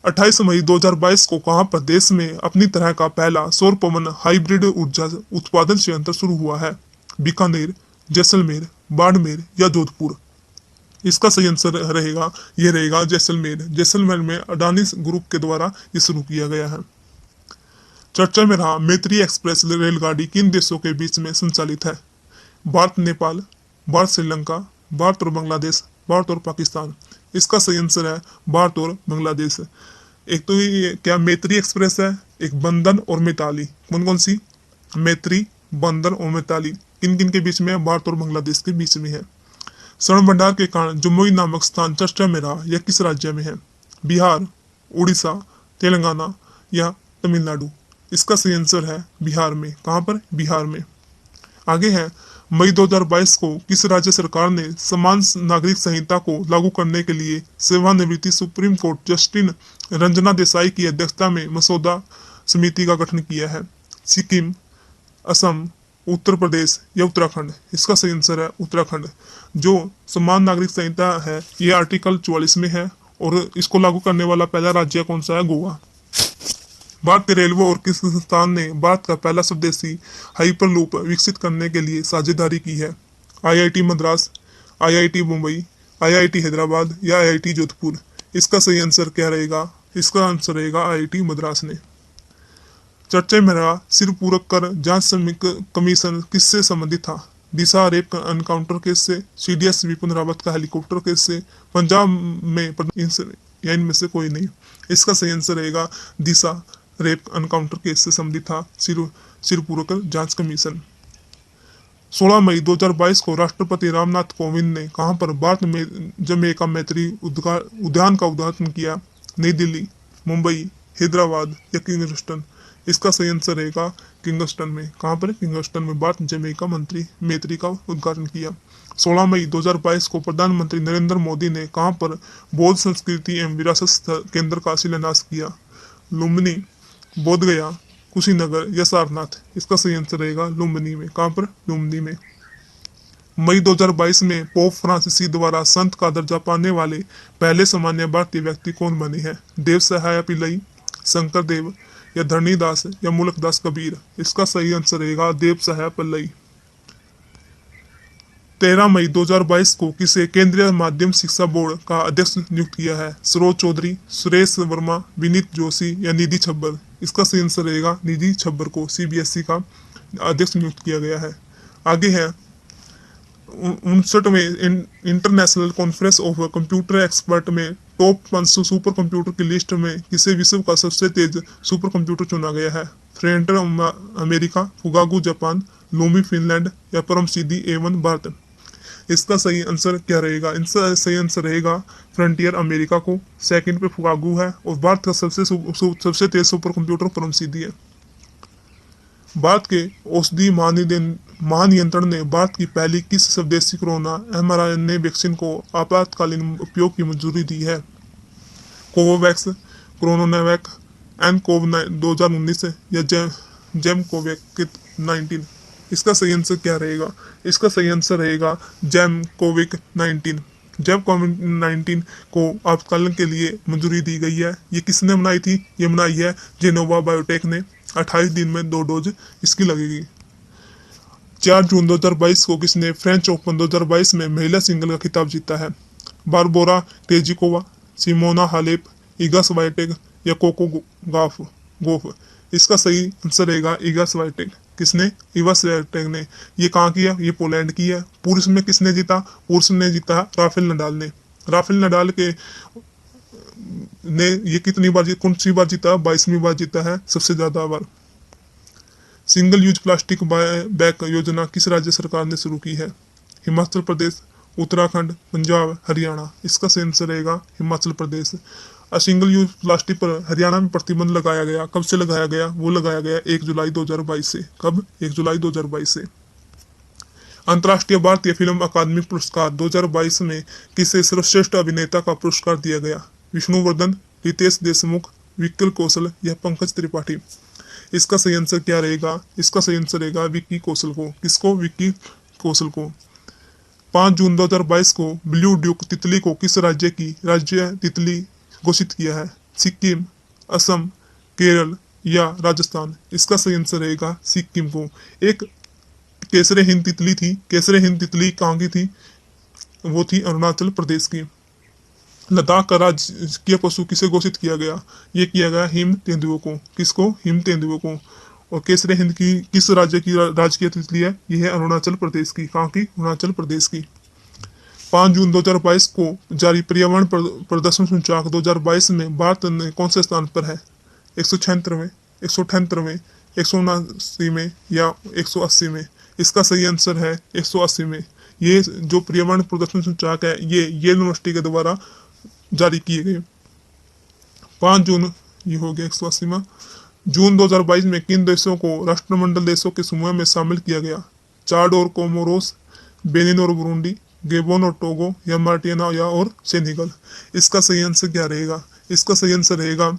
Speaker 1: 28 मई 2022 को कहां पर देश में अपनी तरह का पहला सौर पवन हाइब्रिड ऊर्जा उत्पादन संयंत्र शुरू हुआ है? बीकानेर, जैसलमेर, बाड़मेर या जोधपुर? इसका सही आंसर रहेगा ये रहेगा जैसलमेर। जैसलमेर में अडानी ग्रुप के द्वारा ये शुरू किया गया है। चर्चा में रहा मैत्री एक्सप्रेस रेलगाड़ी किन देशों के बीच में संचालित है? भारत नेपाल, भारत श्रीलंका, भारत और बांग्लादेश, भारत और पाकिस्तान? इसका सही आंसर है भारत और बांग्लादेश। एक तो ये क्या मैत्री एक्सप्रेस है, एक बंधन और मैताली। कौन कौन सी? मैत्री, बंधन और मैताली किन किन के बीच में है? भारत और बांग्लादेश के बीच में है। स्वर्ण भंडार के कारण जमुई नामक स्थान चर्चा में रहा, यह किस राज्य में है? बिहार, उड़ीसा, तेलंगाना या तमिलनाडु? इसका सही आंसर है बिहार में। कहां पर? बिहार में। आगे है मई 2022 को किस राज्य सरकार ने समान नागरिक संहिता को लागू करने के लिए सेवानिवृत्ति supreme court justice Ranjana Desai की अध्यक्षता में मसौदा समिति का गठन किया है? सिक्किम, असम, उत्तर प्रदेश या उत्तराखंड? इसका सही आंसर है उत्तराखंड। जो समान नागरिक संहिता है ये आर्टिकल 44 में है और इसको लागू करने वाला पहला राज्य कौन सा है? गोवा। भारतीय रेलवे और किस संस्थान ने भारत का पहला स्वदेशी हाइपरलूप विकसित करने के लिए साझेदारी की है? IIT Madras, IIT Mumbai, IIT Hyderabad या आईआईटी जोधपुर? इसका सही आंसर क्या रहेगा? इसका आंसर रहेगा आईआईटी मद्रास ने। चर्चा में रहा सिर पूरक कर जांच कमीशन किससे संबंधित था? दिशा रेप एनकाउंटर केस से, सीडीएस विपिन रावत का हेलीकॉप्टर केस से, पंजाब में या इनमें से कोई नहीं? इसका सही आंसर रहेगा दिशा रेप एनकाउंटर केस से संबंधित था सिर पूरक जांच कमीशन। 16 मई 2022 को राष्ट्रपति रामनाथ कोविंद ने कहां पर भारत में जमैका मैत्री उद्यान का उद्घाटन किया? नई दिल्ली, मुंबई, हैदराबाद या किंगस्टन? इसका सही आंसर रहेगा किंगस्टन में। कहां पर? किंगस्टन में भारत जमैका मैत्री का उद्घाटन किया। 16 मई 2022 को प्रधानमंत्री नरेंद्र मोदी ने कहां पर बौद्ध संस्कृति एवं विरासत केंद्र का शिलान्यास किया? लुम्बिनी, बोधगया, कुशीनगर या सारनाथ? इसका सही आंसर रहेगा लुम्बिनी में। कहां पर? लुम्बिनी में। मई 2022 में पोप फ्रांसिसी द्वारा संत का दर्जा पाने वाले पहले सामान्य भारतीय व्यक्ति कौन बने हैं? देव सहाय पिल्लई, शंकर देव या धरणीदास या मुलकदास कबीर? इसका सही आंसर रहेगा देव सहाय पिल्लई। 13 मई 2022 को किसे केंद्रीय माध्यमिक शिक्षा बोर्ड का अध्यक्ष नियुक्त किया है? सरोज चौधरी, सुरेश वर्मा, विनीत जोशी या निधि छब्बर? इसका सही आंसर रहेगा निधि छब्बर को सीबीएसई का अध्यक्ष नियुक्त किया गया है। आगे है 59वें international conference of computer expert में टॉप 500 सुपर कंप्यूटर की लिस्ट में किसे विश्व का सबसे तेज सुपर कंप्यूटर चुना गया है? फ्रेंटर अमेरिका, फुगागू जापान, लूमी फिनलैंड या परम सिद्धि A1 भारत? इसका सही आंसर क्या रहेगा? इसका सही आंसर रहेगा फ्रंटियर अमेरिका को, सेकंड पे फुगागू है और भारत का सबसे तेज सुपर कंप्यूटर परम सिद्धि है। भारत के औषधि महानियंत्रण ने भारत की पहली किस स्वदेशी कोरोना mRNA वैक्सीन को आपातकालीन उपयोग की मंजूरी दी है? कोवोवैक्स, कोरोनावैक, एनकोव 2019 या जेम कोविड 19? इसका सही आंसर क्या रहेगा? इसका सही आंसर रहेगा जेम कोविड 19। जेम कोविड 19 को आपातकालीन के लिए मंजूरी दी गई है। ये किसने बनाई थी? ये बनाई है जेनोवा बायोटेक ने। 28 दिन में 2 डोज इसकी लगेगी। 4 जून 2022 को किसने फ्रेंच ओपन 2022 में महिला सिंगल का खिताब जीता है? Barbora Krejcikova, Simona Halep, Iga Swiatek या कोको गोफ? इसका सही आंसर रहेगा इगा स्वाइटेक। किसने? इवा स्वाइटेक ने। ये कहाँ की है? ये पोलैंड की है। पुरुष में किसने जीता? पुरुष ने जीता राफेल नडाल ने। राफेल नडाल के ने ये कितनी बार कौन सी बार जीता? 22वीं बार जीता है, सबसे ज्यादा बार। सिंगल यूज प्लास्टिक बैग योजना किस राज्य सरकार ने शुरू की है? हिमाचल प्रदेश, उत्तराखंड, पंजाब, हरियाणा? इसका सही आंसर रहेगा Himachal Pradesh. Single use plastic पर हरियाणा में प्रतिबंध लगाया गया। कब से लगाया गया? वो लगाया गया 1 जुलाई 2022 से। कब? 1 जुलाई 2022 से। अंतर्राष्ट्रीय भारतीय फिल्म अकादमी पुरस्कार 2022 में किसे सर्वश्रेष्ठ अभिनेता का पुरस्कार दिया गया? विष्णुवर्धन, रितेश देशमुख, विक्की कौशल या पंकज त्रिपाठी? इसका सही आंसर क्या रहेगा? इसका सही आंसर रहेगा विक्की कौशल को। किसको? विक्की कौशल को। 5 जून 2022 को ब्लू ड्यूक तितली को किस राज्य की राज्य तितली घोषित किया है? सिक्किम, असम, केरल या राजस्थान? इसका सही आंसर रहेगा सिक्किम को। एक केसरे हिंद तितली थी। केसरे हिंद तितली कहाँ की थी? वो थी अरुणाचल प्रदेश की। लद्दाख का राजकीय पशु किसे घोषित किया गया? ये किया गया हिम तेंदुओं को। किसको? हिम तेंदुओं को। और केसरे हिंद की किस राज्य की राजकीय तितली है? यह है अरुणाचल प्रदेश की। कहाँ की? अरुणाचल प्रदेश की। 5 जून 2022 को जारी पर्यावरण प्रदर्शन सूचकांक 2022 में भारत ने कौन से स्थान पर है? 176वें, 178वें, 179 में या 180 में? इसका सही आंसर है 180 में। ये जो पर्यावरण प्रदर्शन सूचकांक है ये यूनिवर्सिटी के द्वारा जारी किए गए। 5 जून ये हो गया 180वां। जून 2022 में किन देशों को राष्ट्रमंडल देशों के समूह में शामिल किया गया? चाड और कोमोरोस, बेनिन और बुरुंडी, गेबोन और टोगो या मार्टिना या और सेनेगल? इसका सही आंसर क्या रहेगा? इसका सही आंसर रहेगा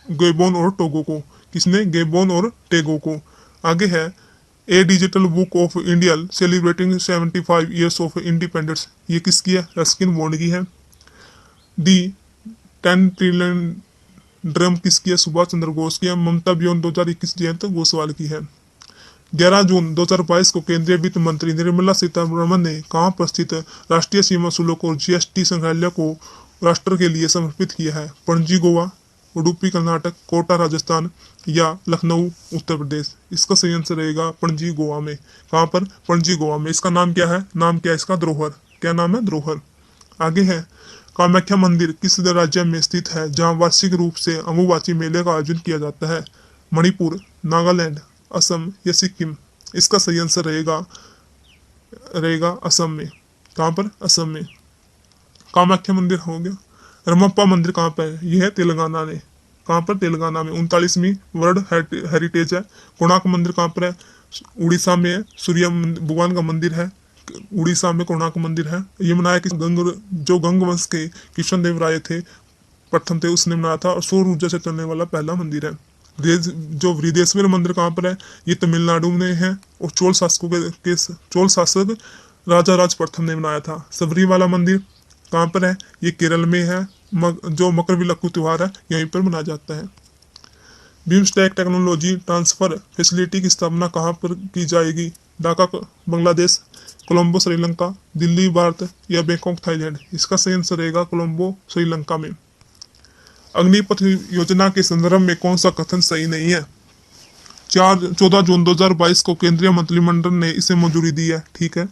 Speaker 1: गेबोन और टोगो को। किसने? गेबोन और टोगो को। आगे है a digital book of India celebrating 75 years of independence, ये किसकी है? रस्किन बॉन्ड की है। डी 10 ट्रिलियन ड्रम किसकी है? सुभाष चंद्र बोस की है। ममता बियॉन्ड 2021 जयंत गोसवाल की है। 11 जून 2022 को केंद्रीय वित्त मंत्री निर्मला सीतारमण ने कहाँ पर स्थित राष्ट्रीय सीमा शुल्क और जीएसटी संग्रहालय को राष्ट्र के लिए समर्पित किया है? पणजी गोवा, उडुपी कर्नाटक, कोटा राजस्थान या लखनऊ उत्तर प्रदेश। इसका सही आंसर रहेगा पणजी गोवा में। कहाँ पर? पणजी गोवा में। इसका नाम क्या है? नाम क्या है इसका? धरोहर। क्या नाम है? धरोहर। आगे है कामाख्या मंदिर किस राज्य में स्थित है जहाँ वार्षिक रूप से अम्बुबाची मेले का आयोजन किया जाता है? मणिपुर, नागालैंड, असम या सिक्किम। इसका सही आंसर रहेगा असम में। कहाँ पर? असम में। कामाख्या मंदिर हो गया। रमप्पा मंदिर कहाँ पर है? यह है तेलंगाना में। कहाँ पर? तेलंगाना में। 39वीं वर्ल्ड हेरिटेज है। कोणार्क मंदिर कहाँ पर है? उड़ीसा में है। सूर्य भगवान का मंदिर है उड़ीसा में। कोणार्क मंदिर है। ये बनाया कि जो गंग वंश के कृष्ण देव राय थे, प्रथम थे, उसने बनाया था और सौर ऊर्जा से चलने वाला पहला मंदिर है। जो वृद्धेश्वर मंदिर कहाँ पर है? ये तमिलनाडु में है और चोल शासक राजा राज प्रथम ने बनाया था। सबरीवाला मंदिर कहाँ पर है? ये केरल में है। जो मकर विलक्कू त्योहार है यहीं पर मनाया जाता है। बिम्स्टेक टेक्नोलॉजी ट्रांसफर फैसिलिटी की स्थापना कहाँ पर की जाएगी? ढाका बांग्लादेश, कोलंबो श्रीलंका, दिल्ली भारत या बैंकॉक थाईलैंड। इसका सही आंसर रहेगा कोलंबो श्रीलंका में। अग्निपथ योजना के संदर्भ में कौन सा कथन सही नहीं है? 14 जून 2022 को केंद्रीय मंत्रिमंडल ने इसे मंजूरी दी है। ठीक है।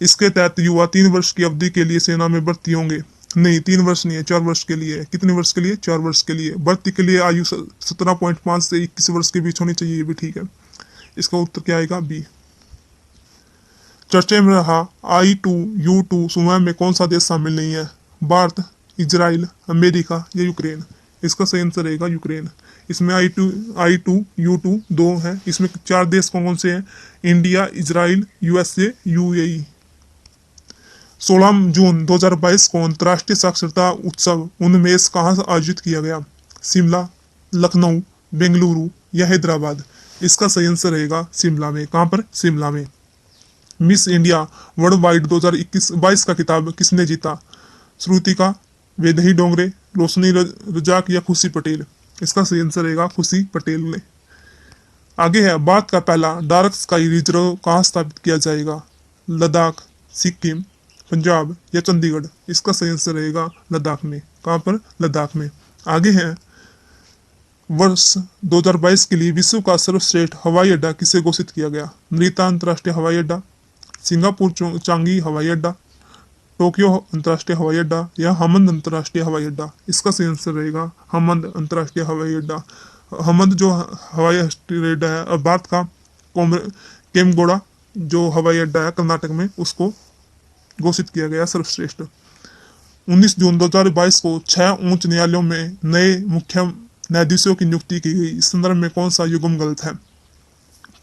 Speaker 1: इसके तहत युवा 3 वर्ष की अवधि के लिए सेना में भर्ती होंगे। नहीं, 3 वर्ष नहीं है, 4 वर्ष के लिए है। कितने वर्ष के लिए? 4 वर्ष के लिए। भर्ती के लिए आयु 17.5 से 21 वर्ष के बीच होनी चाहिए। ये भी ठीक है। इसका उत्तर क्या आएगा? बी। चर्चा में रहा I2U2 समूह में कौन सा देश शामिल नहीं है? भारत, इजराइल, अमेरिका या यूक्रेन। इसका सही आंसर रहेगा यूक्रेन। इसमें I2U2 दो है। इसमें 4 देश कौन कौन से हैं? India, Israel, USA, UAE। 16 जून 2022 को अंतर्राष्ट्रीय साक्षरता उत्सव उन्मेष कहाँ आयोजित किया गया? शिमला, लखनऊ, बेंगलुरु या हैदराबाद। इसका सही आंसर रहेगा शिमला में। कहाँ पर? शिमला में। मिस इंडिया वर्ल्ड वाइड 2021-22 का खिताब किसने जीता? श्रुतिका, वेदही डोंगरे, रोशनी रजाक या खुशी पटेल। इसका सही आंसर रहेगा खुशी पटेल ने। आगे है भारत का पहला डार्क स्काई रिजर्व कहाँ स्थापित किया जाएगा? लद्दाख, सिक्किम, पंजाब या चंडीगढ़। इसका सही आंसर रहेगा लद्दाख में। कहाँ पर? लद्दाख में। आगे है वर्ष 2022 के लिए विश्व का सर्वश्रेष्ठ हवाई अड्डा किसे घोषित किया गया? नरीता अंतर्राष्ट्रीय हवाई अड्डा, सिंगापुर चांगी हवाई अड्डा, टोक्यो अंतर्राष्ट्रीय हवाई अड्डा या हमद अंतर्राष्ट्रीय हवाई अड्डा। इसका सही आंसर रहेगा हमद अंतर्राष्ट्रीय हवाई अड्डा। हमद जो हवाई अड्डा है और भारत का केमगोड़ा जो हवाई अड्डा है कर्नाटक में, उसको घोषित किया गया सर्वश्रेष्ठ। 19 जून 2022 को 6 उच्च न्यायालयों में नए मुख्य न्यायाधीशों की नियुक्ति की गई। इस संदर्भ में कौन सा युग्म गलत है?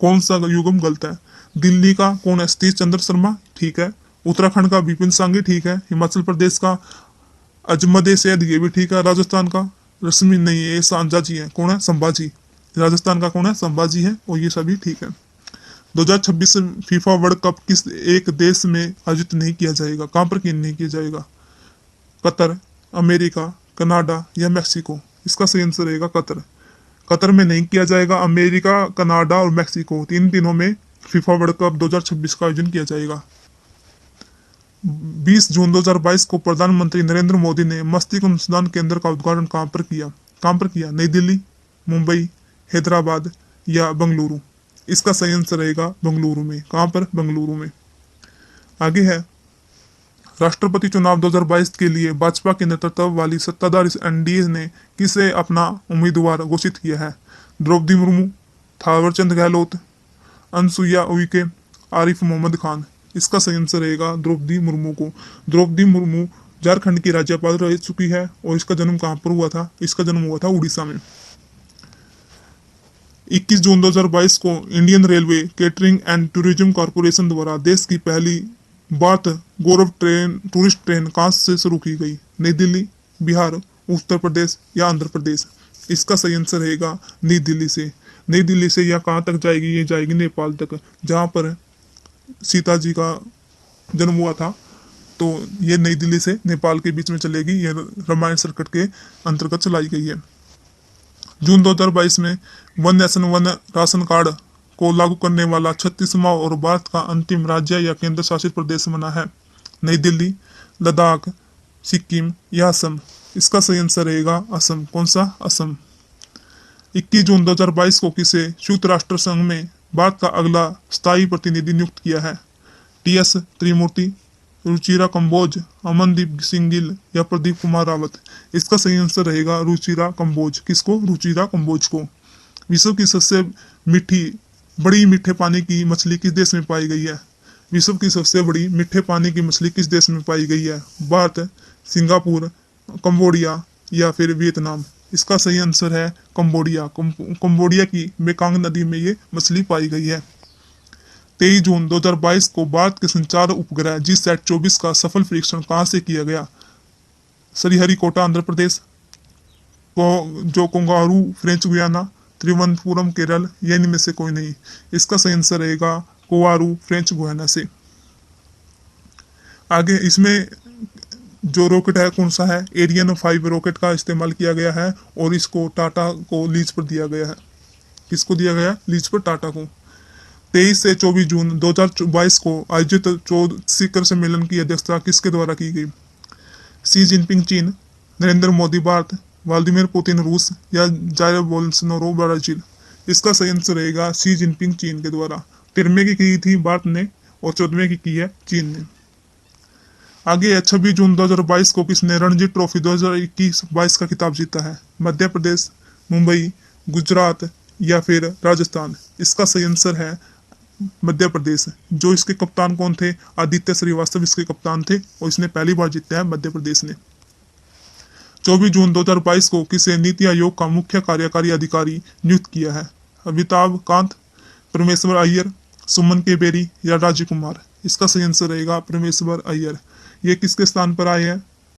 Speaker 1: कौन सा युग्म गलत है? दिल्ली का कौन है? सतीश चंद्र शर्मा, ठीक है। उत्तराखंड का विपिन सांघी, ठीक है। हिमाचल प्रदेश का अजमदे सैद, ये भी ठीक है। राजस्थान का रश्मि नहीं, ये सांझा जी है। कौन है? संभाजी। राजस्थान का कौन है? संभाजी है। और ये सभी ठीक है। 2026 फीफा वर्ल्ड कप किस एक देश में आयोजित नहीं किया जाएगा? कहाँ पर नहीं किया जाएगा? कतर, अमेरिका, कनाडा या मैक्सिको। इसका सही आंसर रहेगा कतर। कतर में नहीं किया जाएगा। अमेरिका, कनाडा और मैक्सिको, तीनों में फीफा वर्ल्ड कप 2026 का आयोजन किया जाएगा। 20 जून 2022 को प्रधानमंत्री नरेंद्र मोदी ने मस्तिष्क अनुसंधान केंद्र का उद्घाटन कहाँ पर किया? कहाँ पर किया? नई दिल्ली, मुंबई, हैदराबाद या बेंगलुरु। इसका सही आंसर रहेगा बेंगलुरु में। कहाँ पर? बेंगलुरु में। आगे है राष्ट्रपति चुनाव 2022 के लिए भाजपा के नेतृत्व वाली सत्ताधारी एनडीए ने किसे अपना उम्मीदवार घोषित किया है? द्रौपदी मुर्मू, थावरचंद गहलोत, अनसुईया उइके, आरिफ मोहम्मद खान। इसका सही आंसर रहेगा द्रौपदी मुर्मू को। द्रौपदी मुर्मू झारखंड की राज्यपाल रह चुकी है और इसका जन्म कहाँ पर हुआ था? इसका जन्म हुआ था उड़ीसा में। 21 जून 2022 को Indian railway catering and tourism corporation द्वारा देश की पहली भारत गौरव टूरिस्ट ट्रेन कहाँ से शुरू की गई? नई दिल्ली, बिहार, उत्तर प्रदेश या आंध्र प्रदेश। इसका सही आंसर रहेगा नई दिल्ली से। नई दिल्ली से यह कहाँ तक जाएगी? ये जाएगी नेपाल तक, जहाँ पर सीता जी का जन्म हुआ था। तो ये नई दिल्ली से नेपाल के बीच में चलेगी। ये रामायण सर्किट के अंतर्गत चलाई गई है। जून 2022 में one nation one ration card को लागू करने वाला 36वां और भारत का अंतिम राज्य या केंद्र शासित प्रदेश बना है नई दिल्ली, लद्दाख, सिक्किम या असम। इसका सही आंसर रहेगा असम। कौन सा? असम। 21 जून 2022 को किसे संयुक्त राष्ट्र संघ में भारत का अगला स्थायी प्रतिनिधि नियुक्त किया है? टीएस त्रिमूर्ति, रुचिरा कंबोज, अमनदीप सिंह गिल या प्रदीप कुमार रावत। इसका सही आंसर रहेगा रुचिरा कंबोज। किसको? रुचिरा कंबोज को। विश्व की सबसे बड़ी मीठे पानी की मछली किस देश में पाई गई है? विश्व की सबसे बड़ी मीठे पानी की मछली किस देश में पाई गई है? भारत, सिंगापुर, कंबोडिया या फिर वियतनाम। इसका सही आंसर है कंबोडिया। कंबोडिया की मेकांग नदी में ये मछली पाई गई है। 23 जून 2022 को भारत के संचार उपग्रह GSAT-24 का सफल परीक्षण कहाँ से किया गया? श्रीहरिकोटा आंध्र प्रदेश, जो kangaroo French Guiana, Thiruvananthapuram Kerala या इनमें से कोई नहीं। इसका सही आंसर रहेगा कोवारू फ्रेंच गुयाना से। आगे इसमें जो रॉकेट है कौन सा है? एरियन 5 रॉकेट का इस्तेमाल किया गया है और इसको टाटा को लीज पर दिया गया है। किसको दिया गया? लीज पर टाटा को। 23 से 24 जून 2022 को आयोजित 14 शिखर सम्मेलन की अध्यक्षता किसके द्वारा की गई? शी जिनपिंग चीन, नरेंद्र मोदी भारत, व्लादिमीर पुतिन रूस या जायर बोल्सोनारो ब्राजील। इसका सही आंसर रहेगा शी जिनपिंग चीन के द्वारा। 13वें की थी भारत ने और 14वें की है चीन ने। आगे 26 जून 2022 को किसने रणजी ट्रॉफी 2021-22 का खिताब जीता है? मध्य प्रदेश, मुंबई, गुजरात या फिर राजस्थान। इसका सही आंसर है मध्य प्रदेश। जो इसके कप्तान कौन थे? आदित्य श्रीवास्तव इसके कप्तान थे और इसने पहली बार जीता है मध्य प्रदेश ने। 24 जून 2022 को किसे नीति आयोग का मुख्य कार्यकारी अधिकारी नियुक्त किया है? अमिताभ कांत, परमेश्वर अय्यर, सुमन के बेरी या राजीव कुमार। इसका सही आंसर रहेगा परमेश्वर अय्यर। ये किसके स्थान पर आए हैं?